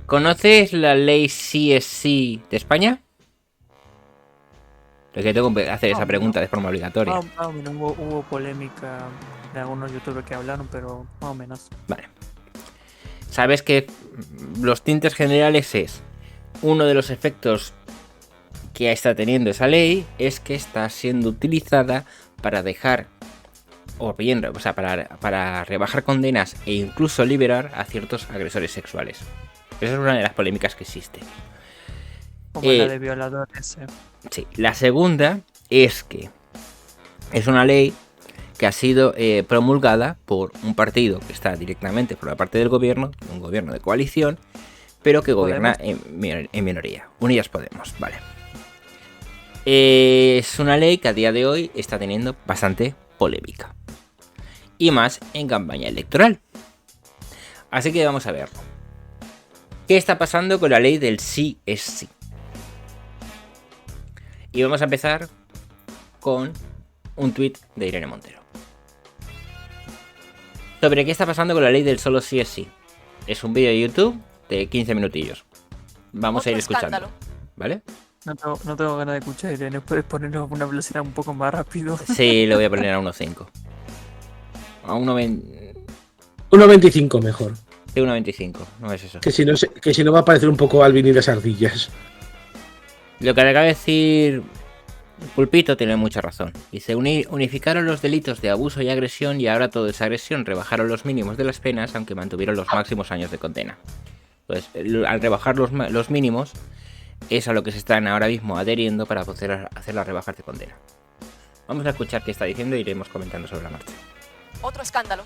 ¿Conoces la ley CSC de España? Es que tengo que hacer esa pregunta de forma obligatoria. Más o menos hubo polémica de algunos youtubers que hablaron, pero más o menos. Vale. Sabes que los tintes generales es uno de los efectos que está teniendo esa ley es que está siendo utilizada para dejar o bien, o sea, para rebajar condenas e incluso liberar a ciertos agresores sexuales. Esa es una de las polémicas que existe. Como la de violadores. Sí, la segunda es que es una ley que ha sido promulgada por un partido que está directamente por la parte del gobierno, un gobierno de coalición, pero que gobierna en minoría. Unidas Podemos, vale. Es una ley que a día de hoy está teniendo bastante polémica. Y más en campaña electoral. Así que vamos a verlo. ¿Qué está pasando con la ley del sí es sí? Y vamos a empezar con un tuit de Irene Montero. Sobre qué está pasando con la ley del solo sí es sí. Es un vídeo de YouTube de 15 minutillos. Vamos a ir escuchando. ¿Vale? No tengo ganas de escuchar, Irene. ¿Puedes ponerlo a una velocidad un poco más rápido? Sí, lo voy a poner a 1.5. A 1.25 mejor. Sí, 1.25, no es eso. Que si no va a parecer un poco Alvin y las ardillas. Lo que acaba de decir Pulpito tiene mucha razón. Dice, unificaron los delitos de abuso y agresión y ahora todo es agresión. Rebajaron los mínimos de las penas, aunque mantuvieron los máximos años de condena. Pues al rebajar los mínimos es a lo que se están ahora mismo adheriendo para poder hacer las rebajas de condena. Vamos a escuchar qué está diciendo e iremos comentando sobre la marcha. Otro escándalo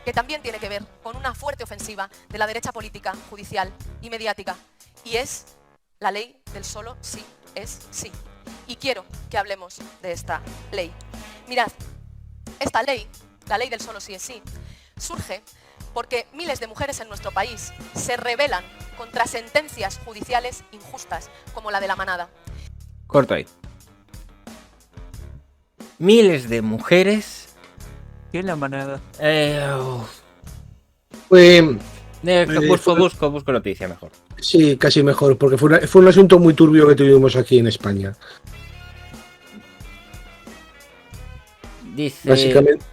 que también tiene que ver con una fuerte ofensiva de la derecha política, judicial y mediática, y es la ley del solo sí es sí. Y quiero que hablemos de esta ley. Mirad, esta ley, la ley del solo sí es sí, surge porque miles de mujeres en nuestro país se rebelan contra sentencias judiciales injustas, como la de La Manada. Corto ahí. Miles de mujeres... ¿Qué es La Manada? Busco noticia mejor. Sí, casi mejor, porque fue un asunto muy turbio que tuvimos aquí en España. Dice... Básicamente...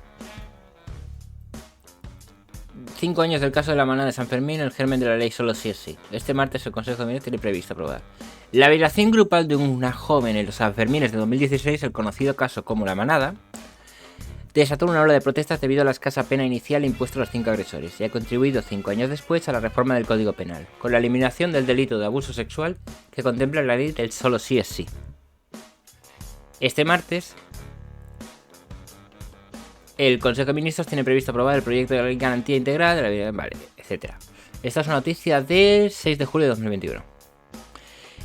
5 años del caso de La Manada de San Fermín, el germen de la ley solo sí es sí. Este martes el Consejo de Ministros tiene previsto aprobar la violación grupal de una joven en los Sanfermines de 2016, el conocido caso como La Manada, desató una ola de protestas debido a la escasa pena inicial impuesta a los 5 agresores y ha contribuido 5 años después a la reforma del Código Penal, con la eliminación del delito de abuso sexual que contempla la ley del solo sí es sí. Este martes, el Consejo de Ministros tiene previsto aprobar el proyecto de ley garantía integral de la vida, vale, etc. Esta es una noticia del 6 de julio de 2021.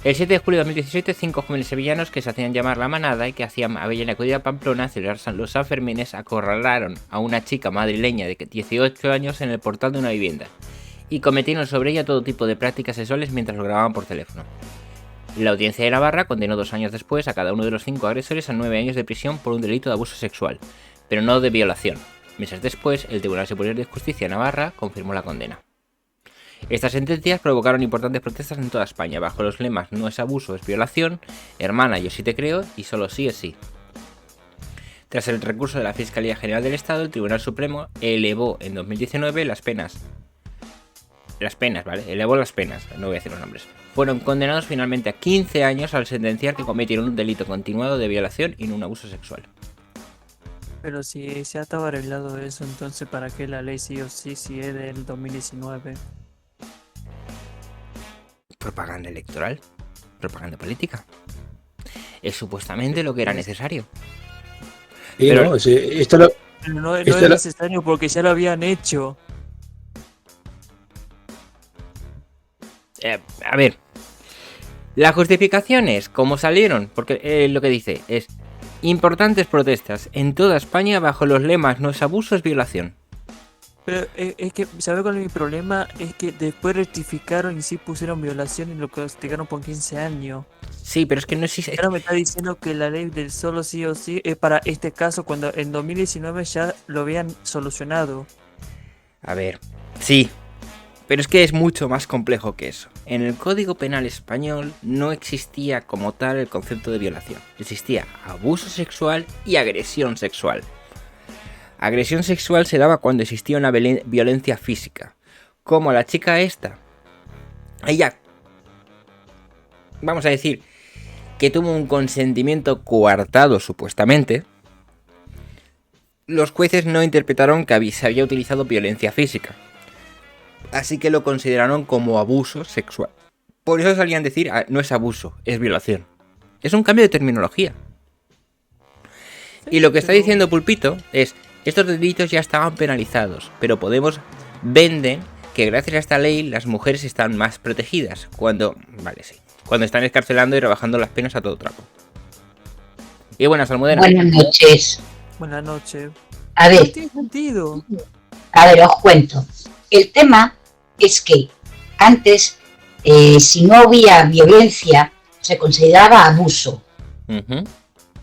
El 7 de julio de 2017, 5 jóvenes sevillanos que se hacían llamar La Manada y que habían acudido a Pamplona a celebrar los Sanfermines acorralaron a una chica madrileña de 18 años en el portal de una vivienda y cometieron sobre ella todo tipo de prácticas sexuales mientras lo grababan por teléfono. La Audiencia de Navarra condenó 2 años después a cada uno de los 5 agresores a 9 años de prisión por un delito de abuso sexual, pero no de violación. Meses después, el Tribunal Superior de Justicia de Navarra confirmó la condena. Estas sentencias provocaron importantes protestas en toda España, bajo los lemas no es abuso, es violación, hermana, yo sí te creo y solo sí es sí. Tras el recurso de la Fiscalía General del Estado, el Tribunal Supremo elevó en 2019 las penas, ¿vale? Elevó las penas, no voy a decir los nombres. Fueron condenados finalmente a 15 años al sentenciar que cometieron un delito continuado de violación y no un abuso sexual. Pero si se ha estado arreglado eso, entonces ¿para qué la ley sí o sí si es del 2019? Propaganda electoral, propaganda política. Es supuestamente lo que era necesario. Sí, pero no, esto no es necesario porque ya lo habían hecho. A ver, las justificaciones, ¿cómo salieron? Porque lo que dice es importantes protestas en toda España bajo los lemas no es abuso, es violación. Pero es que, ¿sabes cuál es mi problema? Es que después rectificaron y sí pusieron violación y lo castigaron por 15 años. Sí, pero es que no existe. Ahora me está diciendo que la ley del solo sí o sí es para este caso cuando en 2019 ya lo habían solucionado. A ver, sí, Pero es que es mucho más complejo que eso. En el Código Penal español no existía como tal el concepto de violación. Existía abuso sexual y agresión sexual. Agresión sexual se daba cuando existía una violencia física. Como la chica esta. Ella, vamos a decir, que tuvo un consentimiento coartado supuestamente. Los jueces no interpretaron que se había utilizado violencia física. Así que lo consideraron como abuso sexual. Por eso salían a decir, no es abuso, es violación. Es un cambio de terminología. Y lo que está diciendo Pulpito es, estos delitos ya estaban penalizados, pero Podemos venden que gracias a esta ley las mujeres están más protegidas. Cuando están escarcelando y rebajando las penas a todo trapo. Y buenas, Almudena. Buenas noches. Buenas noches. A No ver, tiene sentido. os cuento. El tema es que antes, si no había violencia, se consideraba abuso. Uh-huh.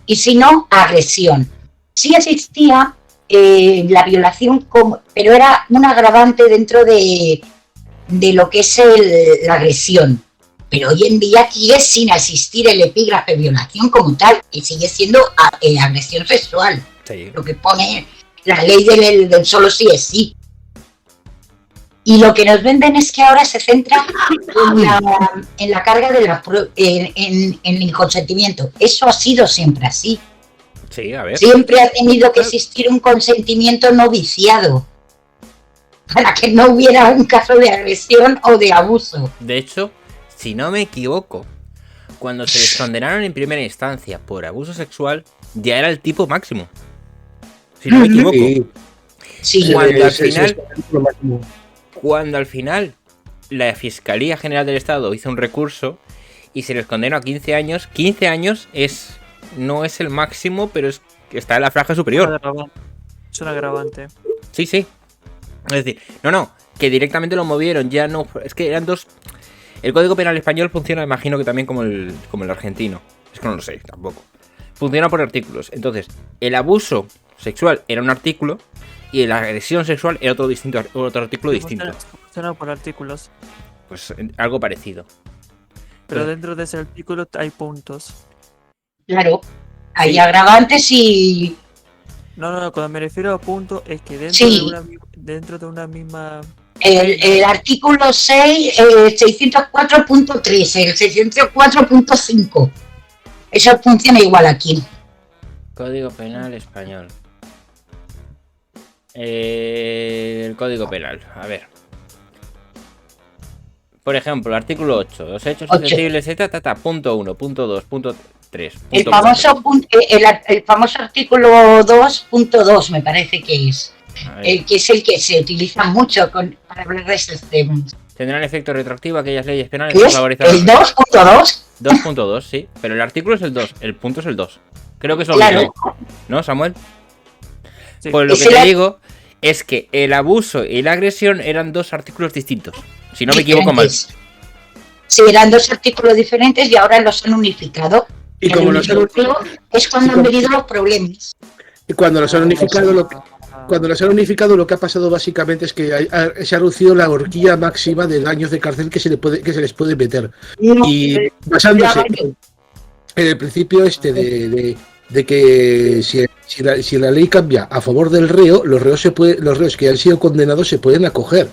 Y si no, agresión. Sí existía la violación, pero era un agravante dentro de lo que es la agresión. Pero hoy en día sigue sin existir el epígrafe violación como tal, y sigue siendo agresión sexual. Sí. Lo que pone la ley del solo sí es sí. Y lo que nos venden es que ahora se centra en la carga de en el consentimiento. Eso ha sido siempre así. Sí, a ver. Siempre ha tenido que existir un consentimiento no viciado para que no hubiera un caso de agresión o de abuso. De hecho, si no me equivoco, cuando se les condenaron en primera instancia por abuso sexual, ya era el tipo máximo. Si no me equivoco. Sí. Cuando al final la Fiscalía General del Estado hizo un recurso y se les condenó a 15 años, 15 años no es el máximo, pero está en la franja superior. Es un agravante. Sí. Es decir, que directamente lo movieron, ya no. Es que eran dos. El Código Penal español funciona, imagino que también como el argentino. Es que no lo sé, tampoco. Funciona por artículos. Entonces, el abuso sexual era un artículo y la agresión sexual era otro artículo distinto. Funciona por artículos. Pues algo parecido. Pero dentro de ese artículo hay puntos. Claro, hay Sí. agravantes y... No, cuando me refiero a puntos es que Sí. dentro de una misma... El artículo 6, 604.3, el 604.5. Eso funciona igual aquí. Código Penal español. El Código Penal, a ver. Por ejemplo, artículo 8. Los hechos susceptibles, punto 1, punto 2, punto 3. El Punto famoso, 4. el famoso artículo 2.2 me parece que es. A ver. Que es el que se utiliza mucho para hablar de estos temas. Tendrán efecto retroactivo aquellas leyes penales ¿Qué que es? favorizan ¿El 2.2? 2.2, sí. Pero el artículo es el 2, el punto es el 2. Creo que es lo Claro. mismo, ¿no, Samuel? Sí. Pues lo que Ese te era- digo es que el abuso y la agresión eran dos artículos distintos. Si no me equivoco mal. Diferentes. Sí, eran dos artículos diferentes y ahora los han unificado. Y como los han unificado es cuando han venido los problemas. Y cuando los han unificado, lo que ha pasado básicamente es que se ha reducido la horquilla máxima de años de cárcel que se les puede meter. No, Y basándose en el principio de que si la ley cambia a favor del reo, los reos que han sido condenados se pueden acoger.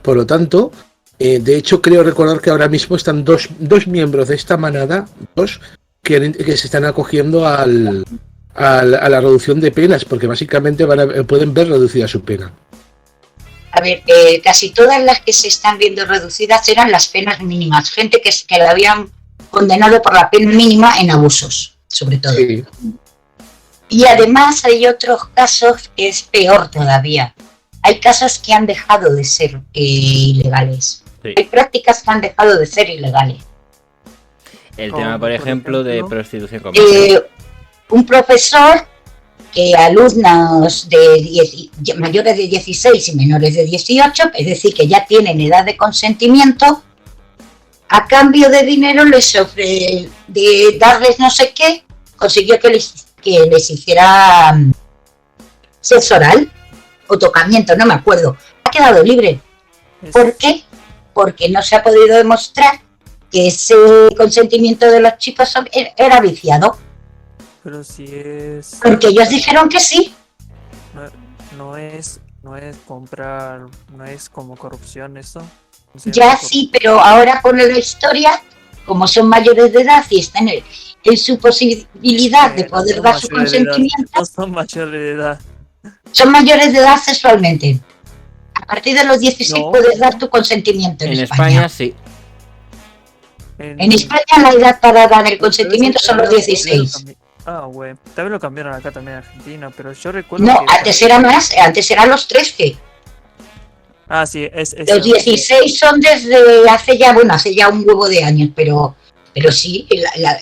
Por lo tanto, de hecho creo recordar que ahora mismo están dos miembros de esta manada, que se están acogiendo a la reducción de penas, porque básicamente pueden ver reducida su pena. A ver, casi todas las que se están viendo reducidas eran las penas mínimas. Gente que la habían condenado por la pena mínima en abusos, sobre todo. Sí. Y además hay otros casos que es peor todavía. Hay casos que han dejado de ser ilegales. Sí. Hay prácticas que han dejado de ser ilegales. El Como, tema, por por ejemplo, de ejemplo, prostitución comercial. Un profesor que alumnos mayores de 16 y menores de 18, es decir, que ya tienen edad de consentimiento, a cambio de dinero les ofrece de darles no sé qué, consiguió que les hiciera sexo oral o tocamiento, no me acuerdo. Ha quedado libre. Es- ¿Por qué? porque no se ha podido demostrar que ese consentimiento de los chicos era viciado. Pero si es... Porque ellos dijeron que sí. No es comprar, no es como corrupción eso. No sé, Ya sí, pero ahora por la historia, como son mayores de edad y están en su posibilidad de poder dar su consentimiento, no son mayores de edad. son mayores de edad sexualmente. A partir de los 16 No. puedes dar tu consentimiento en En España. España sí. En España la edad para dar el consentimiento son los 16. Ah, güey. También lo cambiaron acá también en Argentina, pero yo recuerdo No, que... antes era más, antes eran los 13. Ah, sí, es Los 16 son desde hace ya un huevo de años, pero sí, la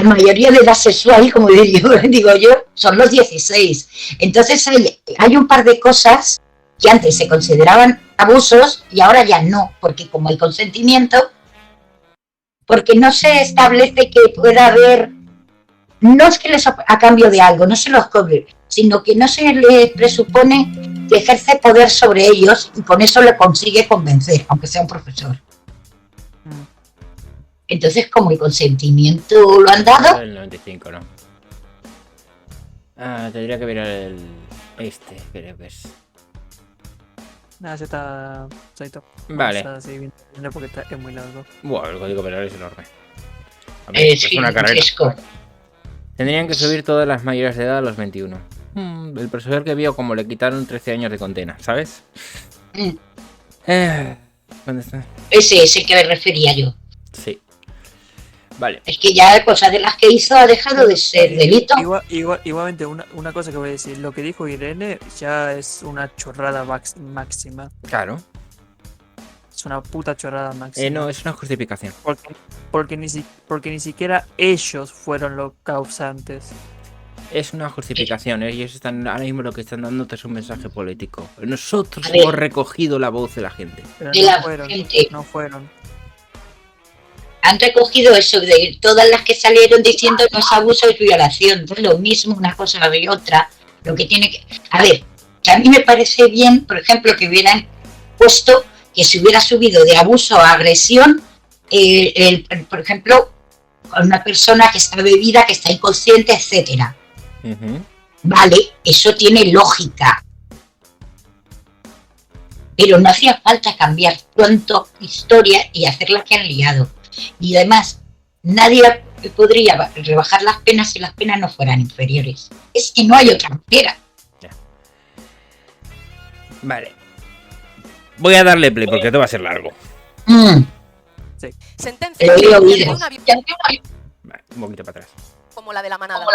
mayoría de edad sexual, como digo yo, son los 16. Entonces hay un par de cosas que antes se consideraban abusos y ahora ya no, porque como hay consentimiento, porque no se establece que pueda haber, no es que les a cambio de algo, no se los cobre, sino que no se les presupone que ejerce poder sobre ellos y con eso le consigue convencer, aunque sea un profesor. Entonces, como el consentimiento lo han dado, El 95, ¿no? Tendría que mirar el... creo que es... Nada, ya está... Vale. Vamos a seguir viendo porque es muy largo. Bueno, el código penal es enorme. A ver, es una carrera. Francesco. Tendrían que subir todas las mayores de edad a los 21. El profesor que vio como le quitaron 13 años de condena, ¿sabes? ¿Dónde está? Ese que me refería yo. Sí. Vale. Es que ya cosas de las que hizo ha dejado de ser delito. Igualmente, una cosa que voy a decir, lo que dijo Irene ya es una chorrada máxima. Claro. Es una puta chorrada máxima. No, es una justificación. Porque ni siquiera ellos fueron los causantes. Es una justificación. Ellos están ahora mismo lo que están dándote es un mensaje político. Nosotros A ver. hemos recogido la voz de la gente. Pero De la gente. no fueron. Han recogido eso de todas las que salieron diciendo no es abuso, es violación. No es lo mismo una cosa de otra. Lo que tiene que... A ver, que a mí me parece bien, por ejemplo, que hubieran puesto que se hubiera subido de abuso a agresión, por ejemplo, a una persona que está bebida, que está inconsciente, etcétera. Vale, eso tiene lógica. Pero no hacía falta cambiar tanto historia y hacer la que han liado. Y además, nadie podría rebajar las penas si las penas no fueran inferiores. Es que no hay otra manera. Vale. Voy a darle play porque esto va a ser largo. Sentencia He oído. Vale, un poquito para atrás. como la de la manada.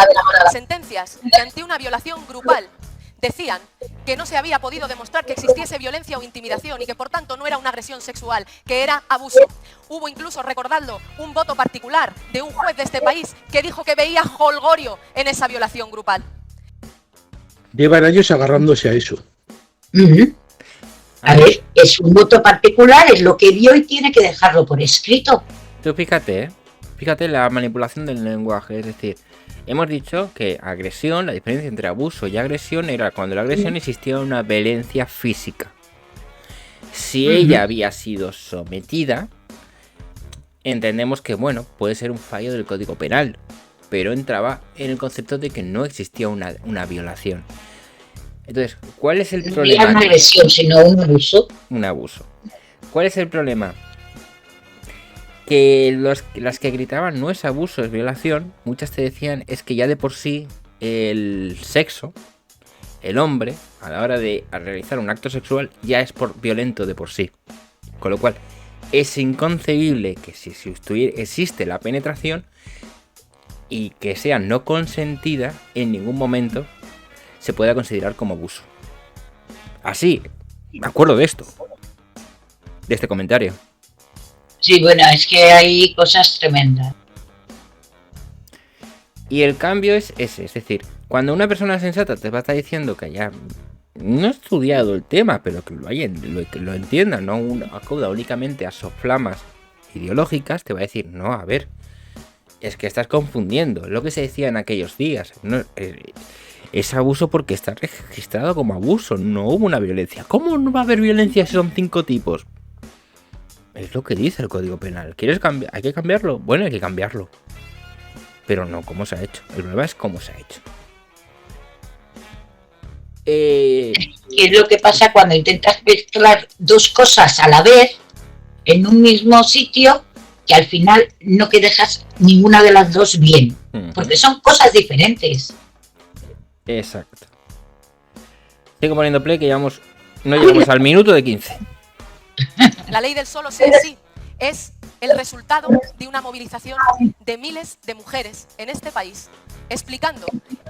Sentencias que ante una violación grupal decían que no se había podido demostrar que existiese violencia o intimidación y que por tanto no era una agresión sexual, que era abuso. Hubo incluso, recordadlo, un voto particular de un juez de este país que dijo que veía jolgorio en esa violación grupal. Llevan años agarrándose a eso. A ver, es un voto particular, es lo que vio y tiene que dejarlo por escrito. Tú fíjate, fíjate la manipulación del lenguaje, es decir, hemos dicho que agresión, la diferencia entre abuso y agresión era cuando la agresión existía una violencia física. Si ella había sido sometida, entendemos que, bueno, puede ser un fallo del Código Penal, pero entraba en el concepto de que no existía una violación. Entonces, ¿cuál es el problema? No era una agresión, sino un abuso. Un abuso. ¿Cuál es el problema? Que las que gritaban no es abuso, es violación, muchas te decían es que ya de por sí el sexo, el hombre, a la hora de realizar un acto sexual, ya es violento de por sí. Con lo cual, es inconcebible que si existe la penetración y que sea no consentida, en ningún momento se pueda considerar como abuso. Así, me acuerdo de esto, de este comentario. Sí, bueno, es que hay cosas tremendas. Y el cambio es ese, es decir, cuando una persona sensata te va a estar diciendo que haya no ha estudiado el tema, pero que lo entienda, no acuda únicamente a soflamas ideológicas, te va a decir, no, a ver, es que estás confundiendo lo que se decía en aquellos días. No, Es abuso porque está registrado como abuso, no hubo una violencia. ¿Cómo no va a haber violencia si son 5 tipos? Es lo que dice el Código Penal. ¿Quieres cambiar? ¿Hay que cambiarlo? Bueno, hay que cambiarlo. Pero no cómo se ha hecho. El problema es cómo se ha hecho. ¿Qué es lo que pasa cuando intentas mezclar dos cosas a la vez en un mismo sitio, que al final no que dejas ninguna de las dos bien? Porque son cosas diferentes. Exacto. Sigo poniendo play que no llegamos al minuto de 15. La ley del solo sí es sí es el resultado de una movilización de miles de mujeres en este país, explicando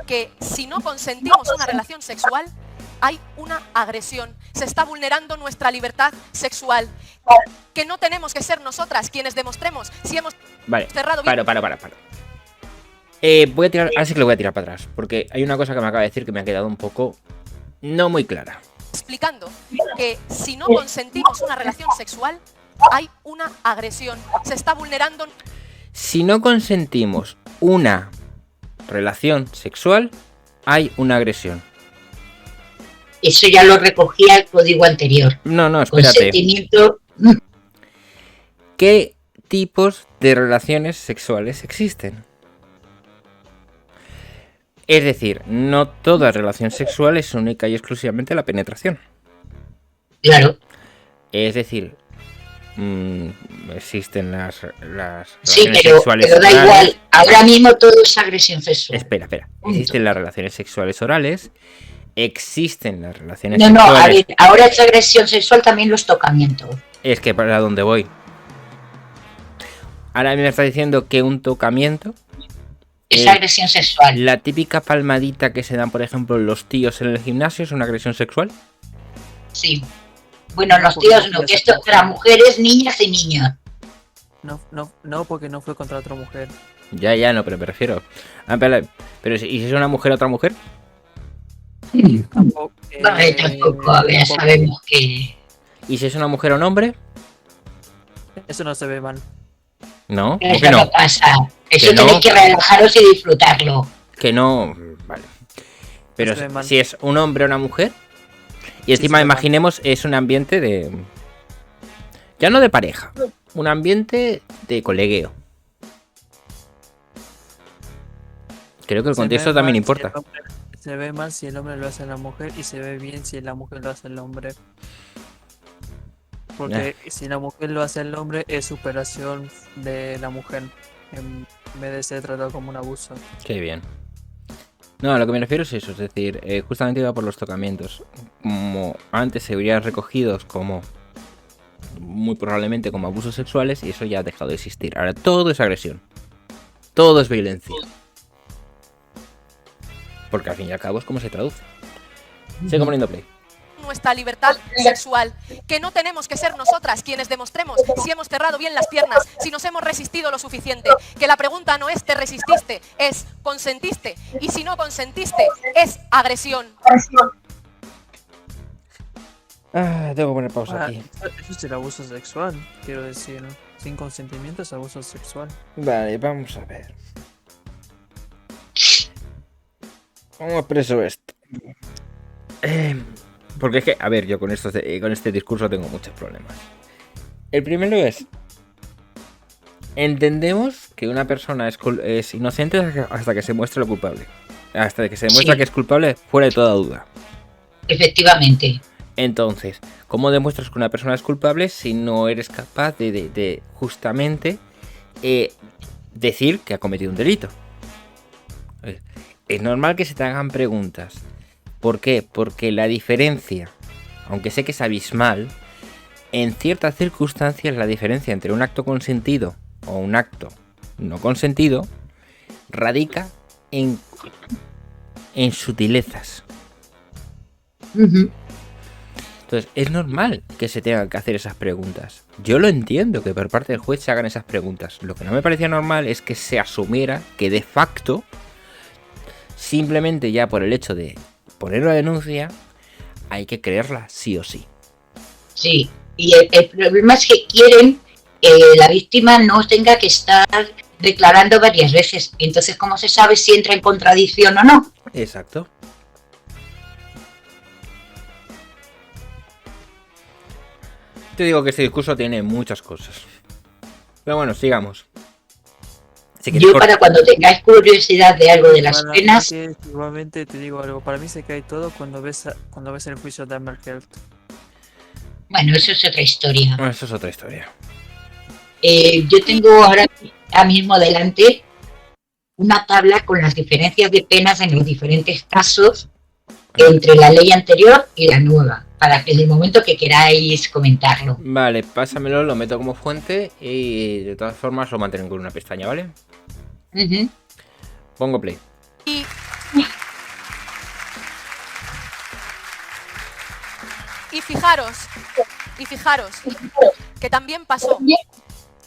que si no consentimos una relación sexual, hay una agresión. Se está vulnerando nuestra libertad sexual. Que no tenemos que ser nosotras quienes demostremos si hemos cerrado bien. Para. Voy a tirar, ahora sí que lo voy a tirar para atrás, porque hay una cosa que me acaba de decir que me ha quedado un poco no muy clara. Explicando que si no consentimos una relación sexual, hay una agresión. Se está vulnerando. Si no consentimos una relación sexual, hay una agresión. Eso ya lo recogía el código anterior. No, espérate. Consentimiento. ¿Qué tipos de relaciones sexuales existen? Es decir, no toda relación sexual es única y exclusivamente la penetración. Claro. Es decir, existen las sí, relaciones pero sexuales da orales. igual. Ahora mismo todo es agresión sexual. Espera. Existen las relaciones sexuales orales. Existen las relaciones No, sexuales. a ver, ahora es agresión sexual también los tocamientos. Es que para dónde voy. Ahora me está diciendo que un tocamiento Es agresión sexual. la típica palmadita que se dan, por ejemplo, los tíos en el gimnasio es una agresión sexual. Sí. Bueno, los tíos no, que esto es para mujeres, niñas y niños. No, porque no fue contra otra mujer. Ya, no, pero me refiero. Pero ¿y si es una mujer a otra mujer? Tampoco. Tampoco, a ver, sabemos que... ¿Y si es una mujer a un hombre? Eso no se ve mal. No, ¿por Eso qué no no? pasa. Eso Que no. tenéis que relajaros y disfrutarlo. Que no, vale. Pero Se ve mal. si es un hombre o una mujer, y encima se ve mal. imaginemos es un ambiente de... Ya no de pareja, un ambiente de colegueo. Creo que el Se contexto ve también mal importa. si el hombre- Se ve mal si el hombre lo hace a la mujer y se ve bien si la mujer lo hace al hombre. Porque si la mujer lo hace al hombre es superación de la mujer en vez de ser tratado como un abuso. Qué bien. No, a lo que me refiero es eso, es decir, justamente iba por los tocamientos. Como antes se verían recogidos como, muy probablemente como abusos sexuales, y eso ya ha dejado de existir. Ahora todo es agresión. Todo es violencia. Porque al fin y al cabo es como se traduce. Sigo poniendo play. Nuestra libertad sexual, que no tenemos que ser nosotras quienes demostremos si hemos cerrado bien las piernas, si nos hemos resistido lo suficiente, que la pregunta no es te resististe, es consentiste, y si no consentiste es agresión. Tengo que poner pausa aquí. Eso es el abuso sexual, quiero decir. Sin consentimiento es abuso sexual. Vale, vamos a ver. ¿Cómo expreso esto? Porque es que, a ver, yo con este discurso tengo muchos problemas. El primero es... Entendemos que una persona es inocente hasta que se muestre lo culpable. Hasta que se demuestra Sí. que es culpable fuera de toda duda. Efectivamente. Entonces, ¿cómo demuestras que una persona es culpable si no eres capaz de justamente decir que ha cometido un delito? Es normal que se te hagan preguntas. ¿Por qué? Porque la diferencia, aunque sé que es abismal, en ciertas circunstancias la diferencia entre un acto consentido o un acto no consentido radica en sutilezas. Ujú. Entonces, es normal que se tengan que hacer esas preguntas. Yo lo entiendo que por parte del juez se hagan esas preguntas. Lo que no me parecía normal es que se asumiera que de facto, simplemente ya por el hecho de poner una denuncia, hay que creerla sí o sí. Sí. Y el problema es que quieren que la víctima no tenga que estar declarando varias veces. Entonces, ¿cómo se sabe si entra en contradicción o no? Exacto. Te digo que este discurso tiene muchas cosas. Pero bueno, sigamos. Si quieres Yo para cuando tengáis curiosidad de algo de las Para penas, mí que, igualmente te digo algo, para mí se cae todo cuando ves el juicio de Amber Heard. bueno, eso es otra historia. Bueno, eso es otra historia. Yo tengo ahora mismo delante una tabla con las diferencias de penas en los diferentes casos entre la ley anterior y la nueva, para que en el momento que queráis comentarlo. Vale, pásamelo, lo meto como fuente y de todas formas lo mantengo con una pestaña, ¿vale? Ujú. Pongo play. Y fijaros que también pasó,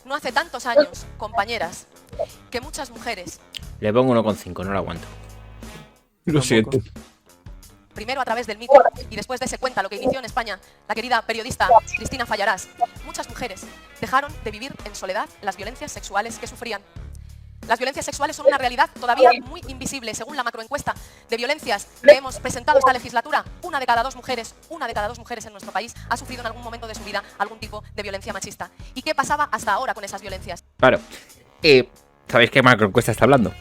no hace tantos años, compañeras, que muchas mujeres, Le pongo 1,5, no lo aguanto. Lo Tampoco. siento. primero a través del mito y después de ese cuenta lo que inició en España la querida periodista Cristina Fallarás, muchas mujeres dejaron de vivir en soledad las violencias sexuales que sufrían. Las violencias sexuales son una realidad todavía muy invisible. Según la macroencuesta de violencias que hemos presentado esta legislatura, una de cada dos mujeres en nuestro país ha sufrido en algún momento de su vida algún tipo de violencia machista. ¿Y qué pasaba hasta ahora con esas violencias? Claro. ¿Sabéis qué macroencuesta está hablando?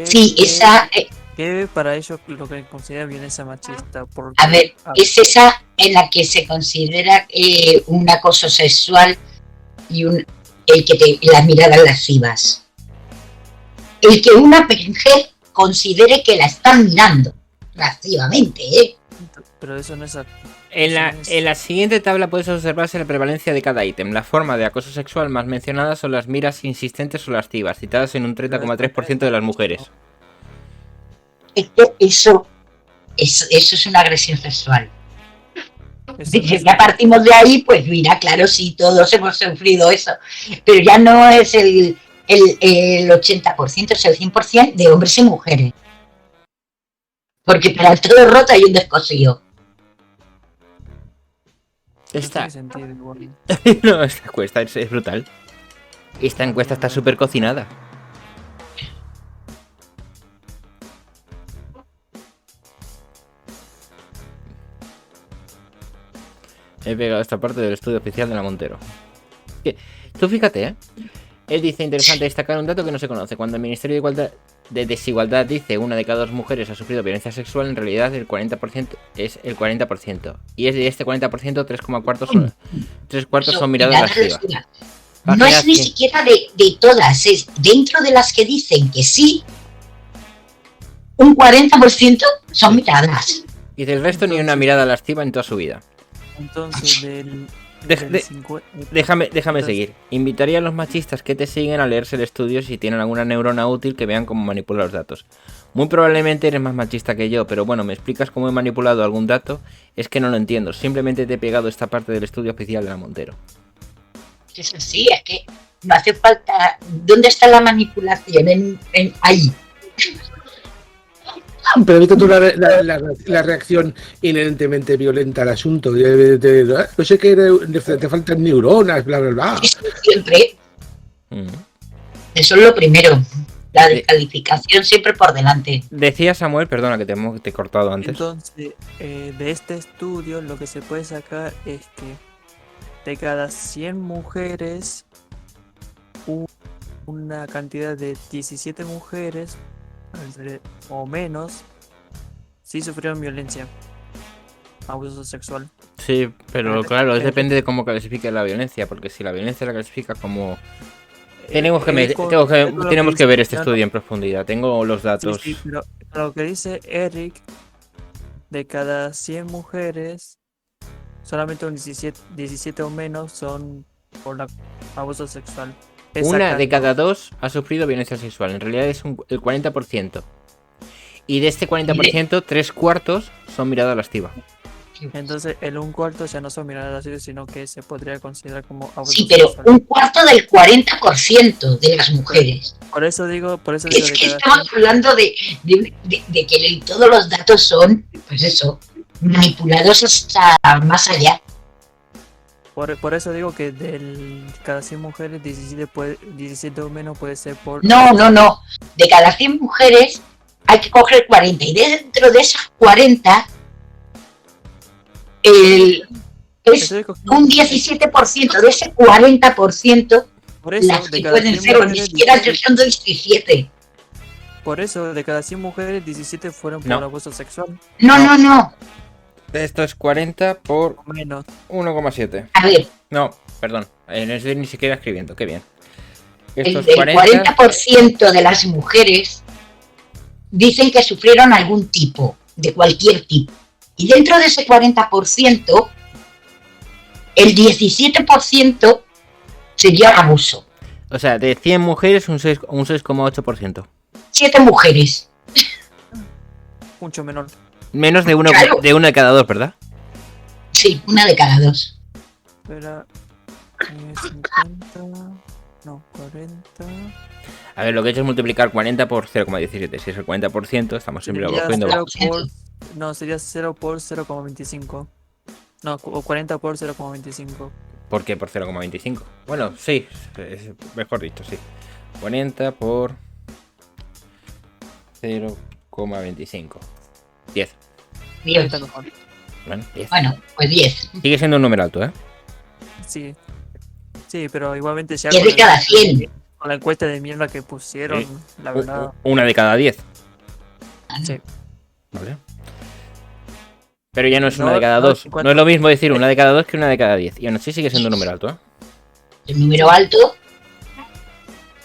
Sí, esa, Que para ellos lo que considera violencia machista. Porque, a ver, es esa en la que se considera un acoso sexual y las miradas lascivas. El que una mujer considere que la están mirando lascivamente, ¿eh? Pero eso no es... En la siguiente tabla puedes observarse la prevalencia de cada ítem. La forma de acoso sexual más mencionada son las miras insistentes o lascivas, citadas en un 30,3% de las mujeres. Eso es una agresión sexual. Eso no Si es- ya partimos de ahí, pues mira, claro, sí, todos hemos sufrido eso. Pero ya no es el 80%, es el 100% de hombres y mujeres. Porque para el todo roto hay un descosido. no Esta, tiene sentido igual. no, esta encuesta es brutal. Esta encuesta está súper cocinada. He pegado esta parte del estudio oficial de la Montero. Tú fíjate, ¿eh? Él dice, interesante destacar un dato que no se conoce. Cuando el Ministerio de Desigualdad dice una de cada dos mujeres ha sufrido violencia sexual, en realidad el 40% es el 40%. Y es de este 40%, 3 cuartos son miradas lascivas. No es ni siquiera de todas, es dentro de las que dicen que sí, un 40% son miradas. Y del resto ni una mirada lasciva en toda su vida. Entonces, del Déjame seguir. Invitaría a los machistas que te siguen a leerse el estudio si tienen alguna neurona útil que vean cómo manipular los datos. Muy probablemente eres más machista que yo, pero bueno, ¿me explicas cómo he manipulado algún dato? Es que no lo entiendo, simplemente te he pegado esta parte del estudio oficial de la Montero. Es así, es que no hace falta... ¿Dónde está la manipulación? Ahí. Pero viste tú la reacción inherentemente violenta al asunto. No sé qué, te faltan neuronas, bla, bla, bla. Eso siempre, Mm. eso es lo primero. La descalificación siempre por delante. Decía Samuel, perdona que te he cortado antes. Entonces, de este estudio lo que se puede sacar es que de cada 100 mujeres, una cantidad de 17 mujeres o menos sí sufrieron violencia, abuso sexual. Sí, pero claro, depende de cómo clasifique la violencia, porque si la violencia la clasifica como... Tenemos que ver este estudio en profundidad, tengo los datos. Sí, pero lo que dice Eric, de cada 100 mujeres, solamente un 17 o menos son por abuso sexual. Una de cada dos ha sufrido violencia sexual, en realidad es el 40%. Y de este 40%, 3 cuartos son mirada lasciva. Entonces, el un cuarto ya no son miradas así, sino que se podría considerar como abuso Sí, pero sexual. un cuarto del 40% de las mujeres. Por eso digo Es de que cada estamos hablando de que todos los datos son, pues eso, manipulados hasta más allá. por eso digo que de cada 100 mujeres, 17 o menos puede ser por... No. De cada 100 mujeres hay que coger 40 y dentro de esas 40 el Es Estoy cogiendo- un 17% de ese 40%, Por eso, las de que cada pueden 100 ser, o ni mujeres, siquiera 17 son 17. por eso, de cada 100 mujeres, 17 fueron por No. abuso sexual. No. Esto es 40 por O menos. 1,7. A ver, No, perdón. No estoy ni siquiera escribiendo. Qué bien. Esto el es 40. 40% de las mujeres dicen que sufrieron algún tipo, de cualquier tipo. Y dentro de ese 40%, el 17% sería abuso. O sea, de 100 mujeres, un 6,8%. 7 mujeres. Mucho menor. Menos de uno, Claro. de uno de cada dos, ¿verdad? Sí, una de cada dos. Espera. 50. No, 40. A ver, lo que he hecho es multiplicar 40 por 0,17. Si es el 40%, estamos siempre Sería cogiendo. 0 por. No, sería 0 por 0,25. No, o 40 por 0,25. ¿Por qué? Por 0,25. Bueno, sí, es mejor dicho, sí. 40 por 0,25. 10. Bien. Está mejor. Bueno, 10. Bueno, pues 10. Sigue siendo un número alto, ¿eh? Sí. Sí, pero igualmente ya 10 de cada 100. con la encuesta de mierda que pusieron, Sí. la verdad. Una de cada 10. Sí. ¿Vale? Pero ya no es una No, de cada no, dos. 50. No es lo mismo decir una de cada dos que una de cada 10. Y aún así sigue siendo un número alto, ¿eh? El número alto,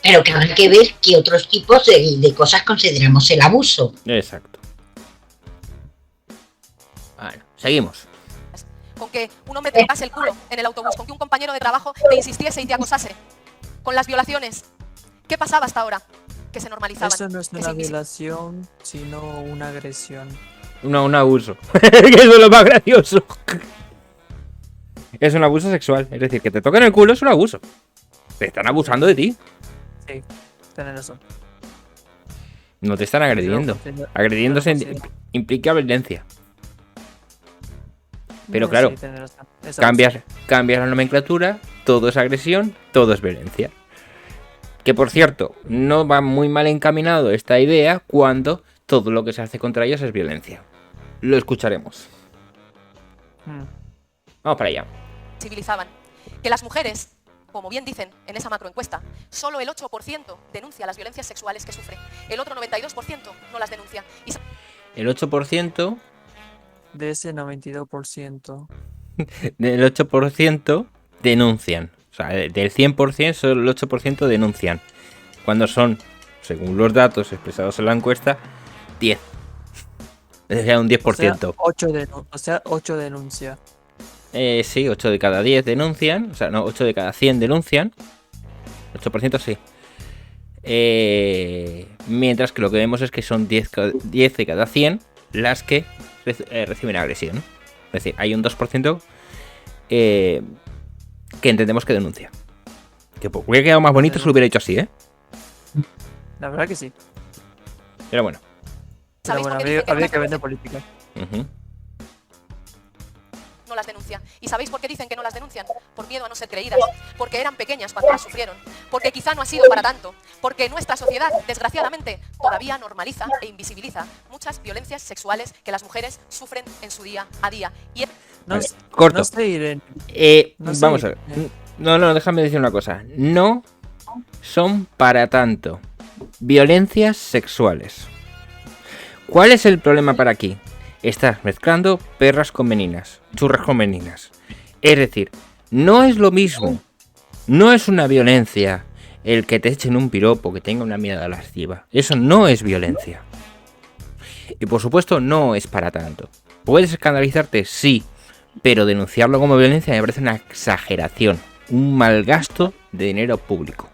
pero que habrá que ver qué otros tipos de cosas consideramos el abuso. Exacto. Bueno, seguimos. Con que un hombre te tocase el culo en el autobús, con que un compañero de trabajo te insistiese y te acosase. Con las violaciones. ¿Qué pasaba hasta ahora? Que se normalizaban. Eso no es que una se invisi- violación, sino una agresión. Un abuso. Que eso es lo más gracioso. Es un abuso sexual. Es decir, que te toquen el culo es un abuso. Te están abusando de ti. Sí, tenés razón. No te están agrediendo. Agrediéndose Sí. implica violencia. Pero No, claro, sí, tenés razón. Es Cambias la nomenclatura, todo es agresión, todo es violencia. Que por cierto, no va muy mal encaminado esta idea cuando todo lo que se hace contra ellos es violencia. Lo escucharemos. abuso. Vamos para allá. civilizaban. Que las mujeres, como bien dicen en esa macroencuesta, solo el 8% denuncia las violencias sexuales que sufre. El otro 92% no las denuncia. Y El 8%, De ese 92%. del 8% denuncian. O sea, del 100% solo el 8% denuncian. Cuando son, según los datos expresados en la encuesta, 10. Es decir, un 10%. O sea, 8 denuncia. Sí, 8 de cada 10 denuncian. O sea, no, 8 de cada 100 denuncian. 8% sí. Mientras que lo que vemos es que son 10 de cada 100 las que reciben agresión. Es decir, hay un 2% que entendemos que denuncia. Que hubiera quedado más bonito si lo hubiera hecho así, ¿eh? La verdad que sí. Pero bueno. Pero ¿sabéis bueno, por qué dicen que no habría las que vender denuncian? política. Ujú. No las denuncia. ¿Y sabéis por qué dicen que no las denuncian? Por miedo a no ser creídas. Porque eran pequeñas cuando las sufrieron. Porque quizá no ha sido para tanto. Porque nuestra sociedad, desgraciadamente, todavía normaliza e invisibiliza muchas violencias sexuales que las mujeres sufren en su día a día. Y No, Vale, sé- corto. no sé, Irene. No sé, Vamos a ver. No, déjame decir una cosa. No son para tanto violencias sexuales. ¿Cuál es el problema para aquí? Estás mezclando perras con meninas, churras con meninas. Es decir, no es lo mismo. No es una violencia el que te echen un piropo, que tenga una mirada lasciva. Eso no es violencia. Y por supuesto no es para tanto. ¿Puedes escandalizarte? Sí. Pero denunciarlo como violencia me parece una exageración. Un mal gasto de dinero público.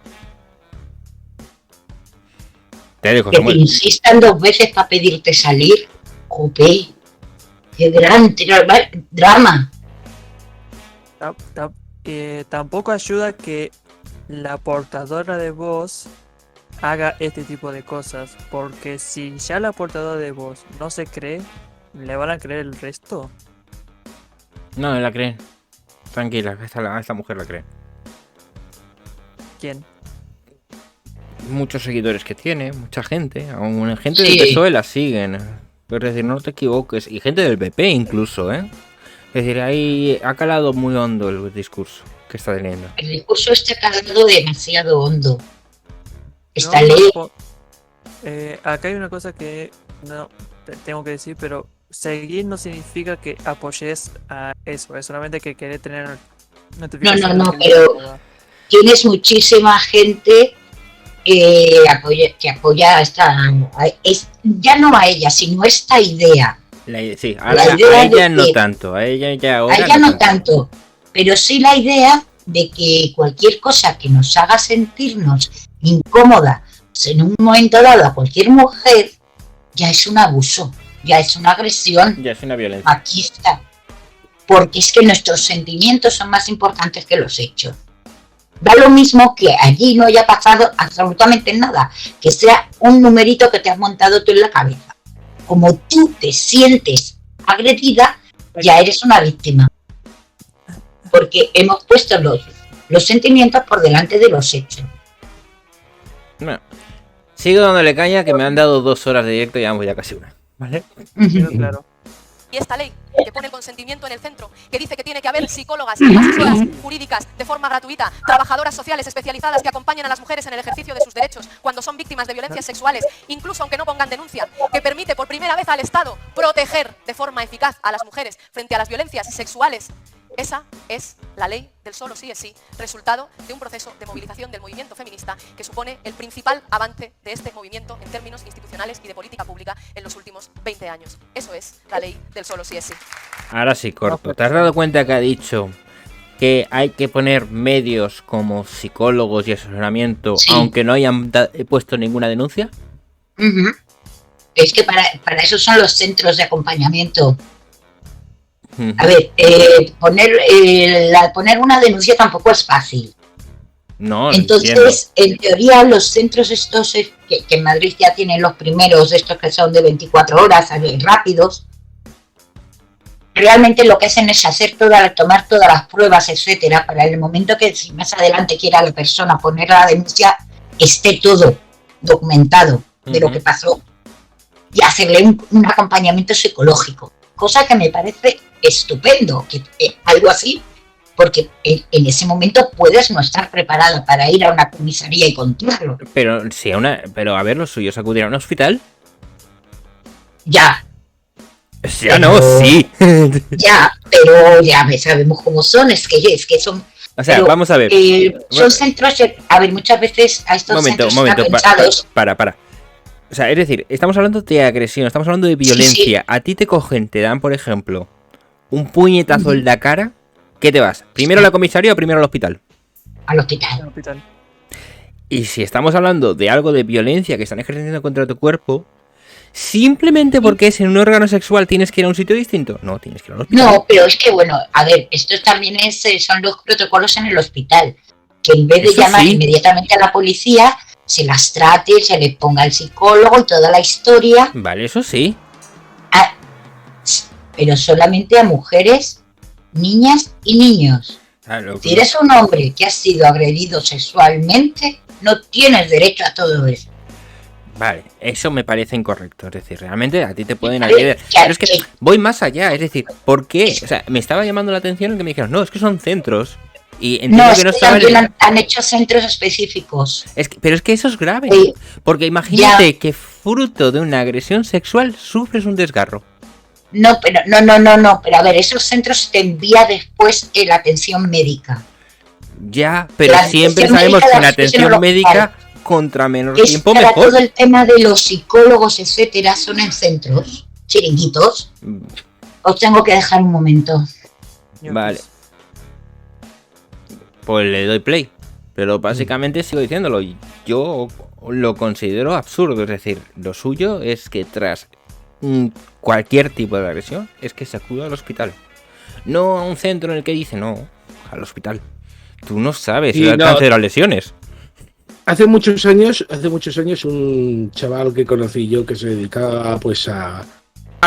Te dejo, Que te Samuel. insistan 2 veces para pedirte salir. Jope, qué gran drama. Tampoco ayuda que la portadora de voz haga este tipo de cosas. Porque si ya la portadora de voz no se cree, ¿le van a creer el resto? No, la creen. Tranquila, esta mujer la cree. ¿Quién? Muchos seguidores que tiene, mucha gente. Aún gente Sí. del PSOE la siguen. Es decir, no te equivoques. Y gente del PP incluso, ¿eh? Es decir, ahí ha calado muy hondo el discurso que está teniendo. El discurso está calado demasiado hondo. Esta No, ley, acá hay una cosa que no tengo que decir, pero seguir no significa que apoyes a eso, es solamente que querés tener notificaciones. No, de que pero- alguien va. tienes muchísima gente que apoya a ya no a ella, sino esta idea. Sí, La ahora idea a de ella no que- tanto, a ella ya ahora A ella no tanto, pero sí la idea de que cualquier cosa que nos haga sentirnos incómodas en un momento dado a cualquier mujer, ya es un abuso, ya es una agresión Ya es una violencia. machista. Porque es que nuestros sentimientos son más importantes que los hechos. Da lo mismo que allí no haya pasado absolutamente nada, que sea un numerito que te has montado tú en la cabeza. Como tú te sientes agredida, ya eres una víctima. Porque hemos puesto los sentimientos por delante de los hechos. Bueno, sigo dándole caña que me han dado 2 horas de directo y ya vamos ya casi una. ¿Vale? Pero claro. Y esta ley que pone el consentimiento en el centro, que dice que tiene que haber psicólogas y asesoras jurídicas de forma gratuita, trabajadoras sociales especializadas que acompañen a las mujeres en el ejercicio de sus derechos cuando son víctimas de violencias sexuales, incluso aunque no pongan denuncia, que permite por primera vez al Estado proteger de forma eficaz a las mujeres frente a las violencias sexuales. Esa es la ley del solo sí es sí, resultado de un proceso de movilización del movimiento feminista que supone el principal avance de este movimiento en términos institucionales y de política pública en los últimos 20 años. Eso es la ley del solo sí es sí. Ahora sí, corto. ¿Te has dado cuenta que ha dicho que hay que poner medios como psicólogos y asesoramiento Sí. aunque no hayan puesto ninguna denuncia? Ujú. Es que para eso son los centros de acompañamiento. A ver, poner una denuncia tampoco es fácil. No, Entonces, en teoría, los centros estos que en Madrid ya tienen los primeros, estos que son de 24 horas, rápidos, realmente lo que hacen es tomar todas las pruebas, etcétera, para el momento que si más adelante quiera la persona poner la denuncia, esté todo documentado de lo Ujú. que pasó y hacerle un acompañamiento psicológico, cosa que me parece estupendo, que algo así, porque en ese momento puedes no estar preparada para ir a una comisaría y contarlo. Pero sí, pero a ver, lo suyo es acudir a un hospital. Ya, Ya no, sí. pero ya sabemos cómo son, es que son, O sea, pero, vamos a ver. son centros, a ver, muchas veces a estos Momento, centros momento, están pensados. para. O sea, es decir, estamos hablando de agresión, estamos hablando de violencia. Sí. A ti te cogen, te dan, por ejemplo, un puñetazo en la cara. ¿Qué te vas? ¿Primero a la comisaría o primero al hospital? Al En hospital. el hospital. Y si estamos hablando de algo de violencia que están ejerciendo contra tu cuerpo, simplemente porque es en un órgano sexual tienes que ir a un sitio distinto. No, tienes que ir al hospital. No, pero es que bueno, a ver, esto también son los protocolos en el hospital, que en vez de Eso llamar sí. inmediatamente a la policía, se las trate, se les ponga el psicólogo y toda la historia, Vale, eso sí. pero solamente a mujeres, niñas y niños. Claro, Si eres un hombre que ha sido agredido sexualmente, no tienes derecho a todo eso. vale, eso me parece incorrecto. Es decir, realmente a ti te pueden A ver, agredir. que- Pero es que voy más allá. Es decir, ¿por qué? O sea, me estaba llamando la atención el que me dijeron, no, es que son centros. Y entiendo No, que no es que estaban. también han hecho centros específicos. Pero es que eso es grave. Sí. Porque imagínate que fruto de una agresión sexual sufres un desgarro. No, pero pero a ver, esos centros te envía después la atención médica. Ya, pero La siempre atención sabemos médica que la la atención atención local. médica contra menor Es tiempo para todo mejor. el tema de los psicólogos, etcétera, son en centros, chiringuitos. Os tengo que dejar un momento. Vale. Pues le doy play. Pero básicamente sigo diciéndolo. Yo lo considero absurdo. Es decir, lo suyo es que tras cualquier tipo de agresión es que se acuda al hospital. No a un centro en el que dice no, al hospital. Tú no sabes Sí, el no. alcance de las lesiones. Hace muchos años, un chaval que conocí yo que se dedicaba pues a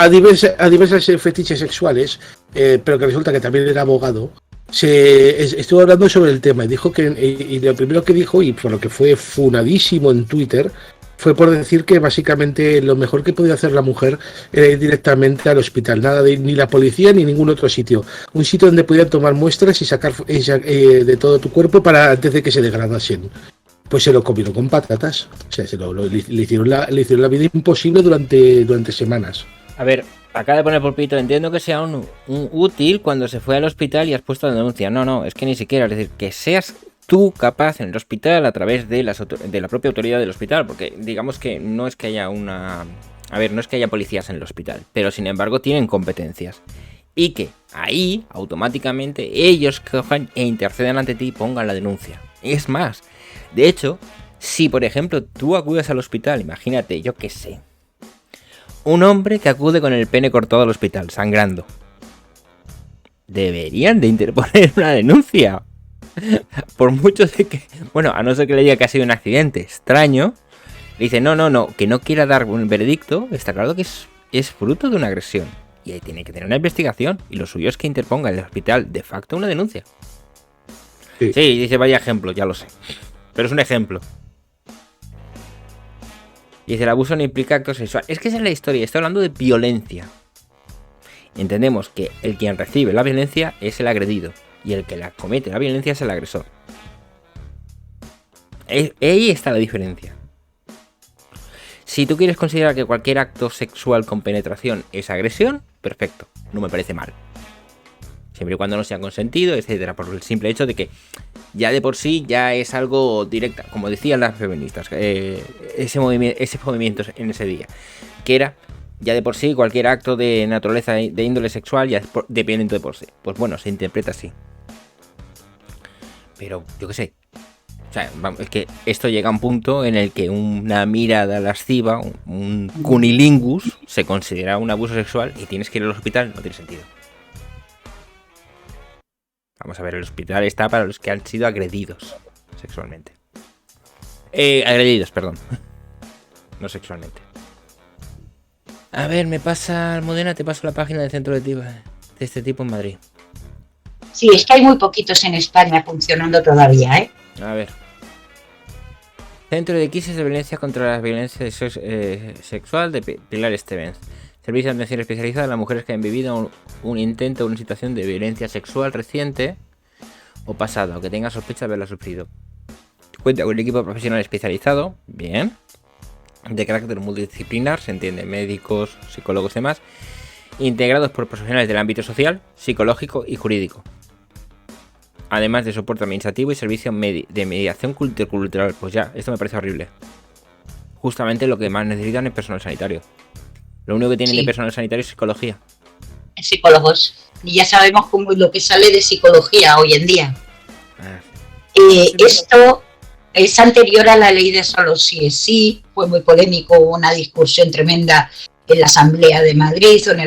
diversas fetiches sexuales, pero que resulta que también era abogado, estuvo hablando sobre el tema y dijo que y lo primero que dijo, y por lo que fue funadísimo en Twitter, fue por decir que básicamente lo mejor que podía hacer la mujer era ir directamente al hospital, nada de ni la policía ni ningún otro sitio. Un sitio donde podían tomar muestras y sacar de todo tu cuerpo para antes de que se degradasen. Pues se lo comieron con patatas. O sea, le hicieron la vida imposible durante semanas. A ver, acaba de poner Pulpito, entiendo que sea un útil cuando se fue al hospital y has puesto la denuncia. No, es que ni siquiera, es decir, que seas tú capaz en el hospital a través de la propia autoridad del hospital, porque digamos que no es que haya no es que haya policías en el hospital, pero sin embargo tienen competencias. Y que ahí, automáticamente, ellos cojan e intercedan ante ti y pongan la denuncia. Es más, de hecho, si por ejemplo tú acudes al hospital, imagínate, yo qué sé, un hombre que acude con el pene cortado al hospital, sangrando, deberían de interponer una denuncia. Por mucho de que, bueno, a no ser que le diga que ha sido un accidente extraño, le dice no, que no quiera dar un veredicto, está claro que es fruto de una agresión. Y ahí tiene que tener una investigación. Y lo suyo es que interponga el hospital de facto una denuncia. Sí, dice, vaya ejemplo, ya lo sé. Pero es un ejemplo. Y dice, el abuso no implica acto sexual. Es que esa es la historia, estoy hablando de violencia. Entendemos que el quien recibe la violencia es el agredido. Y el que la comete la violencia es el agresor. Ahí está la diferencia. Si tú quieres considerar que cualquier acto sexual con penetración es agresión, perfecto, no me parece mal. Siempre y cuando no sea consentido, etcétera, por el simple hecho de que ya de por sí ya es algo directo, como decían las feministas, ese movimiento en ese día, que era ya de por sí cualquier acto de naturaleza de índole sexual ya es de violento de por sí. Pues bueno, se interpreta así. Pero yo qué sé. O sea, es que esto llega a un punto en el que una mirada lasciva, un cunilingus, se considera un abuso sexual y tienes que ir al hospital, no tiene sentido. Vamos a ver, el hospital está para los que han sido agredidos sexualmente. Agredidos, perdón. No sexualmente. A ver, me pasa, Almudena, te paso la página del centro de este tipo en Madrid. Sí, es que hay muy poquitos en España funcionando todavía, ¿eh? A ver. Centro de crisis de violencia contra la violencia sexual de Pilar Estevens. Servicio de atención especializada a las mujeres que han vivido un intento o una situación de violencia sexual reciente o pasada, o que tengan sospecha de haberla sufrido. Cuenta con un equipo profesional especializado, bien, de carácter multidisciplinar, se entiende, médicos, psicólogos y demás, integrados por profesionales del ámbito social, psicológico y jurídico. Además de soporte administrativo y servicio de mediación cultural. Pues ya, esto me parece horrible. Justamente lo que más necesitan es personal sanitario. Lo único que tienen de personal sanitario es psicología. Psicólogos. Y ya sabemos cómo lo que sale de psicología hoy en día. Esto es anterior a la ley de solo sí es sí. Fue muy polémico, hubo una discusión tremenda en la Asamblea de Madrid o en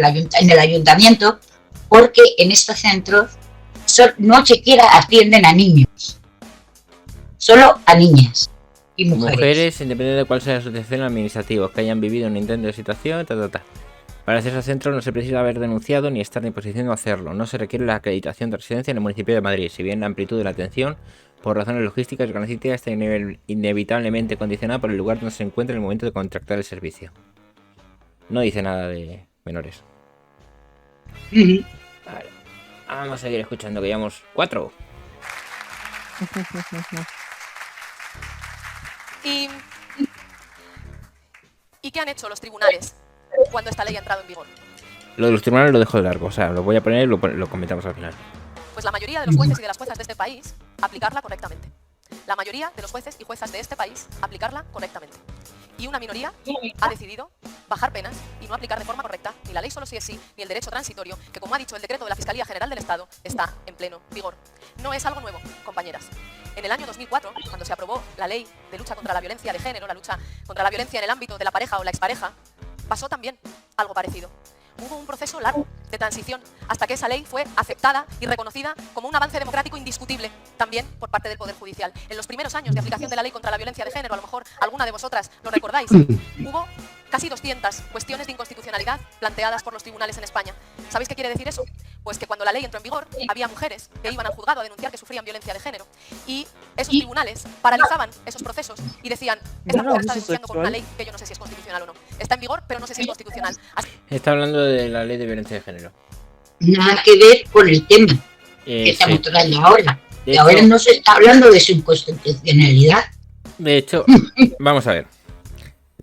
el Ayuntamiento, porque en estos centros no siquiera atienden a niños, solo a niñas y mujeres. Independientemente de cuál sea su situación administrativa, que hayan vivido un intento de situación, Para acceso al centro no se precisa haber denunciado ni estar en posición de hacerlo. No se requiere la acreditación de residencia en el municipio de Madrid, si bien la amplitud de la atención, por razones logísticas y organizativas, está inevitablemente condicionada por el lugar donde se encuentra en el momento de contratar el servicio. No dice nada de menores. Vale. Vamos a seguir escuchando, que llevamos 4. ¿Y qué han hecho los tribunales cuando esta ley ha entrado en vigor? Lo de los tribunales lo dejo de largo, o sea, lo voy a poner y lo comentamos al final. Pues la mayoría de los jueces y de las juezas de este país aplicarla correctamente. La mayoría de los jueces y juezas de este país aplicarla correctamente. Y una minoría ha decidido bajar penas y no aplicar de forma correcta ni la ley solo sí es sí, ni el derecho transitorio, que como ha dicho el decreto de la Fiscalía General del Estado, está en pleno vigor. No es algo nuevo, compañeras. En el año 2004, cuando se aprobó la ley de lucha contra la violencia de género, la lucha contra la violencia en el ámbito de la pareja o la expareja, pasó también algo parecido. Hubo un proceso largo de transición hasta que esa ley fue aceptada y reconocida como un avance democrático indiscutible también por parte del Poder Judicial. En los primeros años de aplicación de la ley contra la violencia de género, a lo mejor alguna de vosotras lo recordáis, hubo casi 200 cuestiones de inconstitucionalidad planteadas por los tribunales en España. ¿Sabéis qué quiere decir eso? Pues que cuando la ley entró en vigor había mujeres que iban al juzgado a denunciar que sufrían violencia de género y esos tribunales paralizaban esos procesos y decían, esta ¿No mujer era está abuso denunciando con una sexual? ley que yo no sé si es constitucional o no. Está en vigor, pero no sé si es constitucional. Así Está hablando de la ley de violencia de género. Nada que ver con el tema que estamos Sí. tratando ahora. De Y ahora hecho- no se está hablando de su inconstitucionalidad. De hecho, vamos a ver.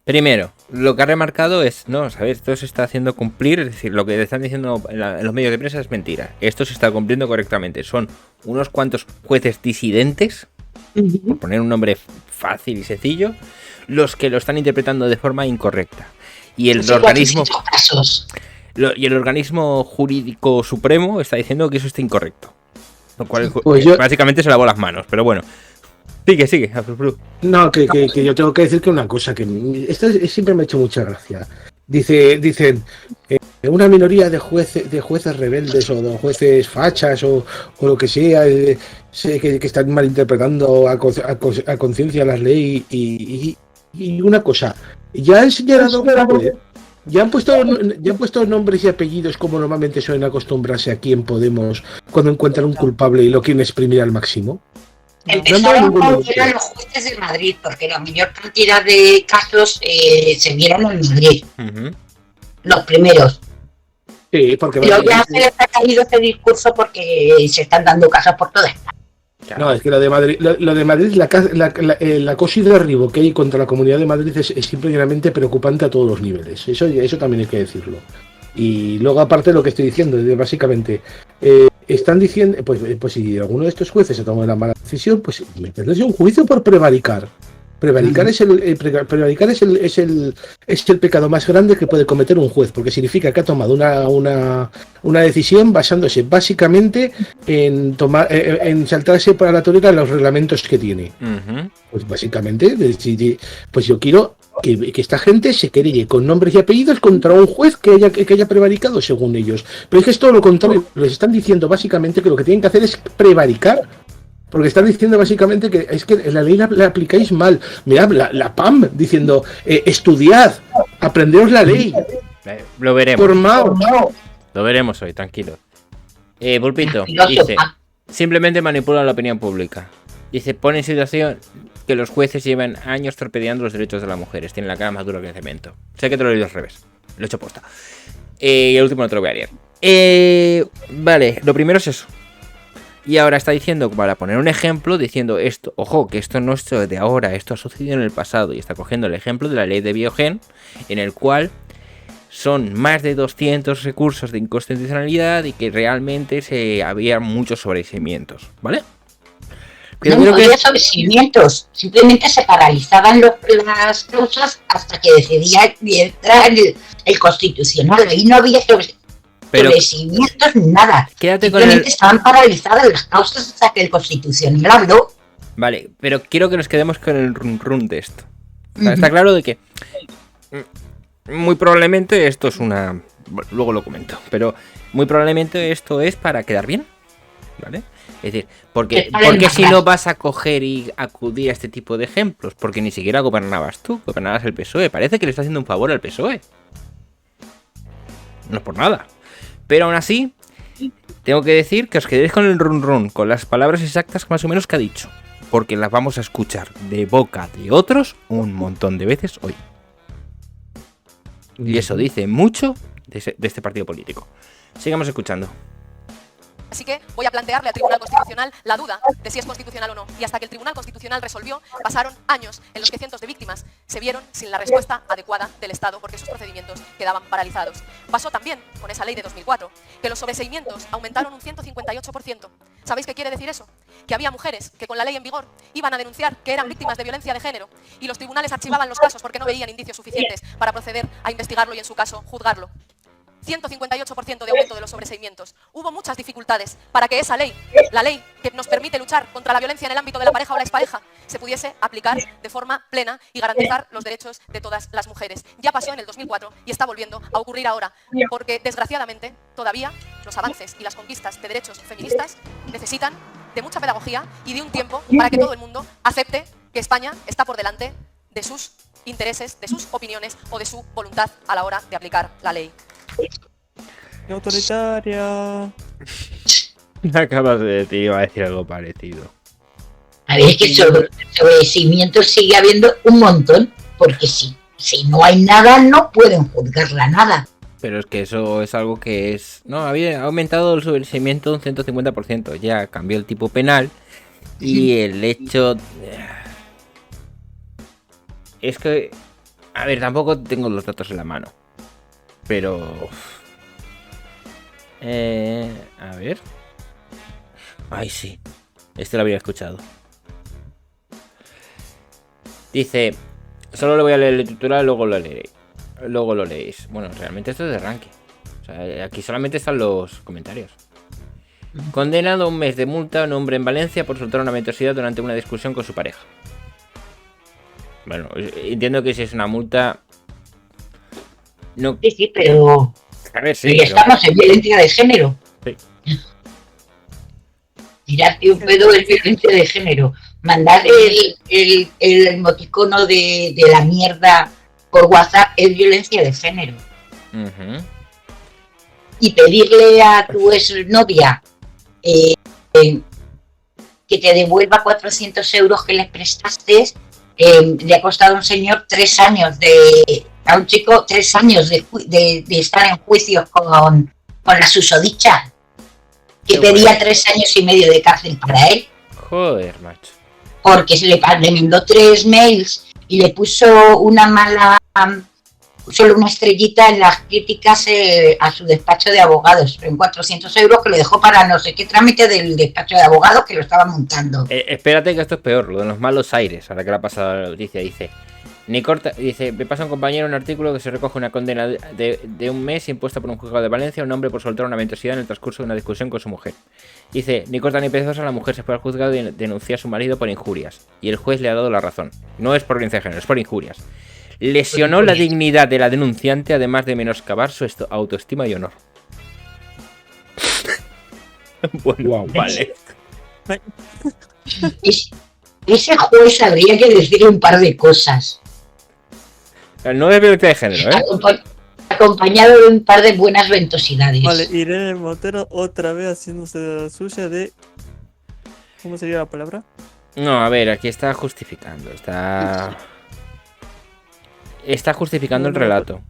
Primero, lo que ha remarcado es, no, a ver, esto se está haciendo cumplir, es decir, lo que están diciendo en los medios de prensa es mentira. Esto se está cumpliendo correctamente. Son unos cuantos jueces disidentes, por poner un nombre fácil y sencillo, los que lo están interpretando de forma incorrecta. Y el organismo, 400 casos. y el organismo jurídico supremo está diciendo que eso está incorrecto. Lo cual Pues yo- básicamente se lavó las manos, pero bueno. Sigue, Afrofru. No, que yo tengo que decir que una cosa, que siempre me ha hecho mucha gracia. Dicen, una minoría de jueces rebeldes o de jueces fachas o lo que sea, que están malinterpretando a conciencia las leyes y una cosa, ya han señalado, ya han puesto nombres y apellidos como normalmente suelen acostumbrarse aquí en Podemos cuando encuentran un culpable y lo quieren exprimir al máximo. Empezaron con eran los jueces de Madrid, porque la mayor cantidad de casos se vieron en Madrid, los primeros. Sí, porque Pero ya se les ha caído ese discurso porque se están dando casos por todas. no, es que lo de Madrid, la cosa y derribo que hay contra la Comunidad de Madrid es simplemente preocupante a todos los niveles. Eso también hay que decirlo. Y luego, aparte, lo que estoy diciendo, básicamente, están diciendo, pues si alguno de estos jueces ha tomado una mala decisión, pues meterles en un juicio por prevaricar. Prevaricar es el pecado más grande que puede cometer un juez, porque significa que ha tomado una decisión basándose básicamente en saltarse para la torera los reglamentos que tiene. Pues básicamente, pues yo quiero que esta gente se querelle con nombres y apellidos contra un juez que haya prevaricado según ellos. Pero es que es todo lo contrario. Les están diciendo básicamente que lo que tienen que hacer es prevaricar. Porque están diciendo básicamente que es que la ley la aplicáis mal. Mirad, la PAM diciendo, estudiad, aprendeos la ley, Lo veremos. formaos. Lo veremos hoy, tranquilo. Pulpito, Filósofa. dice, simplemente manipulan la opinión pública. Dice, pone en situación que los jueces llevan años torpedeando los derechos de las mujeres. Tienen la cara más dura que el cemento. Sé que te lo he leído al revés. Lo he hecho posta. Y el último no te lo voy a leer. Vale, lo primero es eso. Y ahora está diciendo, para poner un ejemplo, diciendo esto, ojo, que esto no es de ahora, esto ha sucedido en el pasado. Y está cogiendo el ejemplo de la ley de Biogen, en el cual son más de 200 recursos de inconstitucionalidad y que realmente había muchos sobreseimientos, ¿vale? Pero No creo que había sobreseimientos, simplemente se paralizaban las causas hasta que decidía entrar el constitucional. Ahí no había sobreseimientos, nada. Quédate con Simplemente el... estaban paralizadas las causas hasta que el constitucional habló. Vale, pero quiero que nos quedemos con el run de esto. O sea, está claro de que muy probablemente esto es una... Bueno, luego lo comento, pero muy probablemente esto es para quedar bien, ¿vale? Es decir, porque si no vas a coger y acudir a este tipo de ejemplos, porque ni siquiera gobernabas tú, gobernabas el PSOE. Parece que le está haciendo un favor al PSOE. No es por nada. Pero aún así, tengo que decir que os quedéis con el run, con las palabras exactas más o menos que ha dicho. Porque las vamos a escuchar de boca de otros un montón de veces hoy. Y eso dice mucho de este partido político. Sigamos escuchando. Así que voy a plantearle al Tribunal Constitucional la duda de si es constitucional o no. Y hasta que el Tribunal Constitucional resolvió, pasaron años en los que cientos de víctimas se vieron sin la respuesta adecuada del Estado porque sus procedimientos quedaban paralizados. Pasó también con esa ley de 2004, que los sobreseimientos aumentaron un 158%. ¿Sabéis qué quiere decir eso? Que había mujeres que con la ley en vigor iban a denunciar que eran víctimas de violencia de género y los tribunales archivaban los casos porque no veían indicios suficientes para proceder a investigarlo y en su caso juzgarlo. 158% de aumento de los sobreseimientos. Hubo muchas dificultades para que esa ley, la ley que nos permite luchar contra la violencia en el ámbito de la pareja o la expareja, se pudiese aplicar de forma plena y garantizar los derechos de todas las mujeres. Ya pasó en el 2004 y está volviendo a ocurrir ahora, porque desgraciadamente todavía los avances y las conquistas de derechos feministas necesitan de mucha pedagogía y de un tiempo para que todo el mundo acepte que España está por delante de sus intereses, de sus opiniones o de su voluntad a la hora de aplicar la ley. ¡Qué autoritaria! Acabas de decir, iba a decir algo parecido. A ver, es que sobre cimientos sigue habiendo un montón, porque si no hay nada, no pueden juzgarla nada. Pero es que eso es algo que es... No, había aumentado el sobreseimiento un 150%. Ya cambió el tipo penal. Y el hecho... Es que... A ver, tampoco tengo los datos en la mano. Pero... a ver... Ay, sí. Este lo había escuchado. Dice... Solo le voy a leer el titular, luego lo leeré. Luego lo leéis. Bueno, realmente esto es de arranque. O sea, aquí solamente están los comentarios. Condenado a un mes de multa a un hombre en Valencia por soltar una ventosidad durante una discusión con su pareja. Bueno, entiendo que si es una multa... No... Sí, pero... A ver, sí, pero pero... estamos en violencia de género. Sí. Tirarte un pedo es violencia de género. Mandar el emoticono de la mierda por WhatsApp es violencia de género. Uh-huh. Y pedirle a tu exnovia que te devuelva 400 euros que le prestaste, le ha costado a un señor 3 años a un chico 3 años de estar en juicio con la susodicha, que pedía 3 años y medio de cárcel para él. Joder, macho. Porque le mandó 3 mails y le puso una mala, solo una estrellita en las críticas a su despacho de abogados, en 400 euros que lo dejó para no sé qué trámite del despacho de abogados que lo estaba montando. Espérate que esto es peor, lo de los malos aires, ahora que le ha pasado la noticia, dice... Dice, me pasa un compañero un artículo que se recoge una condena de un mes impuesta por un juzgado de Valencia a un hombre por soltar una ventosidad en el transcurso de una discusión con su mujer. Dice, ni corta ni perezosa, la mujer se fue al juzgado y denunció a su marido por injurias. Y el juez le ha dado la razón. No es por violencia de género, es por injurias. Lesionó la dignidad de la denunciante, además de menoscabar su autoestima y honor. Bueno, wow, vale. Ese juez habría que decirle un par de cosas. No es violencia de género, ¿eh? Acompañado de un par de buenas ventosidades. Vale, Irene Montero otra vez haciéndose de la suya de... ¿Cómo sería la palabra? No, a ver, aquí está justificando. Está justificando el relato.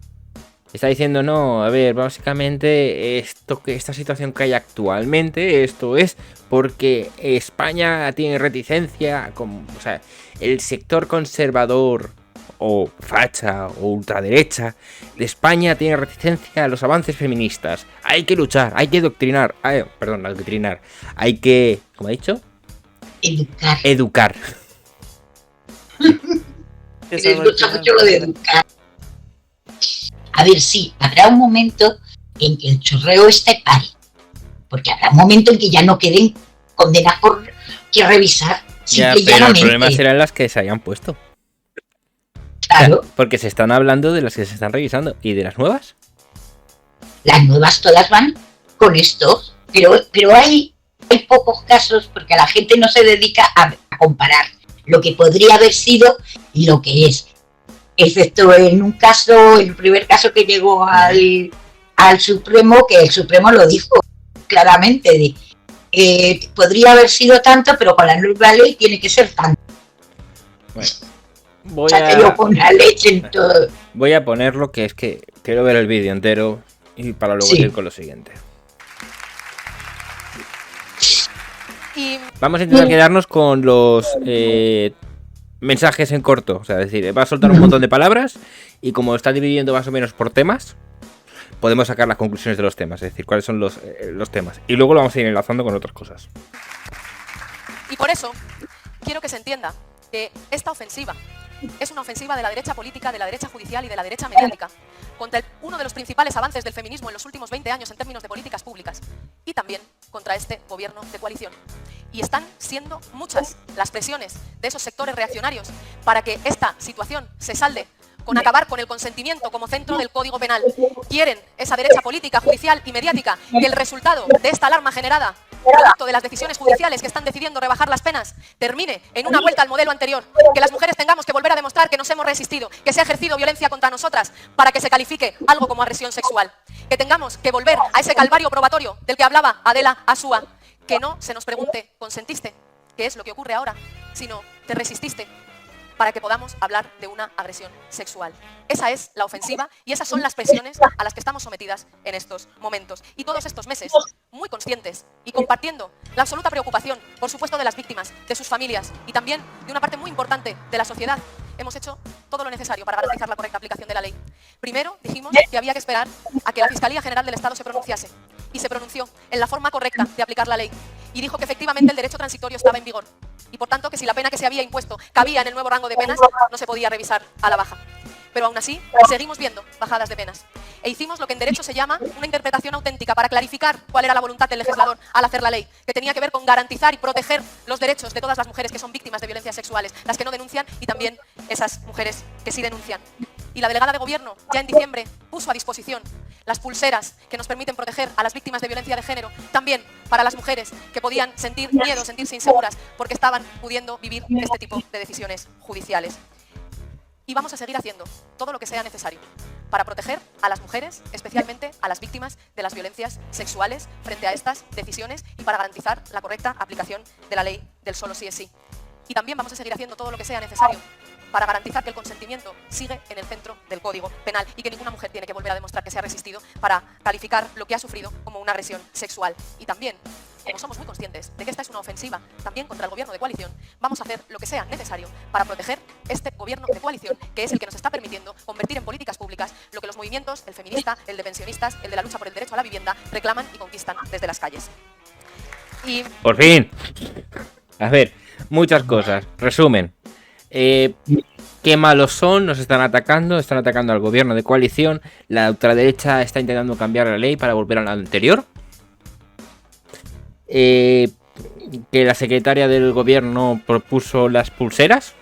Está diciendo, no, a ver, básicamente esta situación que hay actualmente, esto es porque España tiene reticencia, o sea, el sector conservador o facha o ultraderecha de España tiene reticencia a los avances feministas. Hay que luchar, hay que adoctrinar, adoctrinar, hay que, ¿cómo ha dicho? Educar. Les gusta mucho lo de educar. A ver, sí, habrá un momento en que el chorreo pare, porque habrá un momento en que ya no queden condenas por que revisar. Ya, pero el problema serán las que se hayan puesto. Claro. O sea, porque se están hablando de las que se están revisando. ¿Y de las nuevas? Las nuevas todas van con esto, pero hay pocos casos porque la gente no se dedica a comparar lo que podría haber sido y lo que es. Excepto en un caso, el primer caso que llegó al Supremo, que el Supremo lo dijo claramente, podría haber sido tanto, pero con la nueva ley tiene que ser tanto. Bueno, voy a ponerlo, que es que quiero ver el vídeo entero y para luego ir con lo siguiente. Vamos a intentar quedarnos con los mensajes en corto, o sea, es decir, va a soltar un montón de palabras y como está dividiendo más o menos por temas, podemos sacar las conclusiones de los temas, es decir, cuáles son los temas. Y luego lo vamos a ir enlazando con otras cosas. Y por eso quiero que se entienda que esta ofensiva es una ofensiva de la derecha política, de la derecha judicial y de la derecha mediática contra uno de los principales avances del feminismo en los últimos 20 años en términos de políticas públicas y también contra este gobierno de coalición. Y están siendo muchas las presiones de esos sectores reaccionarios para que esta situación se salde con acabar con el consentimiento como centro del Código Penal. Quieren esa derecha política, judicial y mediática que el resultado de esta alarma generada, producto de las decisiones judiciales que están decidiendo rebajar las penas, termine en una vuelta al modelo anterior, que las mujeres tengamos que volver a demostrar que nos hemos resistido, que se ha ejercido violencia contra nosotras para que se califique algo como agresión sexual, que tengamos que volver a ese calvario probatorio del que hablaba Adela Asúa, que no se nos pregunte, ¿consentiste? que es lo que ocurre ahora, sino te resististe para que podamos hablar de una agresión sexual. Esa es la ofensiva y esas son las presiones a las que estamos sometidas en estos momentos. Y todos estos meses, muy conscientes y compartiendo la absoluta preocupación, por supuesto, de las víctimas, de sus familias y también de una parte muy importante de la sociedad, hemos hecho todo lo necesario para garantizar la correcta aplicación de la ley. Primero, dijimos que había que esperar a que la Fiscalía General del Estado se pronunciase. Y se pronunció en la forma correcta de aplicar la ley. Y dijo que efectivamente el derecho transitorio estaba en vigor. Y por tanto que si la pena que se había impuesto cabía en el nuevo rango de penas, no se podía revisar a la baja. Pero aún así, seguimos viendo bajadas de penas. E hicimos lo que en derecho se llama una interpretación auténtica para clarificar cuál era la voluntad del legislador al hacer la ley, que tenía que ver con garantizar y proteger los derechos de todas las mujeres que son víctimas de violencias sexuales, las que no denuncian y también esas mujeres que sí denuncian. Y la delegada de gobierno ya en diciembre puso a disposición las pulseras que nos permiten proteger a las víctimas de violencia de género, también para las mujeres que podían sentir miedo, sentirse inseguras, porque estaban pudiendo vivir este tipo de decisiones judiciales. Y vamos a seguir haciendo todo lo que sea necesario para proteger a las mujeres, especialmente a las víctimas de las violencias sexuales, frente a estas decisiones y para garantizar la correcta aplicación de la ley del solo sí es sí. Y también vamos a seguir haciendo todo lo que sea necesario para garantizar que el consentimiento sigue en el centro del Código Penal y que ninguna mujer tiene que volver a demostrar que se ha resistido para calificar lo que ha sufrido como una agresión sexual. Y también, como somos muy conscientes de que esta es una ofensiva también contra el gobierno de coalición, vamos a hacer lo que sea necesario para proteger este gobierno de coalición, que es el que nos está permitiendo convertir en políticas públicas lo que los movimientos, el feminista, el de pensionistas, el de la lucha por el derecho a la vivienda, reclaman y conquistan desde las calles. Y... Por fin. A ver, muchas cosas. Resumen. Qué malos son, nos están atacando al gobierno de coalición. La ultraderecha está intentando cambiar la ley para volver a la anterior. Que la secretaria del gobierno propuso las pulseras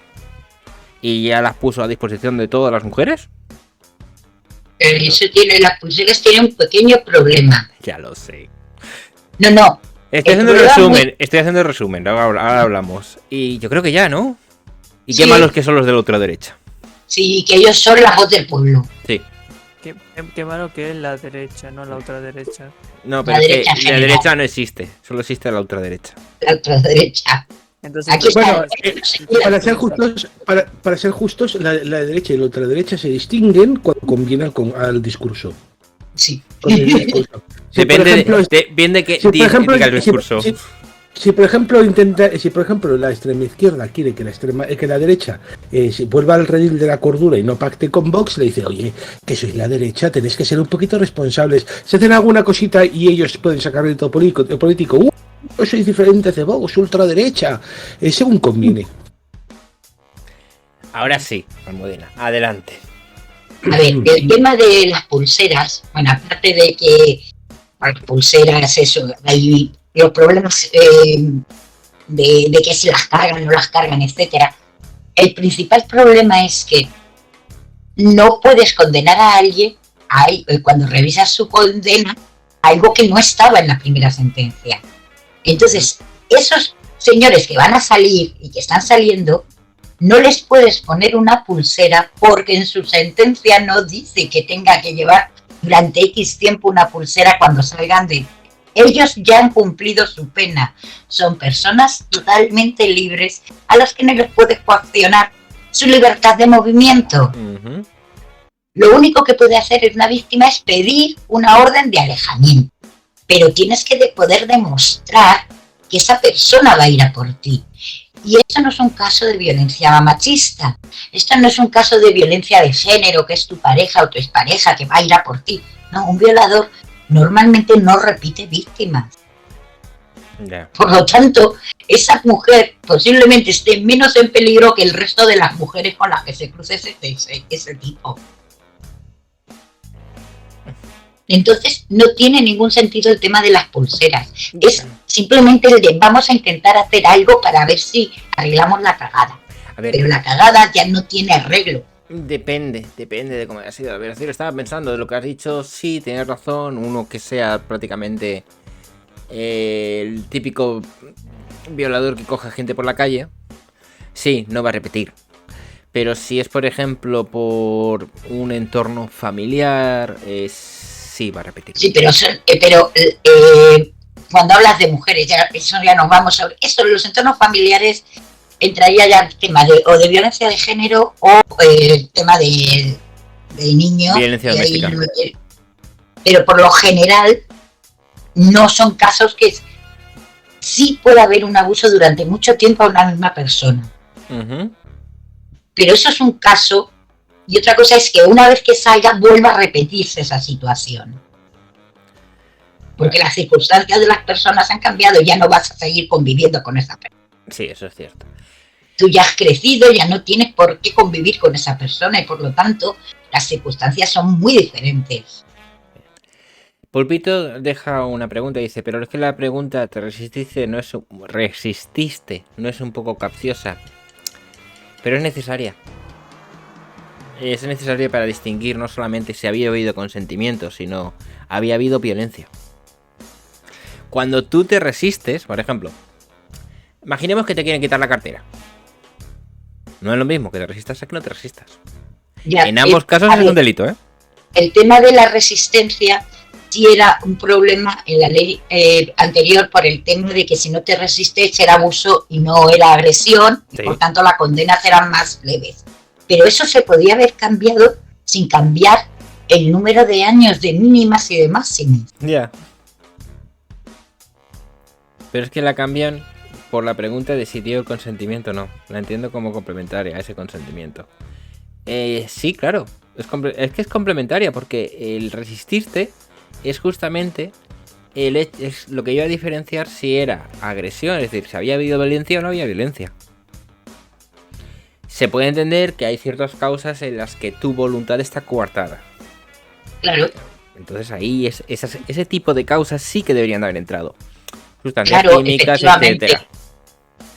y ya las puso a disposición de todas las mujeres. Eso tiene, las pulseras tienen un pequeño problema. Ya lo sé. No. Estoy haciendo el resumen, ahora hablamos. Y yo creo que ya, ¿no? Y qué malos que son los de la ultraderecha. Sí, que ellos son la voz del pueblo. Sí. Qué malo que es la derecha, no la ultraderecha. No, pero es que la derecha no existe, solo existe la ultraderecha. La ultraderecha. Entonces, Aquí Bueno, está. para ser justos, la derecha y la ultraderecha se distinguen cuando convienen al discurso. Sí. Con el discurso. Si, Depende por ejemplo, bien de qué si, por ejemplo, diga el discurso. Si por ejemplo la extrema izquierda quiere que la derecha se vuelva al redil de la cordura y no pacte con Vox, le dice, oye, que sois la derecha, tenéis que ser un poquito responsables. Si hacen alguna cosita y ellos pueden sacar el todo político, sois diferentes de Vox, ultraderecha, según conviene. Ahora sí, Almudena, adelante. A ver, el tema de las pulseras, bueno, aparte de que las pulseras, eso, hay los problemas de que si las cargan, no las cargan, etcétera. El principal problema es que no puedes condenar a alguien cuando revisas su condena algo que no estaba en la primera sentencia. Entonces, esos señores que van a salir y que están saliendo, no les puedes poner una pulsera porque en su sentencia no dice que tenga que llevar durante X tiempo una pulsera cuando salgan de... Ellos ya han cumplido su pena. Son personas totalmente libres a las que no les puedes coaccionar su libertad de movimiento. Uh-huh. Lo único que puede hacer una víctima es pedir una orden de alejamiento. Pero tienes que poder demostrar que esa persona va a ir a por ti. Y esto no es un caso de violencia machista. Esto no es un caso de violencia de género, que es tu pareja o tu expareja que va a ir a por ti. No, un violador normalmente no repite víctimas. Yeah. Por lo tanto, esa mujer posiblemente esté menos en peligro que el resto de las mujeres con las que se cruce ese tipo. Entonces, no tiene ningún sentido el tema de las pulseras. Es simplemente el de vamos a intentar hacer algo para ver si arreglamos la cagada. A ver, pero la cagada ya no tiene arreglo. Depende de cómo haya sido la violación. Estaba pensando de lo que has dicho, sí, tienes razón. Uno que sea prácticamente el típico violador que coge gente por la calle, sí, no va a repetir. Pero si es, por ejemplo, por un entorno familiar, sí va a repetir. Sí, pero cuando hablas de mujeres, ya, eso ya nos vamos sobre eso, los entornos familiares entraría ya el tema de violencia de género o el tema de niños. Violencia doméstica. Pero por lo general no son casos que sí puede haber un abuso durante mucho tiempo a una misma persona. Ujú. Pero eso es un caso, y otra cosa es que una vez que salga vuelva a repetirse esa situación. Porque las circunstancias de las personas han cambiado, ya no vas a seguir conviviendo con esa persona. Sí, eso es cierto. Tú ya has crecido, ya no tienes por qué convivir con esa persona y por lo tanto las circunstancias son muy diferentes. Pulpito deja una pregunta, dice, pero es que la pregunta ¿te resististe? No es un poco capciosa, pero es necesaria. Es necesaria para distinguir no solamente si había habido consentimiento, sino había habido violencia. Cuando tú te resistes, por ejemplo, imaginemos que te quieren quitar la cartera. No es lo mismo que te resistas a que no te resistas. Ya, En ambos casos es un delito, ¿eh? El tema de la resistencia sí era un problema en la ley anterior por el tema de que si no te resistes era abuso y no era agresión, Sí. y por tanto las condenas eran más leves. Pero eso se podía haber cambiado sin cambiar el número de años de mínimas y de máximas. Ya. Pero es que la cambian por la pregunta de si dio el consentimiento o no. La entiendo como complementaria a ese consentimiento. Sí, claro. Es que es complementaria porque el resistirte es justamente es lo que iba a diferenciar si era agresión, es decir, si había habido violencia o no había violencia. Se puede entender que hay ciertas causas en las que tu voluntad está coartada. Claro, Entonces ahí ese tipo de causas sí que deberían haber entrado. Sustancias claro, químicas, efectivamente. etcétera.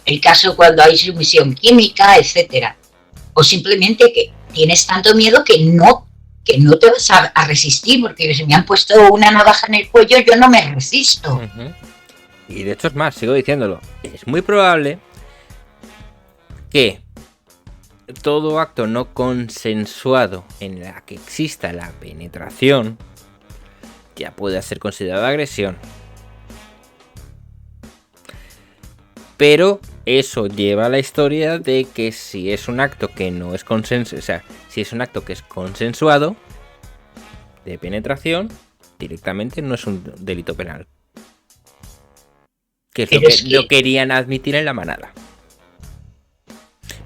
El caso cuando hay sumisión química, etcétera. O simplemente que tienes tanto miedo que no te vas a resistir, porque si me han puesto una navaja en el cuello, yo no me resisto. Ujú. Y de hecho es más, sigo diciéndolo. Es muy probable que todo acto no consensuado en la que exista la penetración ya pueda ser considerado agresión. Pero eso lleva a la historia de que si es un acto que no es consensuado, o sea, si es un acto que es consensuado de penetración, directamente no es un delito penal. Que es lo Pero que es que- no querían admitir en la manada.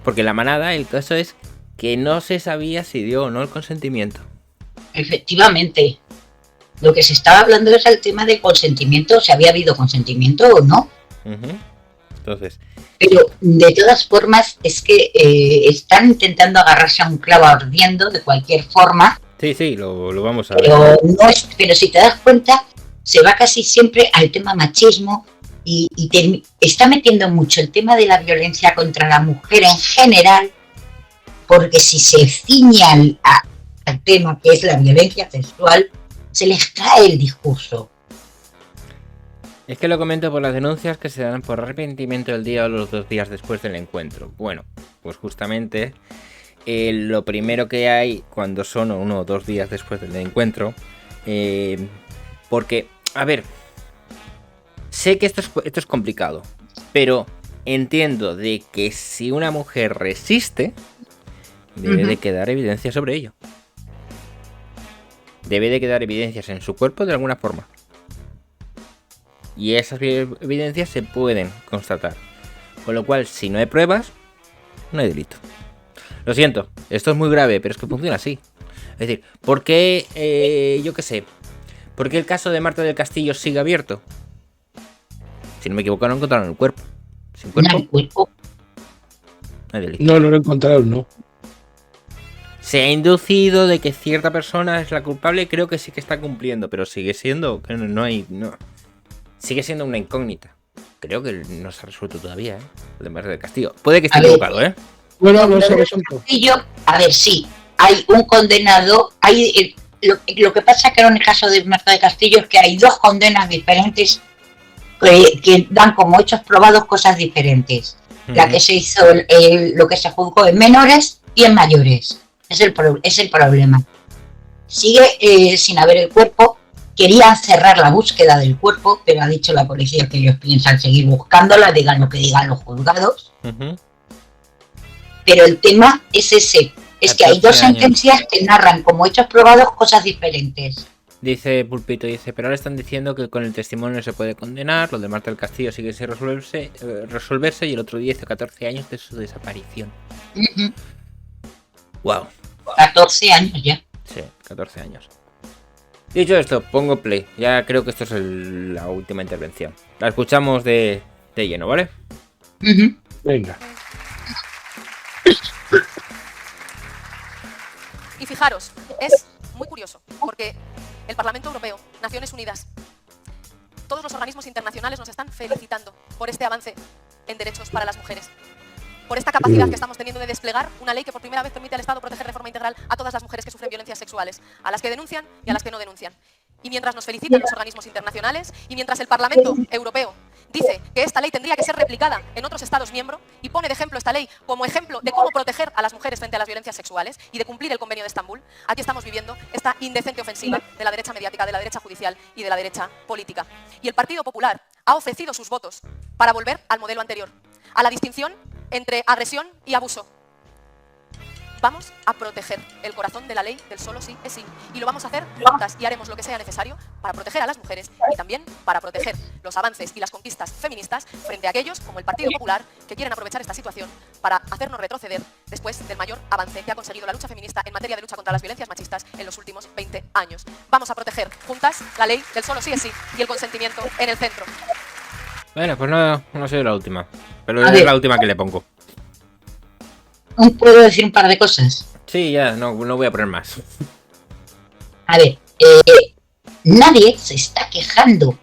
Porque en la manada el caso es que no se sabía si dio o no el consentimiento. Efectivamente. Lo que se estaba hablando es el tema de consentimiento, si había habido consentimiento o no. Ujú. Entonces, Pero de todas formas es que están intentando agarrarse a un clavo ardiendo de cualquier forma, sí, lo vamos a ver. pero si te das cuenta, se va casi siempre al tema machismo y está metiendo mucho el tema de la violencia contra la mujer en general, porque si se ciñe al tema que es la violencia sexual, se les cae el discurso. Es que lo comento por las denuncias que se dan por arrepentimiento el día o los 2 días después del encuentro. Bueno, pues justamente lo primero que hay cuando son 1 o 2 días después del encuentro, porque, a ver, sé que esto es complicado, pero entiendo de que si una mujer resiste, debe de quedar evidencia sobre ello. Debe de quedar evidencias en su cuerpo de alguna forma. Y esas evidencias se pueden constatar. Con lo cual, si no hay pruebas, no hay delito. Lo siento, esto es muy grave, pero es que funciona así. Es decir, ¿por qué, yo qué sé, por qué el caso de Marta del Castillo sigue abierto? Si no me equivoco, no encontraron el cuerpo. Sin cuerpo, El cuerpo. no hay delito. No lo encontraron, no. Se ha inducido de que cierta persona es la culpable, creo que sí que está cumpliendo, pero sigue siendo, que sigue siendo una incógnita. Creo que no se ha resuelto todavía, el de Marta del Castillo. Puede que esté A ver. equivocado, ¿eh? Bueno, no se resuelto. A ver, sí, hay un condenado, lo que pasa que en el caso de Marta de Castillo es que hay 2 condenas diferentes que dan como hechos probados cosas diferentes. La que se hizo, lo que se juzgó en menores y en mayores. Es el problema. Sigue sin haber el cuerpo, querían cerrar la búsqueda del cuerpo, pero ha dicho la policía que ellos piensan seguir buscándola, digan lo que digan los juzgados. Pero el tema es ese, es que hay 2 sentencias que narran como hechos probados cosas diferentes. Dice Pulpito, pero ahora están diciendo que con el testimonio se puede condenar, lo de Marta del Castillo sigue sin resolverse y el otro día hizo 14 años de su desaparición. Wow. 14 años ya. Sí, 14 años. Dicho esto, pongo play. Ya creo que esto es la última intervención. La escuchamos de lleno, ¿vale? Venga. Y fijaros, es muy curioso, porque el Parlamento Europeo, Naciones Unidas, todos los organismos internacionales nos están felicitando por este avance en derechos para las mujeres. Por esta capacidad que estamos teniendo de desplegar una ley que por primera vez permite al Estado proteger de forma integral a todas las mujeres que sufren violencias sexuales, a las que denuncian y a las que no denuncian. Y mientras nos felicitan los organismos internacionales y mientras el Parlamento Europeo dice que esta ley tendría que ser replicada en otros Estados miembros y pone de ejemplo esta ley como ejemplo de cómo proteger a las mujeres frente a las violencias sexuales y de cumplir el Convenio de Estambul, aquí estamos viviendo esta indecente ofensiva de la derecha mediática, de la derecha judicial y de la derecha política. Y el Partido Popular ha ofrecido sus votos para volver al modelo anterior, a la distinción entre agresión y abuso. Vamos a proteger el corazón de la ley del solo sí es sí. Y lo vamos a hacer juntas y haremos lo que sea necesario para proteger a las mujeres y también para proteger los avances y las conquistas feministas frente a aquellos, como el Partido Popular, que quieren aprovechar esta situación para hacernos retroceder después del mayor avance que ha conseguido la lucha feminista en materia de lucha contra las violencias machistas en los últimos 20 años. Vamos a proteger juntas la ley del solo sí es sí y el consentimiento en el centro. Bueno, pues no soy la última, pero es la última que le pongo. ¿Puedo decir un par de cosas? Sí, ya, no voy a poner más. A ver, nadie se está quejando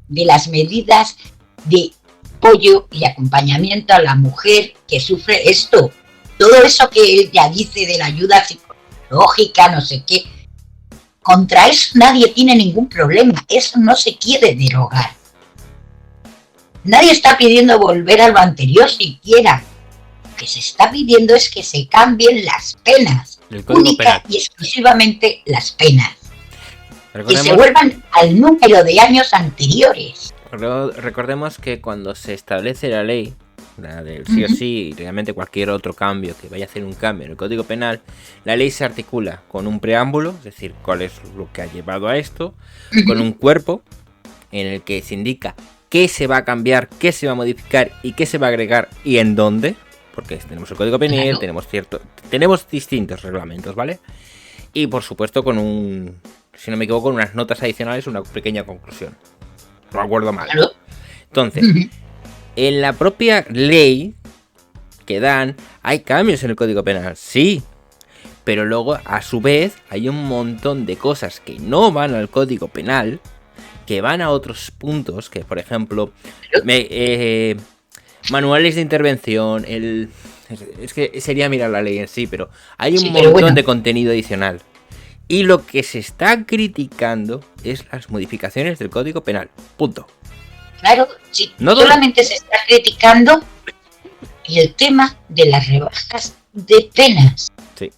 de las medidas de apoyo y acompañamiento a la mujer que sufre esto. Todo eso que ella dice de la ayuda psicológica, no sé qué, contra eso nadie tiene ningún problema. Eso no se quiere derogar. Nadie está pidiendo volver a lo anterior siquiera. Lo que se está pidiendo es que se cambien las penas, única y exclusivamente las penas, que se vuelvan al número de años anteriores. Recordemos que cuando se establece la ley, la del sí o sí, y realmente cualquier otro cambio que vaya a hacer un cambio en el Código Penal, la ley se articula con un preámbulo, es decir, cuál es lo que ha llevado a esto, con un cuerpo en el que se indica qué se va a cambiar, qué se va a modificar y qué se va a agregar y en dónde. Porque tenemos el Código Penal, tenemos distintos reglamentos, ¿vale? Y por supuesto con si no me equivoco, con unas notas adicionales, una pequeña conclusión. No acuerdo mal. Entonces, en la propia ley que dan, hay cambios en el Código Penal, sí. Pero luego, a su vez, hay un montón de cosas que no van al Código Penal, que van a otros puntos, que por ejemplo... manuales de intervención, es que sería mirar la ley en sí, pero hay un montón de contenido adicional. Y lo que se está criticando es las modificaciones del Código Penal. Punto. Claro, sí, no solamente se está criticando el tema de las rebajas de penas. Sí.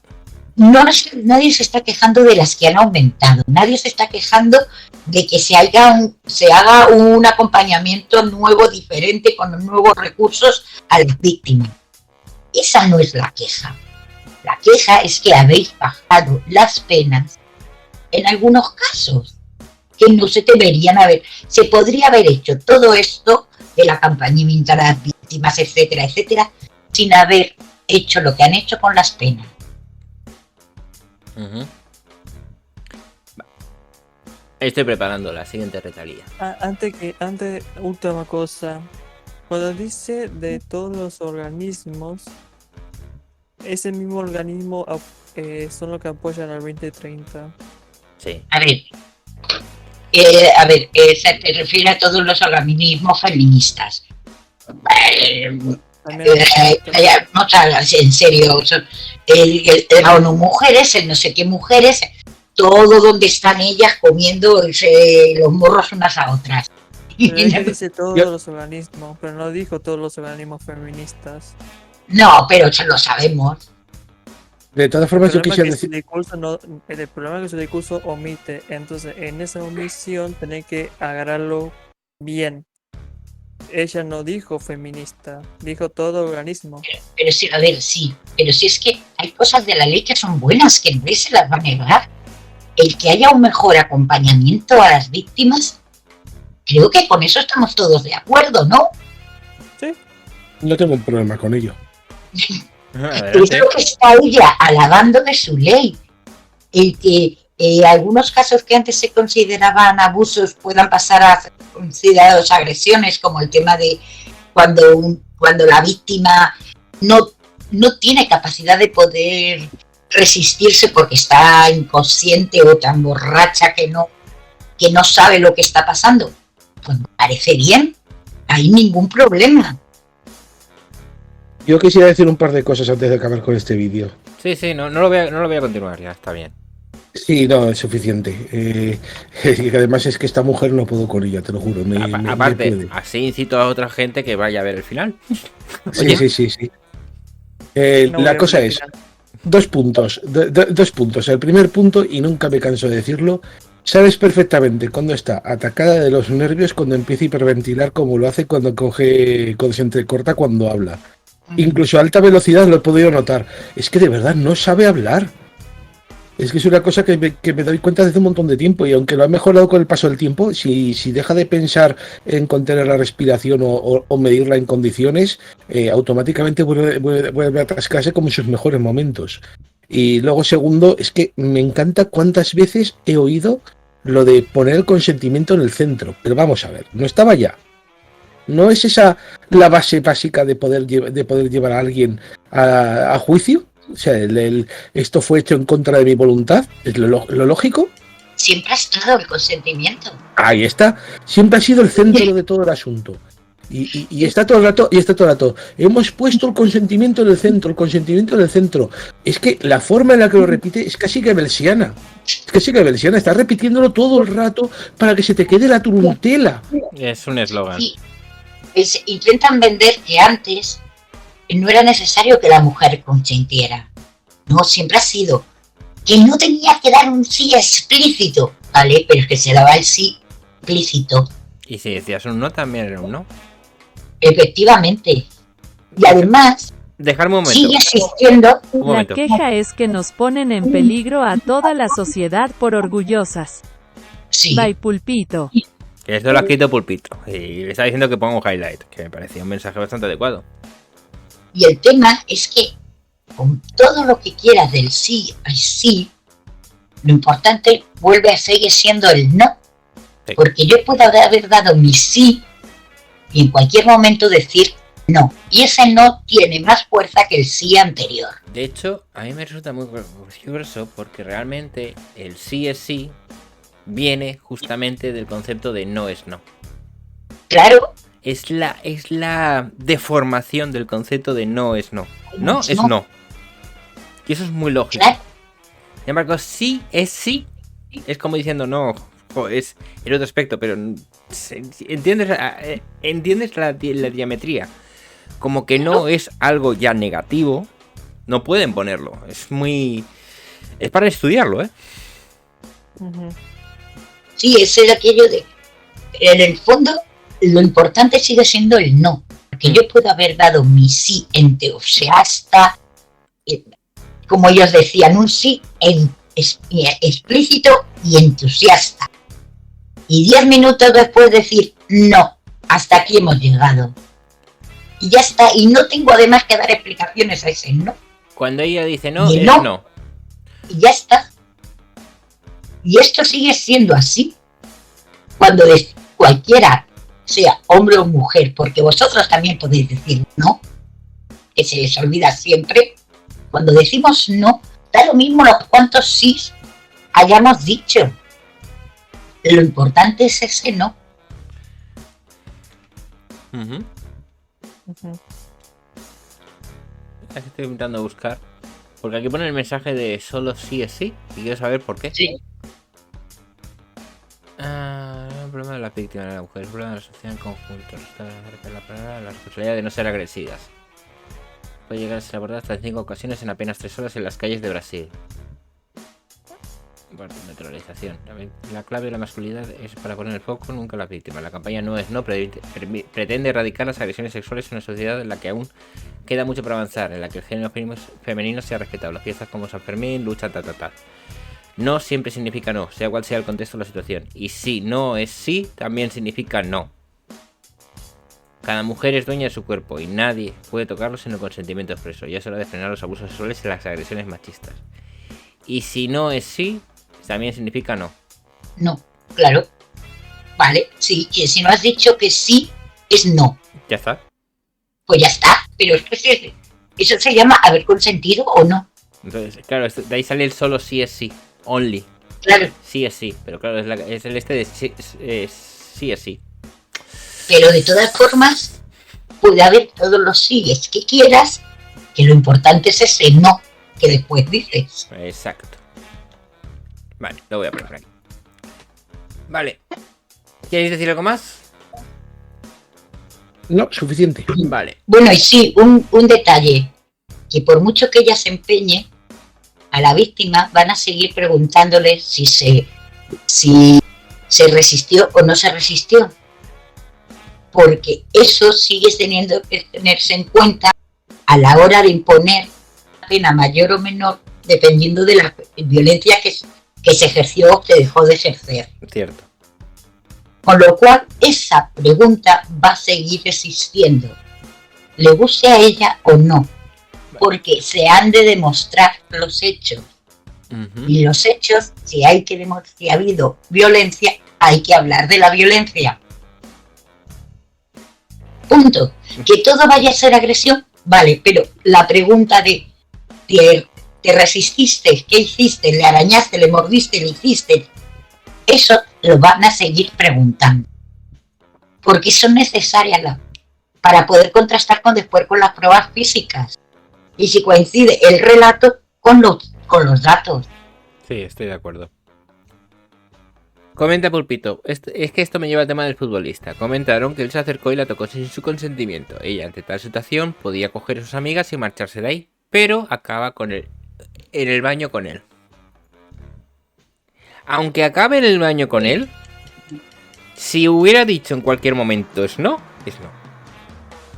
Nadie se está quejando de las que han aumentado, nadie se está quejando de que se haga un acompañamiento nuevo, diferente, con nuevos recursos a las víctimas. Esa no es la queja. La queja es que habéis bajado las penas en algunos casos, que no se deberían haber. Se podría haber hecho todo esto del acompañamiento a las víctimas, etcétera, etcétera, sin haber hecho lo que han hecho con las penas. Estoy preparando la siguiente retalía. Antes, última cosa. Cuando dice de todos los organismos, ese mismo organismo son los que apoyan al 2030. Sí. A ver, se refiere a todos los organismos feministas. No hablas en serio. La ONU Mujeres, el no sé qué mujeres, todo donde están ellas comiendo los morros unas a otras. Pero dice todos los organismos, pero no dijo todos los organismos feministas. No, pero lo sabemos. De todas formas, yo problema quisiera que decir. su discurso el problema es que su discurso omite. Entonces, en esa omisión, tienen que agarrarlo bien. Ella no dijo feminista, dijo todo organismo. Pero sí, a ver, sí, pero si es que hay cosas de la ley que son buenas, que nadie se las va a negar. El que haya un mejor acompañamiento a las víctimas, creo que con eso estamos todos de acuerdo, ¿no? No tengo un problema con ello. Es Adelante. lo que está ella alabando de su ley. El que algunos casos que antes se consideraban abusos puedan pasar a ser considerados agresiones, como el tema de cuando la víctima no tiene capacidad de poder resistirse porque está inconsciente o tan borracha que no sabe lo que está pasando. Pues me parece bien, no hay ningún problema. Yo quisiera decir un par de cosas antes de acabar con este vídeo. Sí, no lo voy a continuar, ya está bien. Sí, no, es suficiente. Y además es que esta mujer no puedo con ella, te lo juro. Me Aparte, puede. así incito a otra gente que vaya a ver el final. Sí. No voy La a cosa ver el es, final. dos puntos. El primer punto, y nunca me canso de decirlo, sabes perfectamente cuando está atacada de los nervios, cuando empieza a hiperventilar, como lo hace cuando se entrecorta cuando habla. Incluso a alta velocidad lo he podido notar. Es que de verdad no sabe hablar. Es que es una cosa que me doy cuenta desde un montón de tiempo, y aunque lo ha mejorado con el paso del tiempo, si deja de pensar en contener la respiración o medirla en condiciones, automáticamente vuelve a atascarse como en sus mejores momentos. Y luego, segundo, es que me encanta cuántas veces he oído lo de poner el consentimiento en el centro. Pero vamos a ver, no estaba ya. ¿No es esa la base básica de poder llevar a alguien a juicio? O sea, esto fue hecho en contra de mi voluntad, es lo lógico. Siempre ha estado el consentimiento. Ahí está. Siempre ha sido el centro de todo el asunto. Y está todo el rato. Hemos puesto el consentimiento en el centro. Es que la forma en la que lo repite es casi que belsiana. Está repitiéndolo todo el rato para que se te quede la turutela. Es un eslogan. Sí, intentan vender que antes no era necesario que la mujer consintiera. No, siempre ha sido que no tenía que dar un sí explícito, ¿vale? Pero es que se daba el sí implícito. Y si decías un no, también era un no. Efectivamente. Y además, Dejarme un momento. sigue existiendo. Un La momento. queja es que nos ponen en peligro a toda la sociedad por orgullosas. Sí, By Pulpito. Que esto lo ha escrito Pulpito. Y le está diciendo que ponga un highlight. Que me parecía un mensaje bastante adecuado. y el tema es que con todo lo que quieras del sí al sí, lo importante sigue siendo el no. Sí. Porque yo puedo haber dado mi sí y en cualquier momento decir no. Y ese no tiene más fuerza que el sí anterior. De hecho, a mí me resulta muy curioso porque realmente el sí es sí viene justamente del concepto de no es no. Claro, Es la deformación del concepto de no es no. No es no. Y eso es muy lógico. claro, Sin embargo, sí es sí. Es como diciendo no, es el otro aspecto, pero ¿entiendes la diametría? Como que no es algo ya negativo, no pueden ponerlo. Es para estudiarlo, ¿eh? Ujú. sí, ese es aquello de... En el fondo, lo importante sigue siendo el no. Porque yo puedo haber dado mi sí entusiasta, como ellos decían, un sí explícito y entusiasta. Y 10 minutos después decir, no, hasta aquí hemos llegado. Y ya está, y no tengo además que dar explicaciones a ese no. Cuando ella dice no, Y es no. no. Y ya está. Y esto sigue siendo así. Cuando cualquiera, sea hombre o mujer, porque vosotros también podéis decir no, que se les olvida siempre. Cuando decimos no, da lo mismo los cuantos sí hayamos dicho. Lo importante es ese no. Ujú. Ujú. Aquí estoy intentando buscar. Porque aquí pone el mensaje de solo sí es sí. Y quiero saber por qué. Sí. El problema de la víctima de la mujer, el problema de la sociedad en conjunto. La responsabilidad de no ser agredidas. puede llegar a ser abordada hasta en 5 ocasiones en apenas 3 horas en las calles de Brasil. Bueno, naturalización. La clave de la masculinidad es para poner el foco, nunca la víctima. La campaña No es No pretende erradicar las agresiones sexuales en una sociedad en la que aún queda mucho por avanzar, en la que el género femenino sea respetado. Las fiestas como San Fermín, lucha, No siempre significa no, sea cual sea el contexto de la situación. Y si no es sí, también significa no. Cada mujer es dueña de su cuerpo y nadie puede tocarlo sin el consentimiento expreso. Ya es hora de frenar los abusos sexuales y las agresiones machistas. Y si no es sí, también significa no. No, claro. Vale, sí, y si no has dicho que sí, es no. Ya está. Pues ya está, pero es que eso se llama haber consentido o no. Entonces, claro, de ahí sale el solo sí es sí. Only. Claro. Sí es sí. Pero claro, es el este de sí es sí. Pero de todas formas, puede haber todos los síes que quieras, que lo importante es ese no que después dices. Exacto. Vale, lo voy a poner por aquí. Vale. ¿Queréis decir algo más? No, suficiente. Vale. Bueno, y sí, un detalle, que por mucho que ella se empeñe, a la víctima van a seguir preguntándole si se resistió o no se resistió. Porque eso sigue teniendo que tenerse en cuenta a la hora de imponer una pena mayor o menor, dependiendo de la violencia que se ejerció o que dejó de ejercer. Cierto. Con lo cual, esa pregunta va a seguir existiendo, le guste a ella o no, porque se han de demostrar los hechos. Y los hechos, si ha habido violencia, hay que hablar de la violencia. Punto. Que todo vaya a ser agresión, vale, pero la pregunta de ¿te resististe? ¿Qué hiciste? ¿Le arañaste? ¿Le mordiste? ¿Le hiciste? Eso lo van a seguir preguntando. Porque son necesarias para poder contrastar después con las pruebas físicas. Y si coincide el relato con los datos. Sí, estoy de acuerdo. Comenta Pulpito, es que esto me lleva al tema del futbolista. Comentaron que él se acercó y la tocó sin su consentimiento. Ella, ante tal situación, podía coger a sus amigas y marcharse de ahí, pero acaba en el baño con él. Aunque acabe en el baño con él, si hubiera dicho en cualquier momento es no, es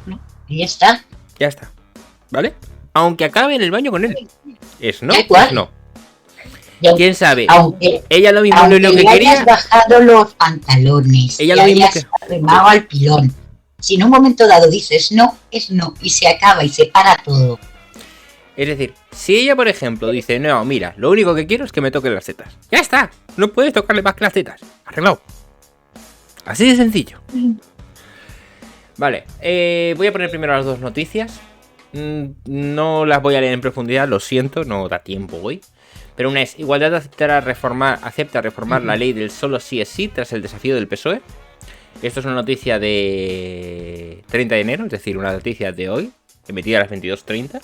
no. Y ya está. Ya está. ¿Vale? Aunque acabe en el baño con él, es no, es no. ¿Quién sabe? Ella lo mismo lo que quería. Hayas bajado los pantalones. Ella lo mismo hayas arrimado al pilón. Si en un momento dado dices no, es no. Y se acaba y se para todo. Es decir, si ella, por ejemplo, dice, no, mira, lo único que quiero es que me toquen las tetas. ¡Ya está! No puedes tocarle más que las tetas. Arreglado. Así de sencillo. Vale, voy a poner primero las dos noticias. No las voy a leer en profundidad, lo siento, no da tiempo hoy. Pero una es, Igualdad acepta reformar la ley del solo sí es sí tras el desafío del PSOE. Esto es una noticia de 30 de enero, es decir, una noticia de hoy, emitida a las 22:30.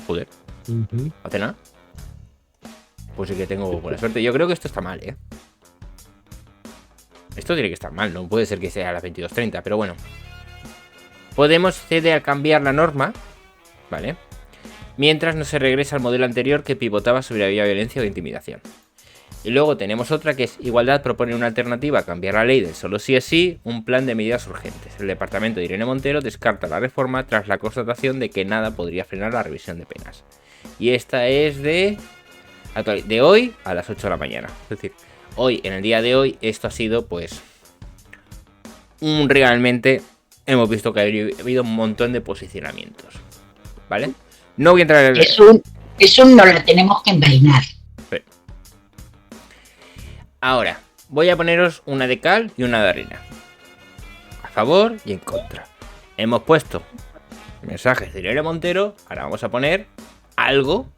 Joder, ¿hace nada? Pues sí que tengo buena suerte. Yo creo que esto está mal, ¿eh? Esto tiene que estar mal, no puede ser que sea a las 22:30, pero bueno. Podemos ceder a cambiar la norma, ¿vale? Mientras no se regresa al modelo anterior que pivotaba sobre la violencia o intimidación. Y luego tenemos otra que es Igualdad propone una alternativa a cambiar la ley del solo sí es sí, un plan de medidas urgentes. El departamento de Irene Montero descarta la reforma tras la constatación de que nada podría frenar la revisión de penas. Y esta es de hoy a las 8 de la mañana. Es decir, hoy, en el día de hoy, esto ha sido pues realmente hemos visto que ha habido un montón de posicionamientos. ¿Vale? No voy a entrar en el... Eso no lo tenemos que envainar. Sí. Ahora, voy a poneros una de cal y una de arena. A favor y en contra. Hemos puesto mensajes de Irene Montero. Ahora vamos a poner algo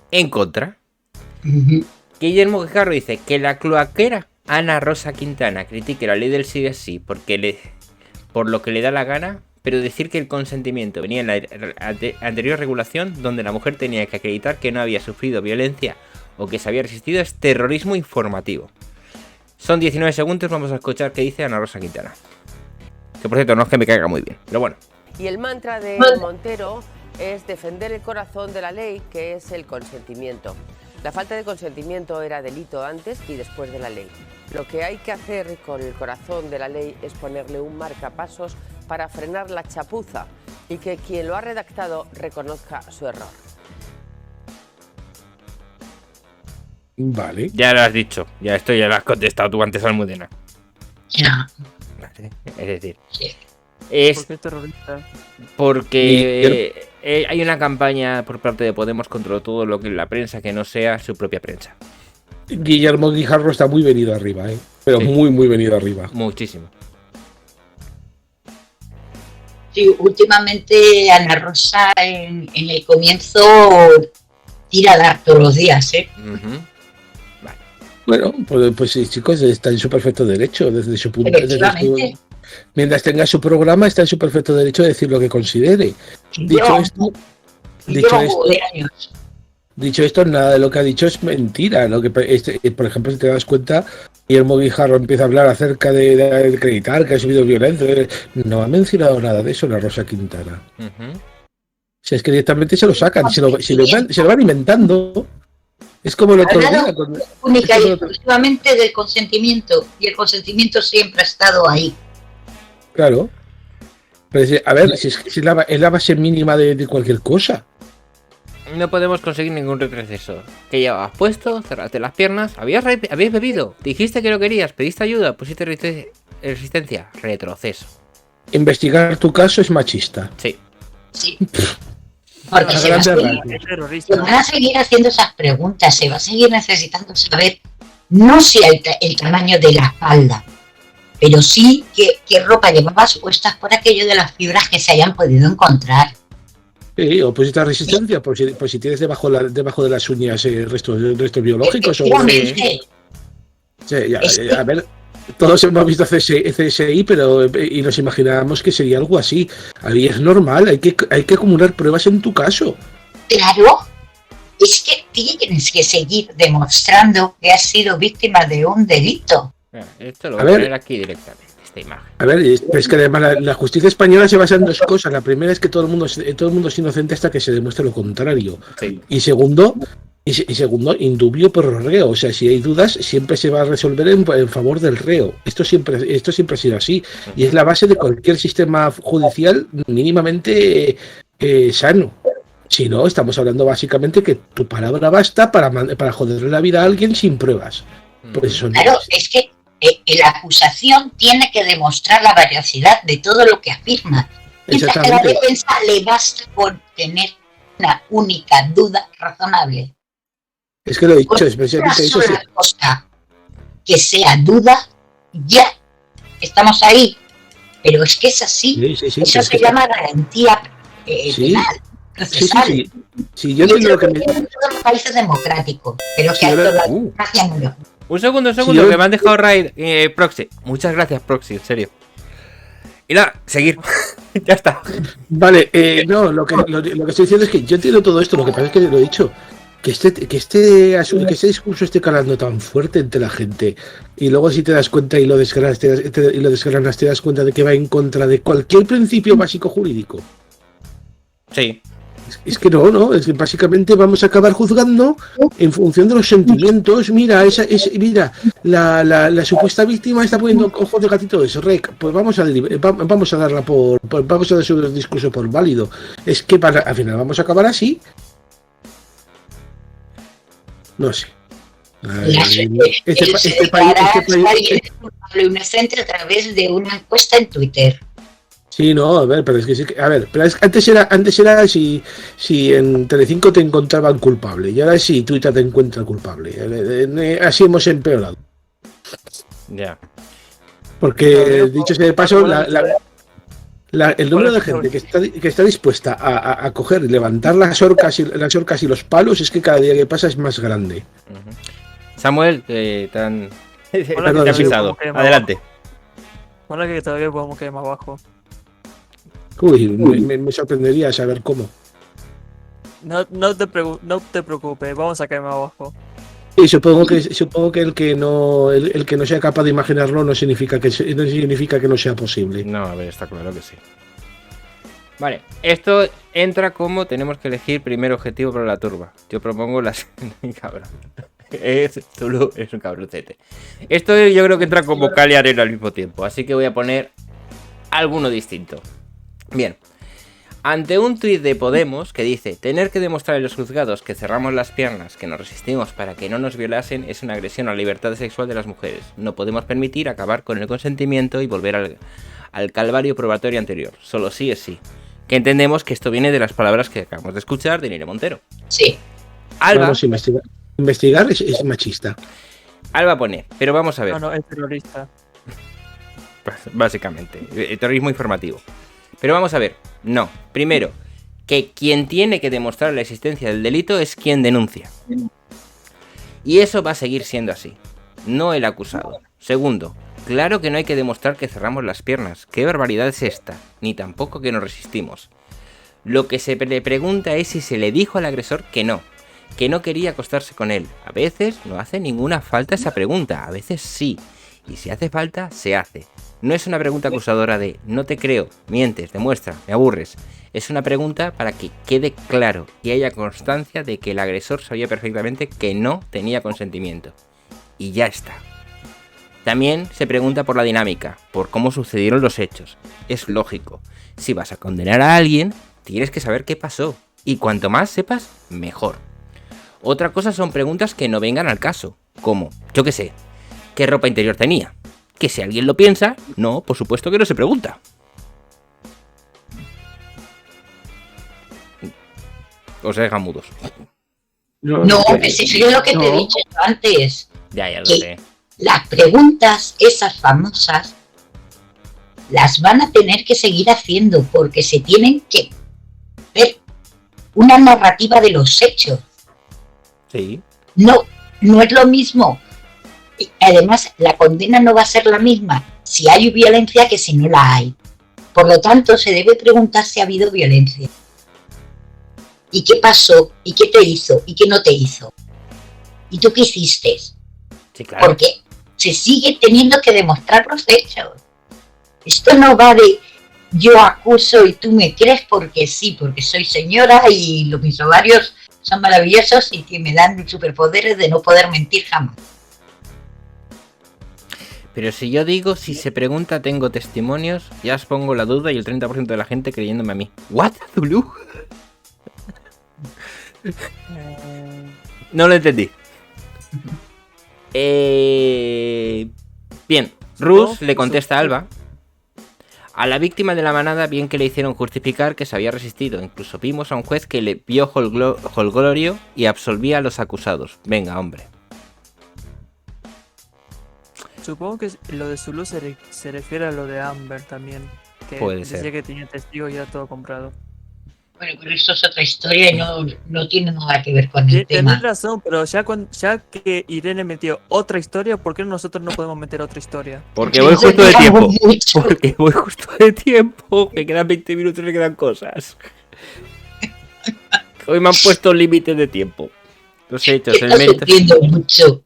en contra. Guillermo Guijarro dice que la cloaquera Ana Rosa Quintana critique la ley del sí es sí por lo que le da la gana, pero decir que el consentimiento venía en la anterior regulación donde la mujer tenía que acreditar que no había sufrido violencia o que se había resistido es terrorismo informativo. Son 19 segundos, vamos a escuchar qué dice Ana Rosa Quintana. Que por cierto no es que me caiga muy bien, pero bueno. Y el mantra de Montero es defender el corazón de la ley, que es el consentimiento. La falta de consentimiento era delito antes y después de la ley. Lo que hay que hacer con el corazón de la ley es ponerle un marcapasos para frenar la chapuza y que quien lo ha redactado reconozca su error. Vale. Ya lo has dicho. Ya esto ya lo has contestado tú antes, Almudena. Ya. Vale. Es decir, Sí. es ¿Por qué terrorista? porque hay una campaña por parte de Podemos contra todo lo que es la prensa que no sea su propia prensa. Guillermo Guijarro está muy venido arriba, pero Sí. muy venido arriba. Muchísimo. Sí, últimamente Ana Rosa en el comienzo tira a dar todos los días, ¿eh? Ujú. Bueno, pues sí, chicos, está en su perfecto derecho desde su punto de Efectivamente. mientras tenga su programa, está en su perfecto derecho de decir lo que considere. Dicho Lleva- esto, lleva un juego de años. Dicho esto, nada de lo que ha dicho es mentira. Lo que, por ejemplo, si te das cuenta, Guillermo Guijarro empieza a hablar acerca de acreditar que ha subido violencia. No ha mencionado nada de eso la Rosa Quintana. Ujú. Si es que directamente se lo sacan, se lo van inventando. Es como el otro día. Única y exclusivamente del consentimiento. Y el consentimiento siempre ha estado ahí. Claro. Pero, a ver, si es la base mínima de cualquier cosa. No podemos conseguir ningún retroceso. ¿Qué llevabas puesto? Cerraste las piernas. ¿Habías bebido? Dijiste que lo querías. Pediste ayuda. Pusiste resistencia. Retroceso. Investigar tu caso es machista. Sí. Sí. Porque A se, va a grandes seguir, rasgos. Es se terrorista. van a seguir haciendo esas preguntas. Se va a seguir necesitando saber no si el tamaño de la espalda, pero sí qué ropa llevabas puestas por aquello de las fibras que se hayan podido encontrar. Sí, o pusiste resistencia, por si tienes debajo de las uñas restos biológicos. Efectivamente. Sí, a ver, todos hemos visto CSI, pero y nos imaginábamos que sería algo así. Ahí es normal, hay que acumular pruebas en tu caso. Claro, es que tienes que seguir demostrando que has sido víctima de un delito. Mira, esto lo A voy a ver. poner aquí directamente. Esta imagen. A ver, es que además la justicia española se basa en dos cosas. La primera es que todo el mundo es inocente hasta que se demuestre lo contrario. Sí. Y segundo, indubio pro reo. O sea, si hay dudas, siempre se va a resolver en favor del reo. Esto siempre ha sido así. Y es la base de cualquier sistema judicial mínimamente sano. Si no, estamos hablando básicamente que tu palabra basta para joderle la vida a alguien sin pruebas. Por eso no Claro, es. es que la acusación tiene que demostrar la veracidad de todo lo que afirma. Mientras que a la Exactamente. defensa le basta con tener una única duda razonable. Es que lo he dicho, Con es una precisamente eso. sola cosa que sea duda, ya estamos ahí. Pero es que es así. Sí, Eso es se que- llama garantía Sí. penal, procesal. Sí, yo Y entiendo esto lo que lo me. tienen todos los países democráticos. Pero Sí, que ahora- esto la democracia no. Un segundo, Sí, yo- que me han dejado raid Proxy. Muchas gracias, Proxy, en serio. Y nada, seguir. Ya está. Vale, no, lo que estoy diciendo es que yo entiendo todo esto, lo que pasa es que lo he dicho, que este discurso esté calando tan fuerte entre la gente, y luego si te das cuenta y lo desgranas, te das cuenta de que va en contra de cualquier principio básico jurídico. Sí. Es que no, es que básicamente vamos a acabar juzgando en función de los sentimientos. Mira, mira, la supuesta víctima está poniendo ojos de gatito de eso, rec, pues vamos a darla vamos a dar su discurso por válido. Es que al final vamos a acabar así. No sé. Este país. Alguien es culpable o inocente a través de una encuesta en Twitter. Sí, no, a ver, pero es que sí a ver, pero antes era si en Telecinco te encontraban culpable, y ahora sí Twitter te encuentra culpable. Así hemos empeorado. Ya. Porque, dicho sea de paso, el número de gente que está dispuesta a coger y levantar las orcas y los palos es que cada día que pasa es más grande. Ujú. Samuel, te han Perdón, sí. avisado. Adelante. Bueno, que todavía podemos caer más abajo. Uy, me sorprendería saber cómo. No te preocupes, vamos a caer más abajo. Y supongo que el que no sea capaz de imaginarlo no significa que no sea posible. No, a ver, está claro que sí. Vale, esto entra como tenemos que elegir primer objetivo para la turba. Yo propongo las... Cabrón. Zulu es un cabroncete. Esto yo creo que entra como cal y arena al mismo tiempo. Así que voy a poner alguno distinto. Bien. Ante un tuit de Podemos que dice: tener que demostrar en los juzgados que cerramos las piernas, que nos resistimos para que no nos violasen, es una agresión a la libertad sexual de las mujeres. No podemos permitir acabar con el consentimiento y volver al calvario probatorio anterior. Solo sí es sí. Que entendemos que esto viene de las palabras que acabamos de escuchar de Irene Montero. Sí. Alba, Vamos a investigar. Investigar es machista. Alba pone, pero vamos a ver. No, es terrorista. Básicamente, terrorismo informativo. Pero vamos a ver, no. Primero, que quien tiene que demostrar la existencia del delito es quien denuncia. Y eso va a seguir siendo así, no el acusado. Segundo, claro que no hay que demostrar que cerramos las piernas. ¿Qué barbaridad es esta? Ni tampoco que nos resistimos. Lo que se le pregunta es si se le dijo al agresor que no quería acostarse con él. A veces no hace ninguna falta esa pregunta, a veces sí. Y si hace falta, se hace. No es una pregunta acusadora de no te creo, mientes, demuestra, me aburres. Es una pregunta para que quede claro y haya constancia de que el agresor sabía perfectamente que no tenía consentimiento. Y ya está. También se pregunta por la dinámica, por cómo sucedieron los hechos. Es lógico. Si vas a condenar a alguien, tienes que saber qué pasó. Y cuanto más sepas, mejor. Otra cosa son preguntas que no vengan al caso. Como, yo qué sé, ¿qué ropa interior tenía? Que si alguien lo piensa, no, por supuesto que no se pregunta. O se dejan mudos. No, pues eso es lo que te he dicho antes. Ya lo Que sé. las preguntas, esas famosas, las van a tener que seguir haciendo porque se tienen que ver una narrativa de los hechos. Sí. No es lo mismo. Y además, la condena no va a ser la misma si hay violencia que si no la hay. Por lo tanto, se debe preguntar si ha habido violencia. ¿Y qué pasó? ¿Y qué te hizo? ¿Y qué no te hizo? ¿Y tú qué hiciste? Sí, claro. Porque se sigue teniendo que demostrar los hechos. Esto no va de yo acuso y tú me crees porque sí, porque soy señora y mis ovarios son maravillosos y que me dan superpoderes de no poder mentir jamás. Pero si yo digo, si se pregunta, tengo testimonios, ya os pongo la duda y el 30% de la gente creyéndome a mí. ¿What, Zulu? No lo entendí. Bien, Rus le contesta a Alba. A la víctima de la manada bien que le hicieron justificar que se había resistido. Incluso vimos a un juez que le vio holgorio y absolvía a los acusados. Venga, hombre. Supongo que lo de Zulu se refiere a lo de Amber también. Que Puede decía ser. que tenía testigos y ya todo comprado. Bueno, pero eso es otra historia y no tiene nada que ver con el tema. Tienes razón, pero ya que Irene metió otra historia, ¿por qué nosotros no podemos meter otra historia? Porque voy justo de tiempo. Porque voy justo de tiempo. Me quedan 20 minutos y me quedan cosas. Hoy me han puesto límites de tiempo. Los hechos, el Estás mérito. sufriendo mucho.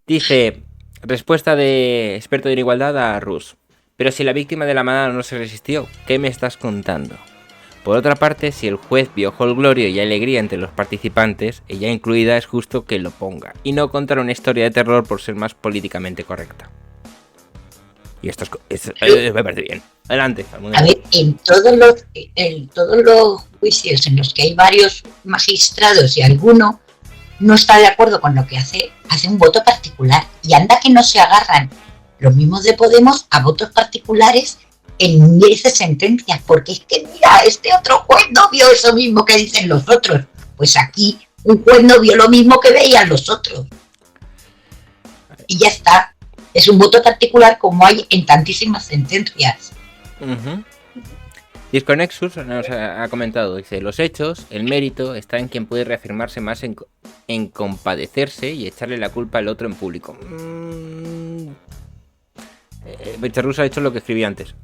Dice, respuesta de experto en igualdad a Rus. Pero si la víctima de la manada no se resistió, ¿qué me estás contando? Por otra parte, si el juez vio holgorio y alegría entre los participantes, ella incluida, es justo que lo ponga, y no contar una historia de terror por ser más políticamente correcta. Y esto me parece bien. Adelante. A ver, en todos los juicios en los que hay varios magistrados y alguno no está de acuerdo con lo que hace un voto particular. Y anda que no se agarran los mismos de Podemos a votos particulares en esas sentencias, porque es que mira, este otro juez no vio eso mismo que dicen los otros. Pues aquí un juez no vio lo mismo que veían los otros. Y ya está. Es un voto particular como hay en tantísimas sentencias. Disconexus nos ha comentado, dice, los hechos, el mérito está en quien puede reafirmarse más en compadecerse y echarle la culpa al otro en público. Becherrus ha hecho lo que escribí antes.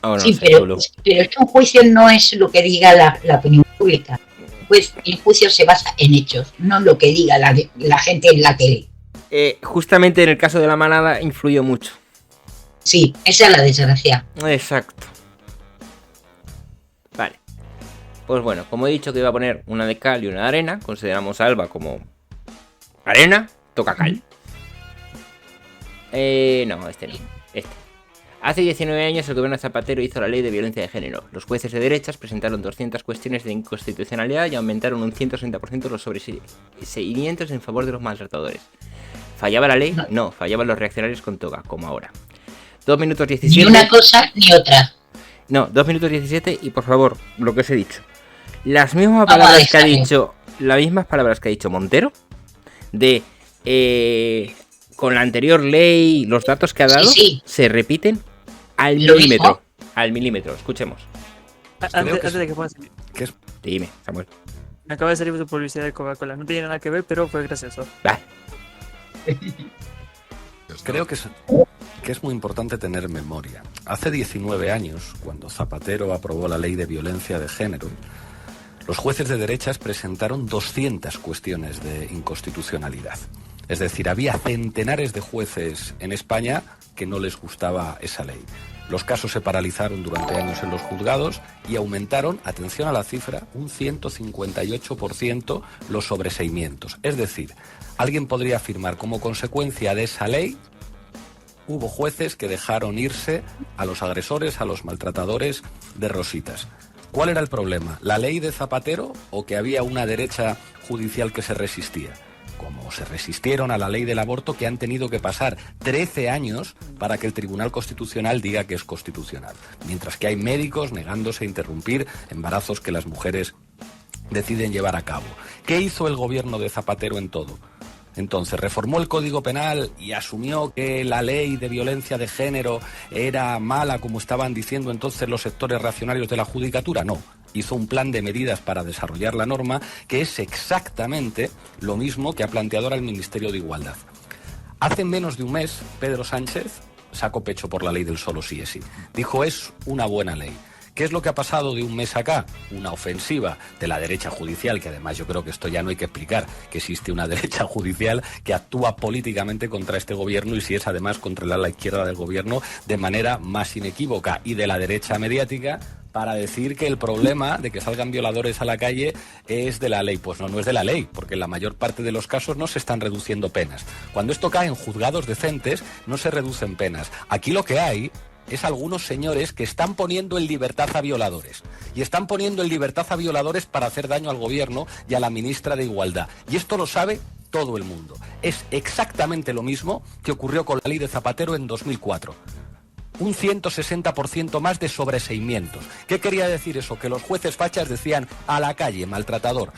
Oh, no, sí, sé, pero es que un juicio no es lo que diga la opinión pública. Pues el juicio se basa en hechos, no en lo que diga la gente en la tele. Justamente en el caso de la manada influyó mucho. Sí, esa es la desgracia. Exacto. Pues bueno, como he dicho que iba a poner una de cal y una de arena, consideramos a Alba como arena, toca cal. No, este no. Este. Hace 19 años el gobierno Zapatero hizo la ley de violencia de género. Los jueces de derechas presentaron 200 cuestiones de inconstitucionalidad y aumentaron un 160% los sobreseimientos en favor de los maltratadores. ¿Fallaba la ley? No, fallaban los reaccionarios con toga, como ahora. 2 minutos 17. Ni una cosa ni otra. No, 2 minutos 17 y por favor, lo que os he dicho. Las mismas palabras que ha dicho, las mismas palabras que ha dicho Montero, de con la anterior ley, los datos que ha dado, se repiten al milímetro. Al milímetro, escuchemos. Antes de que puedas seguir. Dime, Samuel. Me acaba de salir su publicidad de Coca-Cola. No tiene nada que ver, pero fue gracioso. Vale. Creo que es muy importante tener memoria. Hace 19 años, cuando Zapatero aprobó la ley de violencia de género, los jueces de derechas presentaron 200 cuestiones de inconstitucionalidad. Es decir, había centenares de jueces en España que no les gustaba esa ley. Los casos se paralizaron durante años en los juzgados y aumentaron, atención a la cifra, un 158% los sobreseimientos. Es decir, alguien podría afirmar como consecuencia de esa ley hubo jueces que dejaron irse a los agresores, a los maltratadores de Rositas. ¿Cuál era el problema? ¿La ley de Zapatero o que había una derecha judicial que se resistía? Como se resistieron a la ley del aborto, que han tenido que pasar 13 años para que el Tribunal Constitucional diga que es constitucional. Mientras que hay médicos negándose a interrumpir embarazos que las mujeres deciden llevar a cabo. ¿Qué hizo el gobierno de Zapatero en todo? Entonces, ¿reformó el Código Penal y asumió que la ley de violencia de género era mala, como estaban diciendo entonces los sectores reaccionarios de la judicatura? No. Hizo un plan de medidas para desarrollar la norma que es exactamente lo mismo que ha planteado ahora el Ministerio de Igualdad. Hace menos de un mes, Pedro Sánchez sacó pecho por la ley del solo sí es sí. Dijo, es una buena ley. ¿Qué es lo que ha pasado de un mes acá? Una ofensiva de la derecha judicial, que además yo creo que esto ya no hay que explicar, que existe una derecha judicial que actúa políticamente contra este gobierno y si es además contra la ala izquierda del gobierno de manera más inequívoca, y de la derecha mediática para decir que el problema de que salgan violadores a la calle es de la ley. Pues no es de la ley, porque en la mayor parte de los casos no se están reduciendo penas. Cuando esto cae en juzgados decentes, no se reducen penas. Aquí lo que hay es algunos señores que están poniendo en libertad a violadores. Y están poniendo en libertad a violadores para hacer daño al gobierno y a la ministra de Igualdad. Y esto lo sabe todo el mundo. Es exactamente lo mismo que ocurrió con la ley de Zapatero en 2004. Un 160% más de sobreseimientos. ¿Qué quería decir eso? Que los jueces fachas decían a la calle, maltratador.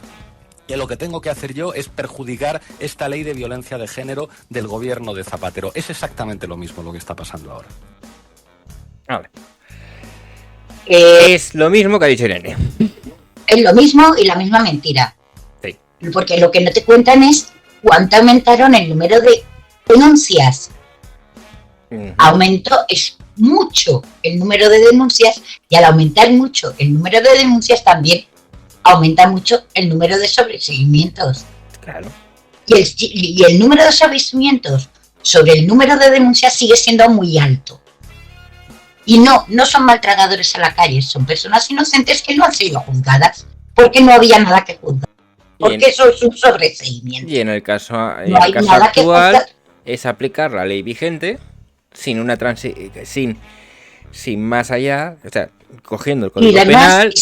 Que lo que tengo que hacer yo es perjudicar esta ley de violencia de género del gobierno de Zapatero. Es exactamente lo mismo lo que está pasando ahora. A ver. Es lo mismo que ha dicho Irene. Es lo mismo y la misma mentira. Sí. Porque lo que no te cuentan es cuánto aumentaron el número de denuncias. Aumentó es mucho el número de denuncias y al aumentar mucho el número de denuncias también aumenta mucho el número de sobreseimientos. Claro. Y el número de sobreseimientos sobre el número de denuncias sigue siendo muy alto. Y no son maltratadores a la calle, son personas inocentes que no han sido juzgadas porque no había nada que juzgar. Porque eso es un sobreseimiento. Y en el caso, no hay nada actual es aplicar la ley vigente sin una sin más allá, o sea, cogiendo el Código Penal.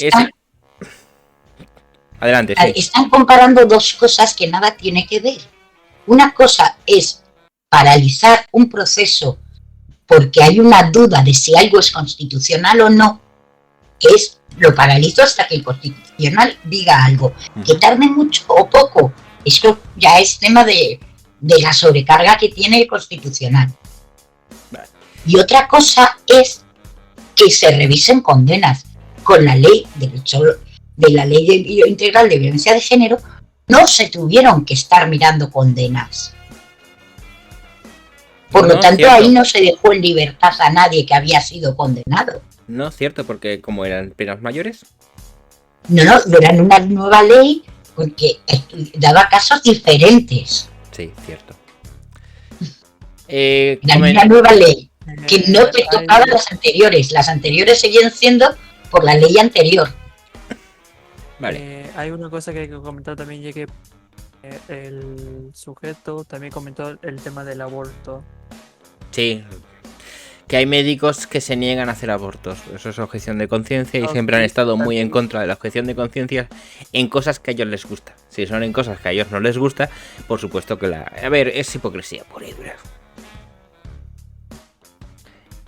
Adelante. Sí. Están comparando dos cosas que nada tiene que ver. Una cosa es paralizar un proceso porque hay una duda de si algo es constitucional o no. Lo paralizo hasta que el Constitucional diga algo. Que tarde mucho o poco, esto ya es tema de la sobrecarga que tiene el Constitucional. Y otra cosa es que se revisen condenas. Con la ley de la ley integral de violencia de género no se tuvieron que estar mirando condenas. Por lo tanto, ahí no se dejó en libertad a nadie que había sido condenado. No es cierto, porque como eran penas mayores. No eran una nueva ley porque daba casos diferentes. Sí, cierto. Era una nueva ley que no te tocaba las anteriores. Las anteriores seguían siendo por la ley anterior. Vale. Hay una cosa que hay que comentar también, ya que el sujeto también comentó el tema del aborto. Sí. Que hay médicos que se niegan a hacer abortos. Eso es objeción de conciencia y Ah, siempre han sí, estado muy en también. contra de la objeción de conciencia en cosas que a ellos les gusta. Si son en cosas que a ellos no les gusta, por supuesto que la... A ver, es hipocresía pura y dura.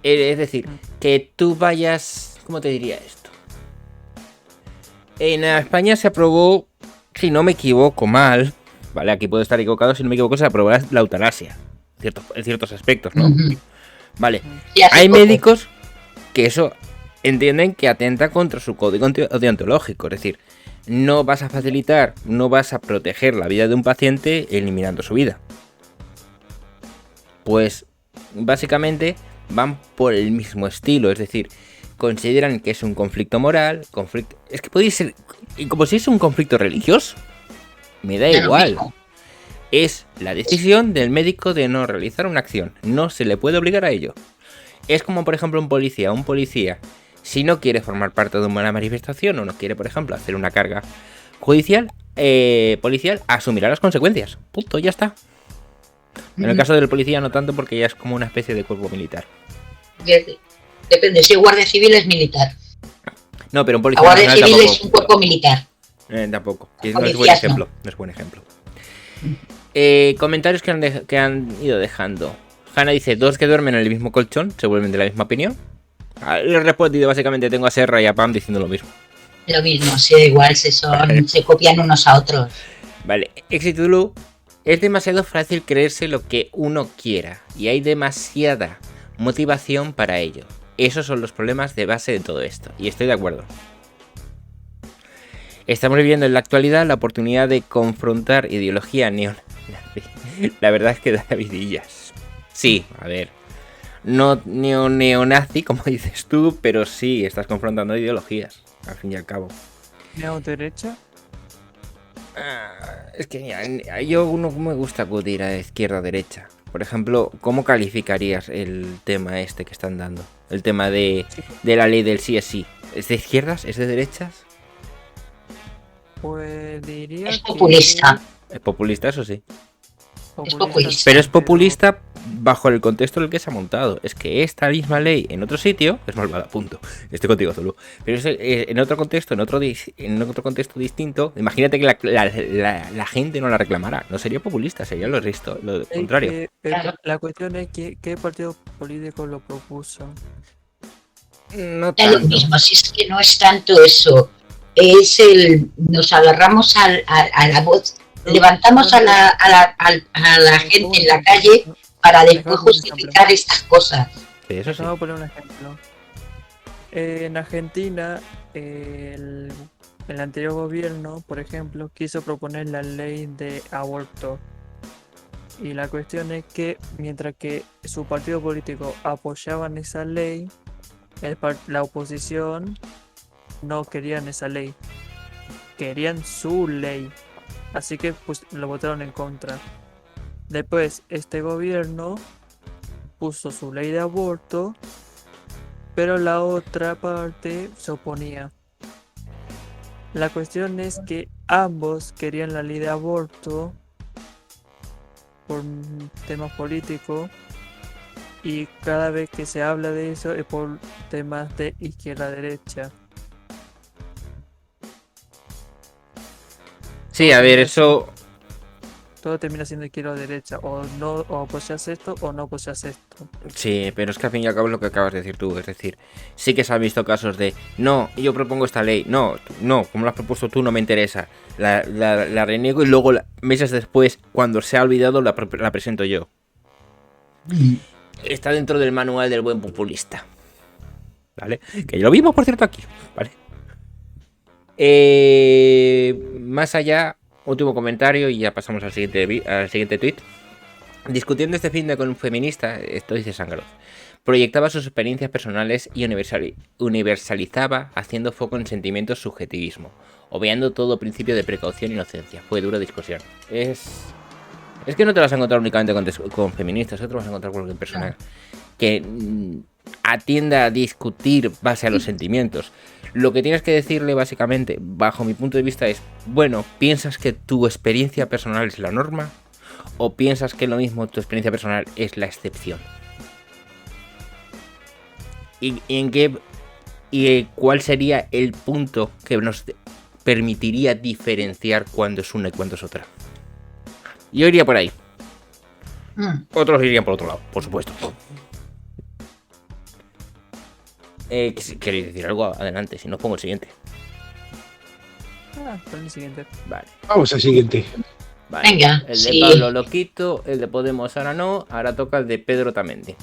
Es decir, que tú vayas... ¿Cómo te diría esto? En España se aprobó, si no me equivoco mal, vale, aquí puedo estar equivocado, si no me equivoco, se aprobó la eutanasia. En ciertos aspectos, ¿no? Ujú. Vale. Sí, hace Hay poco. médicos que eso entienden que atenta contra su código deontológico. Es decir, no vas a facilitar, no vas a proteger la vida de un paciente eliminando su vida. Pues básicamente van por el mismo estilo. Es decir, consideran que es un conflicto moral, es que puede ser, y como si es un conflicto religioso, me da Da lo igual. mismo. Es la decisión del médico de no realizar una acción. No se le puede obligar a ello. Es como, por ejemplo, un policía. Un policía, si no quiere formar parte de una manifestación o no quiere, por ejemplo, hacer una carga judicial, policial, asumirá las consecuencias. Punto, ya está. En el caso del policía no tanto, porque ya es como una especie de cuerpo militar. Depende, si es guardia civil es militar. No, pero un La policía guardia nacional civil tampoco. es un cuerpo militar. Tampoco. No es buen Policías no. ejemplo. No es buen ejemplo. Comentarios que han ido dejando. Hanna dice, 2 que duermen en el mismo colchón se vuelven de la misma opinión. Le he respondido, básicamente tengo a Serra y a Pam diciendo lo mismo. Lo mismo, sí, igual se copian unos a otros. Vale, Exitulu, es demasiado fácil creerse lo que uno quiera y hay demasiada motivación para ello. Esos son los problemas de base de todo esto, y estoy de acuerdo. Estamos viviendo en la actualidad la oportunidad de confrontar ideología neonazi. La verdad es que da vidillas. Sí, a ver. No neonazi, como dices tú, pero sí, estás confrontando ideologías, al fin y al cabo. ¿Neoderecha? Es que mira, yo no me gusta acudir a izquierda o derecha. Por ejemplo, ¿cómo calificarías el tema este que están dando? El tema de la ley del sí es sí. ¿Es de izquierdas? ¿Es de derechas? Pues diría Es populista. Es populista, eso sí. Es populista. Pero es populista bajo el contexto en el que se ha montado. Es que esta misma ley en otro sitio es malvada, punto. Estoy contigo, Zulu. Pero en otro contexto, en otro contexto distinto, imagínate que la gente no la reclamara. No sería populista, sería lo contrario. La cuestión es que qué partido político lo propuso. No Da lo tanto. mismo, si es que no es tanto eso. Nos agarramos a la voz, levantamos a la gente en la calle para después justificar estas cosas. Sí, eso sí. Vamos a poner un ejemplo. En Argentina, el anterior gobierno, por ejemplo, quiso proponer la ley de aborto. Y la cuestión es que mientras que su partido político apoyaban esa ley, la oposición no querían esa ley. Querían su ley. Así que pues lo votaron en contra. Después, este gobierno puso su ley de aborto, pero la otra parte se oponía. La cuestión es que ambos querían la ley de aborto por temas políticos y cada vez que se habla de eso es por temas de izquierda-derecha. Sí, a ver, eso... Todo termina siendo izquierda-derecha, o no, o apoyas esto o no apoyas esto. Sí, pero es que al fin y al cabo es lo que acabas de decir tú. Es decir, sí que se han visto casos de no, yo propongo esta ley, no, como lo has propuesto tú no me interesa. La reniego y luego meses después, cuando se ha olvidado, la presento yo. Está dentro del manual del buen populista. ¿Vale? Que lo vimos, por cierto, aquí. ¿Vale? Más allá, último comentario y ya pasamos al siguiente tweet. Discutiendo este fin de con un feminista, esto dice Sangaroz, proyectaba sus experiencias personales y universalizaba haciendo foco en sentimientos subjetivismo, obviando todo principio de precaución e inocencia. Fue dura discusión. Es que no te vas a encontrar únicamente con feministas, te vas a encontrar con cualquier persona que atienda a discutir base a los sentimientos. Lo que tienes que decirle básicamente, bajo mi punto de vista, es, bueno, ¿piensas que tu experiencia personal es la norma? ¿O piensas que lo mismo tu experiencia personal es la excepción? ¿Y cuál sería el punto que nos permitiría diferenciar cuándo es una y cuándo es otra? Yo iría por ahí. Otros irían por otro lado, por supuesto. Si queréis decir algo, adelante, si no pongo el siguiente. Pon el siguiente. Vale. Vamos al siguiente. Vale. Venga, El de sí. Pablo lo quito, el de Podemos ahora no, ahora toca el de Pedro Tamendi.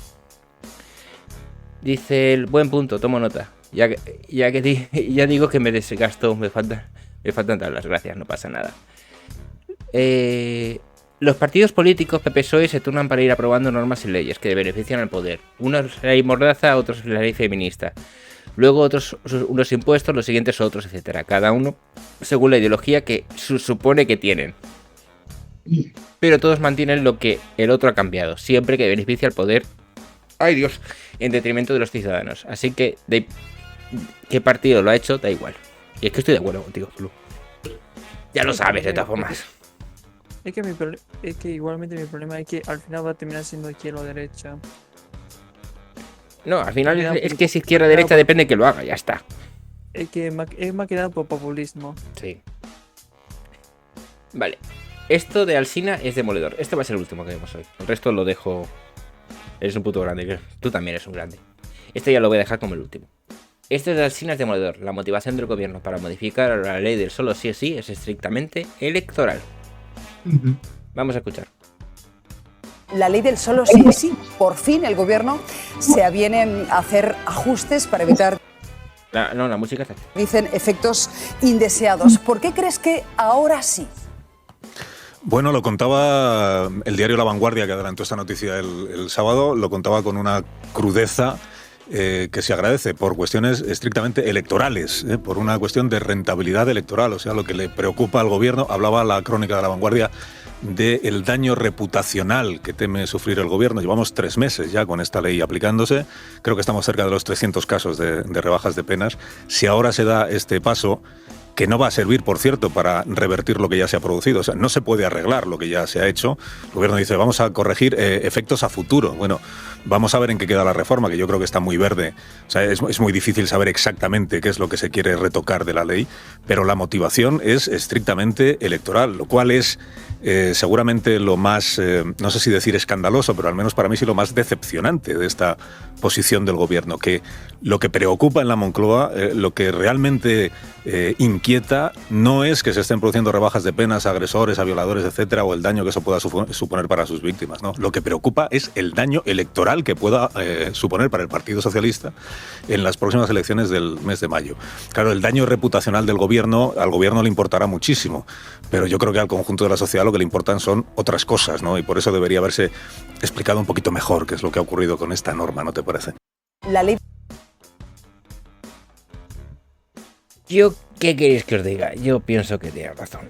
Dice el buen punto, tomo nota. Ya digo que me desgasto, me faltan tablas, gracias, no pasa nada. Los partidos políticos PP-PSOE se turnan para ir aprobando normas y leyes que benefician al poder. Unos la ley mordaza, otros la ley feminista. Luego otros unos impuestos, los siguientes otros, etcétera. Cada uno según la ideología que supone que tienen. Pero todos mantienen lo que el otro ha cambiado, siempre que beneficia al poder. ¡Ay, Dios! En detrimento de los ciudadanos. Así que, ¿qué partido lo ha hecho? Da igual. Y es que estoy de acuerdo contigo, Flu. Ya lo sabes, de todas formas. Es que igualmente mi problema es que al final va a terminar siendo izquierda o derecha. No, al final es que si izquierda o derecha depende de que lo haga, ya está. Es que es más que nada por populismo. Sí. Vale. Esto de Alsina es demoledor. Este va a ser el último que vemos hoy. El resto lo dejo. Eres un puto grande. Tú también eres un grande. Este ya lo voy a dejar como el último. Este de Alsina es demoledor. La motivación del gobierno para modificar la ley del solo sí es sí es estrictamente electoral. Vamos a escuchar. La ley del solo sí es sí. Por fin el gobierno se aviene a hacer ajustes para evitar, La música está. dicen, efectos indeseados. ¿Por qué crees que ahora sí? Bueno, lo contaba el diario La Vanguardia, que adelantó esta noticia el sábado, lo contaba con una crudeza que se agradece por cuestiones estrictamente electorales, por una cuestión de rentabilidad electoral, o sea, lo que le preocupa al gobierno. Hablaba la crónica de La Vanguardia del daño reputacional que teme sufrir el gobierno. Llevamos 3 meses ya con esta ley aplicándose, creo que estamos cerca de los 300 casos de rebajas de penas. Si ahora se da este paso, que no va a servir, por cierto, para revertir lo que ya se ha producido. O sea, no se puede arreglar lo que ya se ha hecho. El gobierno dice, vamos a corregir efectos a futuro. Bueno, vamos a ver en qué queda la reforma, que yo creo que está muy verde. O sea, es muy difícil saber exactamente qué es lo que se quiere retocar de la ley, pero la motivación es estrictamente electoral, lo cual es seguramente lo más, no sé si decir escandaloso, pero al menos para mí sí lo más decepcionante de esta posición del gobierno, que lo que preocupa en la Moncloa, lo que realmente inquieta, no es que se estén produciendo rebajas de penas a agresores, a violadores, etcétera, o el daño que eso pueda suponer para sus víctimas, ¿no? Lo que preocupa es el daño electoral que pueda suponer para el Partido Socialista en las próximas elecciones del mes de mayo. Claro, el daño reputacional del gobierno, al gobierno le importará muchísimo, pero yo creo que al conjunto de la sociedad lo que le importan son otras cosas, ¿no? Y por eso debería haberse explicado un poquito mejor qué es lo que ha ocurrido con esta norma, ¿no te parece? La ley. Yo, ¿qué queréis que os diga? Yo pienso que tiene razón.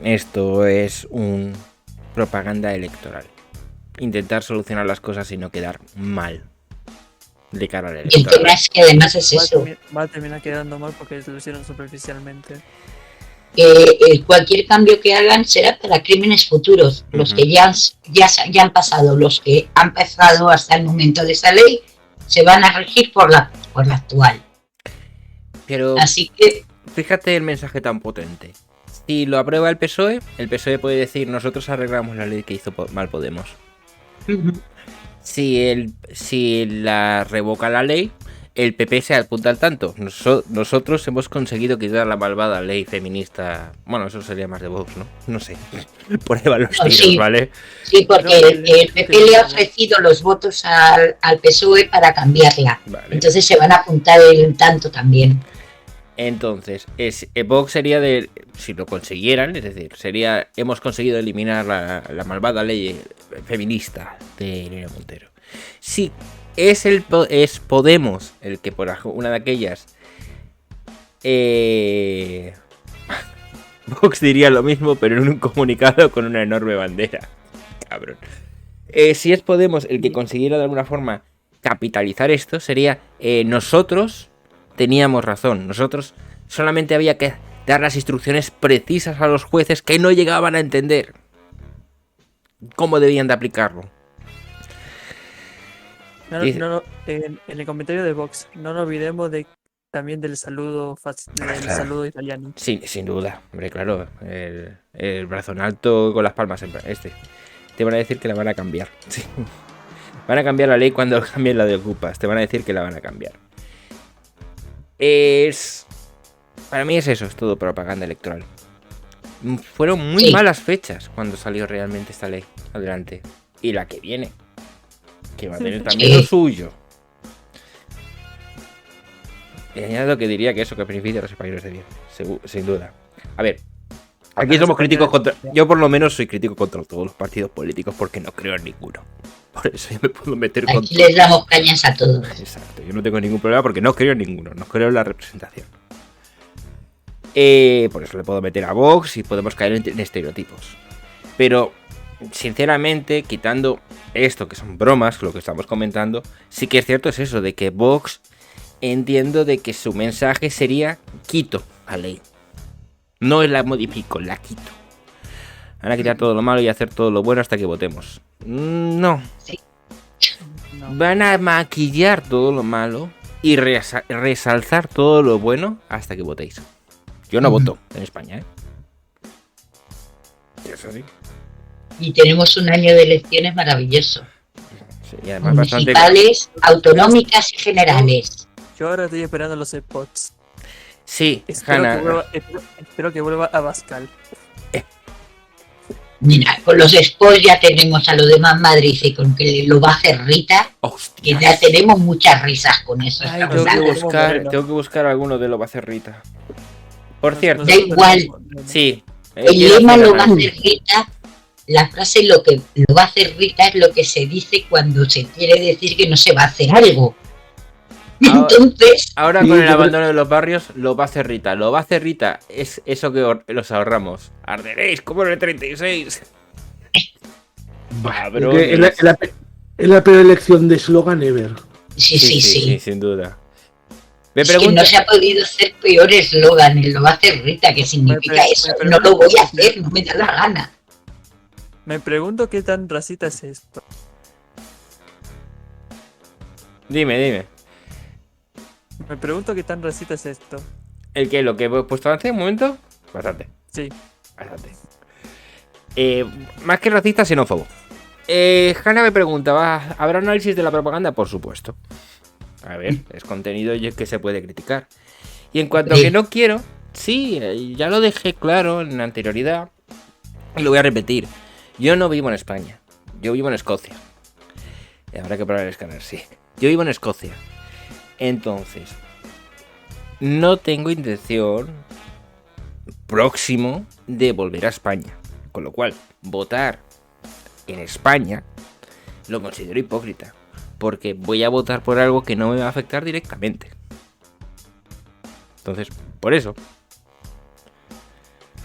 Esto es un propaganda electoral. Intentar solucionar las cosas y no quedar mal de cara al Y el electorado. tema es que además es eso. Va a terminar quedando mal porque lo hicieron superficialmente. Cualquier cambio que hagan será para crímenes futuros, los que ya han pasado, los que han pasado hasta el momento de esa ley, se van a regir por la actual. Pero Así que fíjate el mensaje tan potente. Si lo aprueba el PSOE puede decir nosotros arreglamos la ley que hizo mal Podemos. Si la revoca la ley, el PP se apunta al tanto. Nosotros hemos conseguido quitar la malvada ley feminista. Bueno, eso sería más de Vox, ¿no? No sé. Por ahí van los tiros, sí. ¿vale? Sí, porque el PP le ha ofrecido los votos al PSOE para cambiarla. Vale. Entonces se van a apuntar el tanto también. Entonces, Vox sería de... Si lo consiguieran, es decir, sería... Hemos conseguido eliminar la malvada ley feminista de Irene Montero. Si es Podemos el que por una de aquellas... Vox diría lo mismo, pero en un comunicado con una enorme bandera. Cabrón. Si es Podemos el que consiguiera de alguna forma capitalizar esto sería nosotros teníamos razón, nosotros solamente había que dar las instrucciones precisas a los jueces que no llegaban a entender cómo debían de aplicarlo. En el comentario de Vox, no nos olvidemos también del saludo saludo italiano. Sí, sin duda, hombre, claro, el brazo en alto con las palmas en te van a decir que la van a cambiar. Sí. Van a cambiar la ley cuando cambien la de ocupas, te van a decir que la van a cambiar. Para mí es eso, es todo propaganda electoral. Fueron muy malas fechas cuando salió realmente esta ley adelante. Y la que viene, que va a tener también lo suyo. Y añado que diría que eso que beneficia a los españoles de bien, sin duda. A ver, aquí somos críticos contra... Yo por lo menos soy crítico contra todos los partidos políticos porque no creo en ninguno. Por eso yo me puedo meter con... Aquí les damos cañas a todos. Exacto, yo no tengo ningún problema porque no creo en ninguno, no creo en la representación. Por eso le puedo meter a Vox y podemos caer en estereotipos. Pero, sinceramente, quitando esto que son bromas, lo que estamos comentando, sí que es cierto es eso, de que Vox entiendo de que su mensaje sería quito la ley. No la modifico, la quito. Van a quitar todo lo malo y hacer todo lo bueno hasta que votemos. No. Sí. Van a maquillar todo lo malo y resalzar todo lo bueno hasta que votéis. Yo no voto en España, ¿eh? Eso sí. Y tenemos un año de elecciones maravilloso. Sí, y además municipales, autonómicas y generales. Yo ahora estoy esperando los spots. Sí, Hanna. Espero que vuelva a Bascal. Mira, con los spots ya tenemos a lo demás Madrid y con que lo va a hacer Rita. Hostias. Que ya tenemos muchas risas con eso. Ay, tengo que buscar alguno de lo va a hacer Rita. Por cierto. Da igual. Sí. El lema lo va a hacer Rita. La frase lo que lo va a hacer Rita es lo que se dice cuando se quiere decir que no se va a hacer algo. Entonces. Ahora con el abandono de los barrios, lo va a hacer Rita. Lo va a hacer Rita. Es eso que los ahorramos. Arderéis como en el 36. Es la peor elección de eslogan ever. Sí, sin duda. Es que no se ha podido hacer peor eslogan. Lo va a hacer Rita. ¿Qué significa eso? No lo voy a hacer, no me da la gana. Me pregunto qué tan racista es esto. Dime. Me pregunto qué tan racista es esto. ¿El qué? ¿Lo que he puesto antes? ¿Un momento? Bastante. Sí. Bastante. Más que racista, xenófobo. Hanna me pregunta, ¿habrá análisis de la propaganda? Por supuesto. A ver, es contenido que se puede criticar. Y en cuanto a que no quiero, sí, ya lo dejé claro en anterioridad. Y lo voy a repetir. Yo no vivo en España. Yo vivo en Escocia. Habrá que probar el escáner, sí. Yo vivo en Escocia. Entonces, no tengo intención próximo de volver a España. Con lo cual, votar en España lo considero hipócrita. Porque voy a votar por algo que no me va a afectar directamente. Entonces, por eso.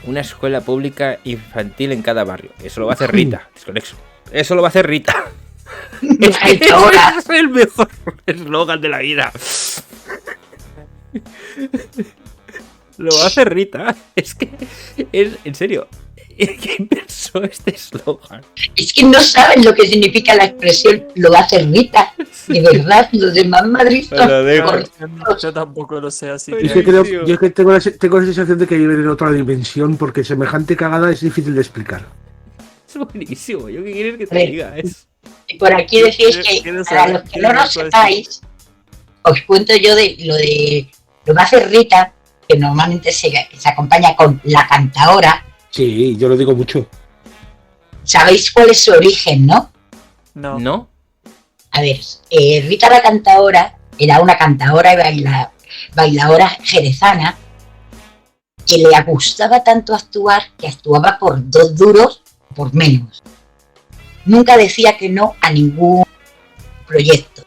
Una escuela pública infantil en cada barrio. Eso lo va a hacer Rita. Desconexo. Eso lo va a hacer Rita. Es el mejor eslogan de la vida. Lo va a hacer Rita. Es que es en serio. ¿Quién pensó este eslogan? Es que no saben lo que significa la expresión lo va a hacer Rita. De verdad, los demás Madrid yo tampoco lo sé, así es que yo es que tengo la sensación de que viven en otra dimensión porque semejante cagada es difícil de explicar. Es buenísimo. ¿Yo qué quieres que te diga? Y por aquí decís que para los que no lo sepáis, os cuento yo de lo va a hacer Rita, que normalmente se acompaña con la cantaora. Sí, yo lo digo mucho. ¿Sabéis cuál es su origen, no? No. A ver, Rita la cantaora era una cantaora y bailadora jerezana que le gustaba tanto actuar que actuaba por 2 duros por menos. Nunca decía que no a ningún proyecto.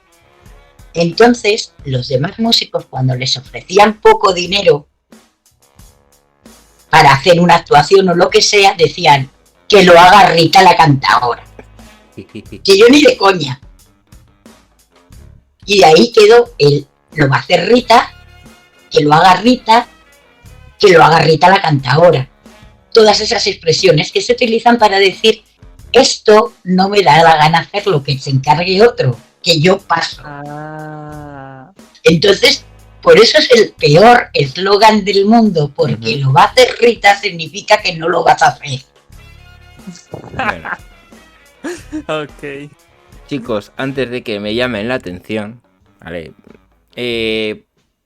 Entonces, los demás músicos, cuando les ofrecían poco dinero para hacer una actuación o lo que sea, decían que lo haga Rita la cantaora. Que yo ni de coña. Y ahí quedó el lo va a hacer Rita, que lo haga Rita, que lo haga Rita la cantadora. Todas esas expresiones que se utilizan para decir esto no me da la gana hacerlo, que se encargue otro, que yo paso. Entonces, por eso es el peor eslogan del mundo, porque lo va a hacer Rita significa que no lo vas a hacer. Bueno. Ok. Chicos, antes de que me llamen la atención, vale,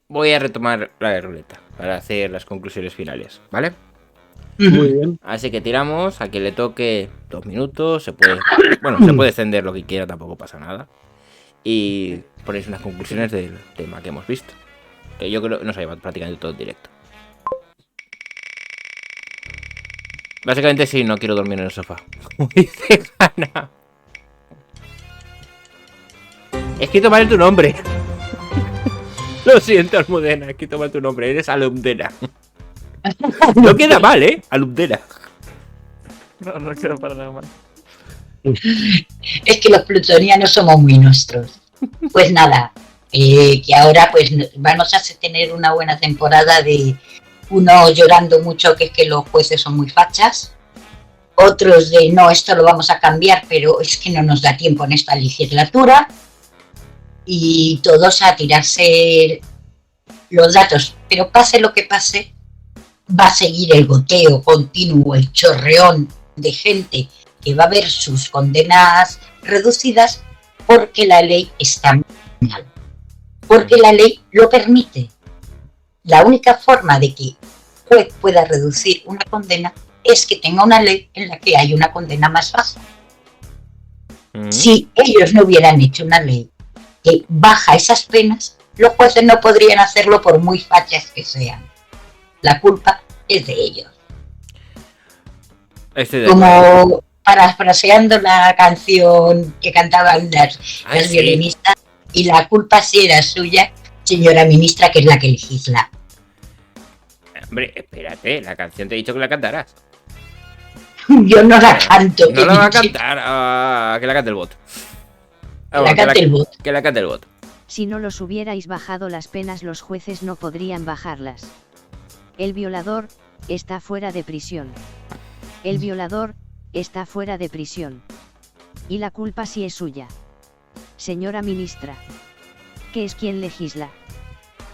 voy a retomar la ruleta para hacer las conclusiones finales, ¿vale? Muy bien. Así que tiramos, a quien le toque 2 minutos, se puede extender lo que quiera, tampoco pasa nada. Y ponéis unas conclusiones del tema que hemos visto, que yo creo que nos ha llevado prácticamente todo en directo. Básicamente sí, no quiero dormir en el sofá. Como dice Hanna. He escrito mal tu nombre. Lo siento, Almudena, he escrito mal tu nombre. Eres Almudena. No queda mal, ¿eh? Almudena. No queda para nada mal. Es que los plutonianos somos muy nuestros. Pues nada, que ahora pues vamos a tener una buena temporada de uno llorando mucho que es que los jueces son muy fachas, otros de no, esto lo vamos a cambiar, pero es que no nos da tiempo en esta legislatura, y todos a tirarse los datos. Pero pase lo que pase, va a seguir el goteo continuo, el chorreón de gente que va a ver sus condenas reducidas porque la ley está mal, porque la ley lo permite. La única forma de que el juez pueda reducir una condena es que tenga una ley en la que hay una condena más baja. Si ellos no hubieran hecho una ley que baja esas penas, los jueces no podrían hacerlo por muy fachas que sean. La culpa es de ellos. Como parafraseando la canción que cantaban las violinistas, y la culpa sí era suya, señora ministra, que es la que legisla. Hombre, espérate, la canción te he dicho que la cantarás. Yo no la canto. No la va a cantar, que la cante el bot. Que la cante el bot. Que la cante el bot. Si no los hubierais bajado las penas, los jueces no podrían bajarlas. El violador está fuera de prisión. El violador está fuera de prisión. Y la culpa sí es suya. Señora ministra, que es quien legisla.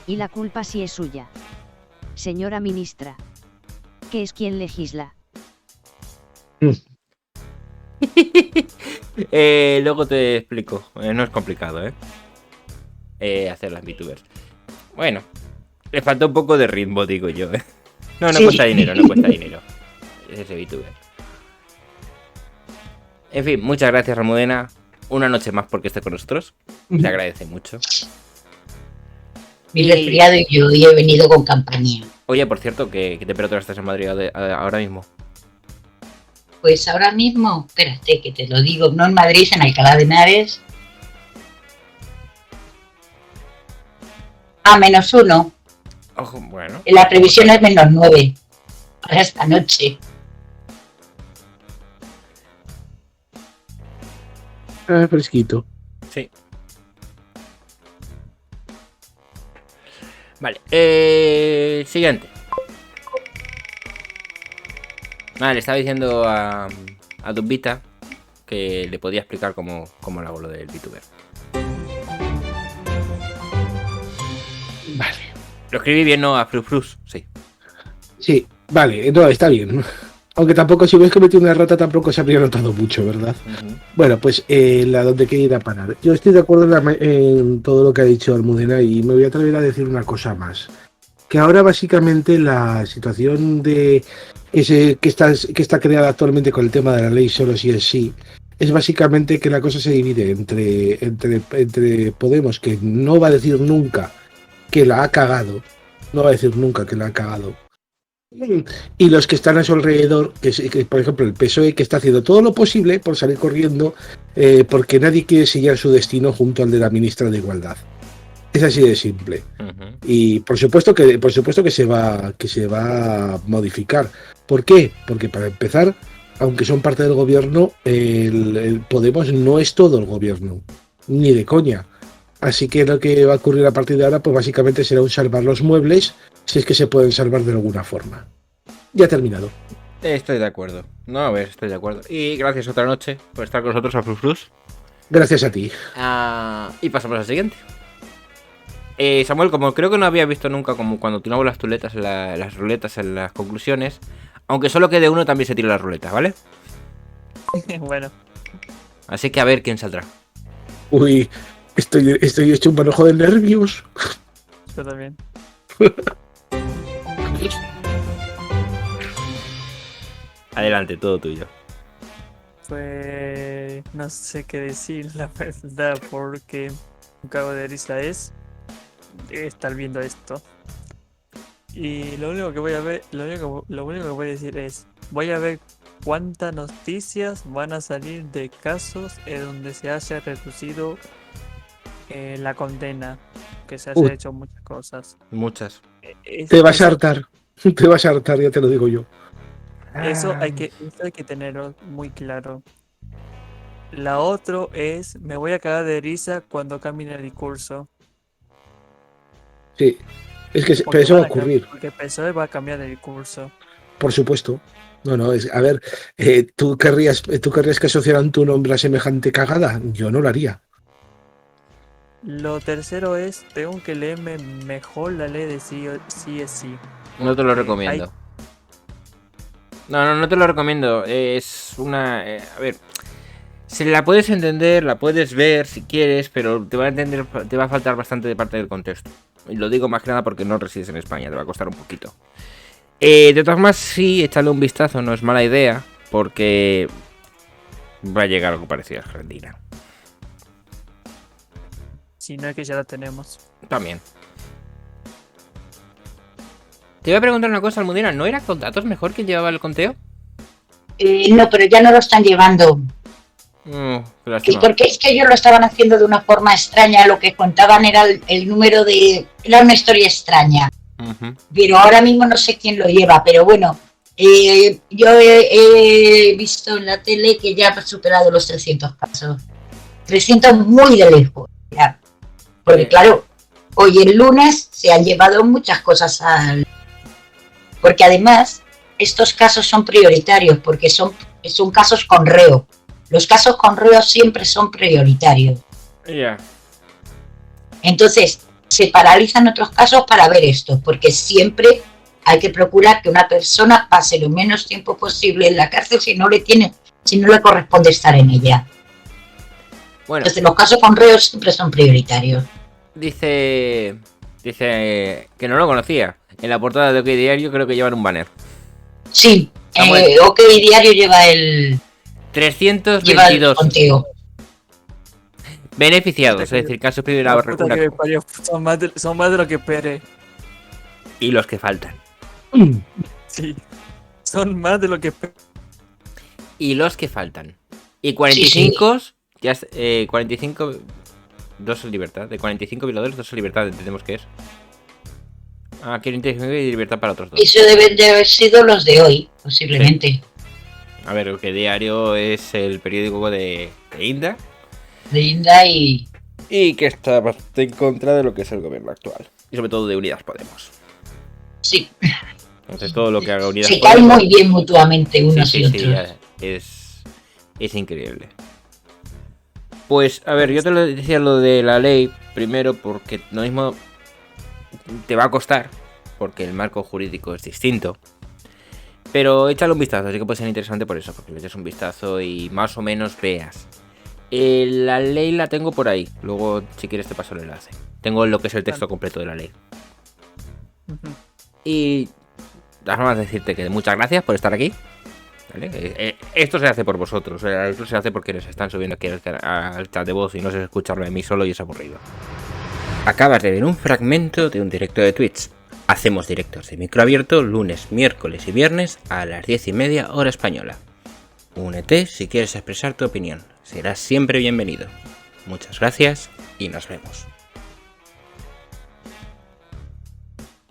Y la culpa sí es suya. Señora ministra, que es quien legisla. Luego te explico. No es complicado, hacer las VTubers. Bueno, le falta un poco de ritmo, digo yo, No Sí. cuesta dinero, no cuesta dinero. Es ese VTuber. En fin, muchas gracias, Almudena. Una noche más porque esté con nosotros. Te agradece mucho. Mi resfriado y yo he venido con campaña. Oye, por cierto, ¿qué temperatura estás en Madrid ahora mismo? Pues ahora mismo, espérate que te lo digo, no en Madrid, en Alcalá de Henares. A -1. Ojo, bueno. La previsión es -9 para esta noche. Fresquito. Sí. Vale, siguiente. Vale, estaba diciendo a Dumbita que le podía explicar cómo lo hago lo del VTuber. Vale. Lo escribí bien, ¿no? A Frufrus, sí. Sí, vale, no, está bien. Aunque tampoco, si ves que metí una rata, tampoco se habría notado mucho, ¿verdad? Bueno, pues la donde quiero ir a parar. Yo estoy de acuerdo en todo lo que ha dicho Almudena y me voy a atrever a decir una cosa más. Que ahora básicamente la situación de que está creada actualmente con el tema de la ley solo si es sí, es básicamente que la cosa se divide entre Podemos, que no va a decir nunca que la ha cagado, y los que están a su alrededor, que por ejemplo el PSOE, que está haciendo todo lo posible por salir corriendo, porque nadie quiere sellar su destino junto al de la ministra de Igualdad. Es así de simple. Y por supuesto que se va a modificar. ¿Por qué? Porque para empezar, aunque son parte del gobierno, el Podemos no es todo el gobierno, ni de coña. Así que lo que va a ocurrir a partir de ahora, pues básicamente será un salvar los muebles, si es que se pueden salvar de alguna forma. Ya ha terminado. Estoy de acuerdo. No, a ver, estoy de acuerdo. Y gracias otra noche por estar con nosotros a Frus. Gracias a ti. Y pasamos al siguiente. Samuel, como creo que no había visto nunca como cuando tiramos las ruletas en las conclusiones, aunque solo quede uno también se tira la ruleta, ¿vale? Bueno. Así que a ver quién saldrá. Uy, estoy hecho un manojo de nervios. Yo también. Adelante, todo tuyo. Pues no sé qué decir, la verdad, porque un cago de risa es estar viendo esto. Y lo único que voy a ver, lo único que voy a decir es, voy a ver cuántas noticias van a salir de casos en donde se haya reducido la condena, que se haya hecho muchas cosas. Muchas. Te vas a hartar, ya te lo digo yo. Eso hay que tenerlo muy claro. La otra es, me voy a cagar de risa cuando cambie el discurso. Sí, es que pero eso va a ocurrir. Porque el PSOE va a cambiar de discurso. Por supuesto. No, a ver, ¿tú querrías que asociaran tu nombre a semejante cagada? Yo no lo haría. Lo tercero es, tengo que leerme mejor la ley de sí es sí. No te lo recomiendo. No te lo recomiendo. Es una... a ver... Si la puedes entender, la puedes ver si quieres, pero te va a faltar bastante de parte del contexto. Y lo digo más que nada porque no resides en España, te va a costar un poquito. De todas formas, sí, échale un vistazo, no es mala idea, porque va a llegar algo parecido a Argentina. Si no es que ya la tenemos. También. Te voy a preguntar una cosa, Almudena, ¿no era con datos mejor quien llevaba el conteo? No, pero ya no lo están llevando. Porque es que ellos lo estaban haciendo de una forma extraña, lo que contaban era el número de... Era una historia extraña. Pero ahora mismo no sé quién lo lleva, pero bueno, yo he visto en la tele que ya ha superado los 300 casos. 300 muy de lejos. Ya. Porque claro, hoy el lunes se han llevado muchas cosas al... Porque además, estos casos son prioritarios, porque son casos con reo. Los casos con reo siempre son prioritarios. Ya. Entonces, se paralizan otros casos para ver esto, porque siempre hay que procurar que una persona pase lo menos tiempo posible en la cárcel si no le corresponde estar en ella. Bueno. Entonces, los casos con reos siempre son prioritarios. Dice que no lo conocía. En la portada de OK Diario creo que llevan un banner. Sí, OK Diario lleva el 322 lleva el conteo. Beneficiados, es decir, casos privilegiados. Son más de lo que esperé. Y los que faltan. Sí, son más de lo que esperé. Y los que faltan. Y 45, sí. Ya 45, 2 en libertad. De 45 violadores, 2 en libertad, entendemos que es. Quiero intención y libertad para otros 2. Eso deben de haber sido los de hoy, posiblemente. Sí. A ver, que Diario es el periódico de Inda. De Inda y que está bastante en contra de lo que es el gobierno actual. Y sobre todo de Unidas Podemos. Sí. Entonces todo lo que haga Unidas Podemos... Se caen muy bien mutuamente unos y otros. Sí, es increíble. Pues, a ver, yo te lo decía lo de la ley, primero porque lo mismo te va a costar, porque el marco jurídico es distinto. Pero échale un vistazo, así que puede ser interesante por eso, porque le eches un vistazo y más o menos veas. La ley la tengo por ahí, luego si quieres te paso el enlace. Tengo lo que es el texto completo de la ley. Y nada más decirte que muchas gracias por estar aquí. ¿Vale? Esto se hace por vosotros, esto se hace porque nos están subiendo aquí al chat de voz y no sé escucharlo de mí solo y es aburrido. Acabas de ver un fragmento de un directo de Twitch. Hacemos directos de micro abierto lunes, miércoles y viernes a las 10:30 hora española. Únete si quieres expresar tu opinión. Serás siempre bienvenido. Muchas gracias y nos vemos.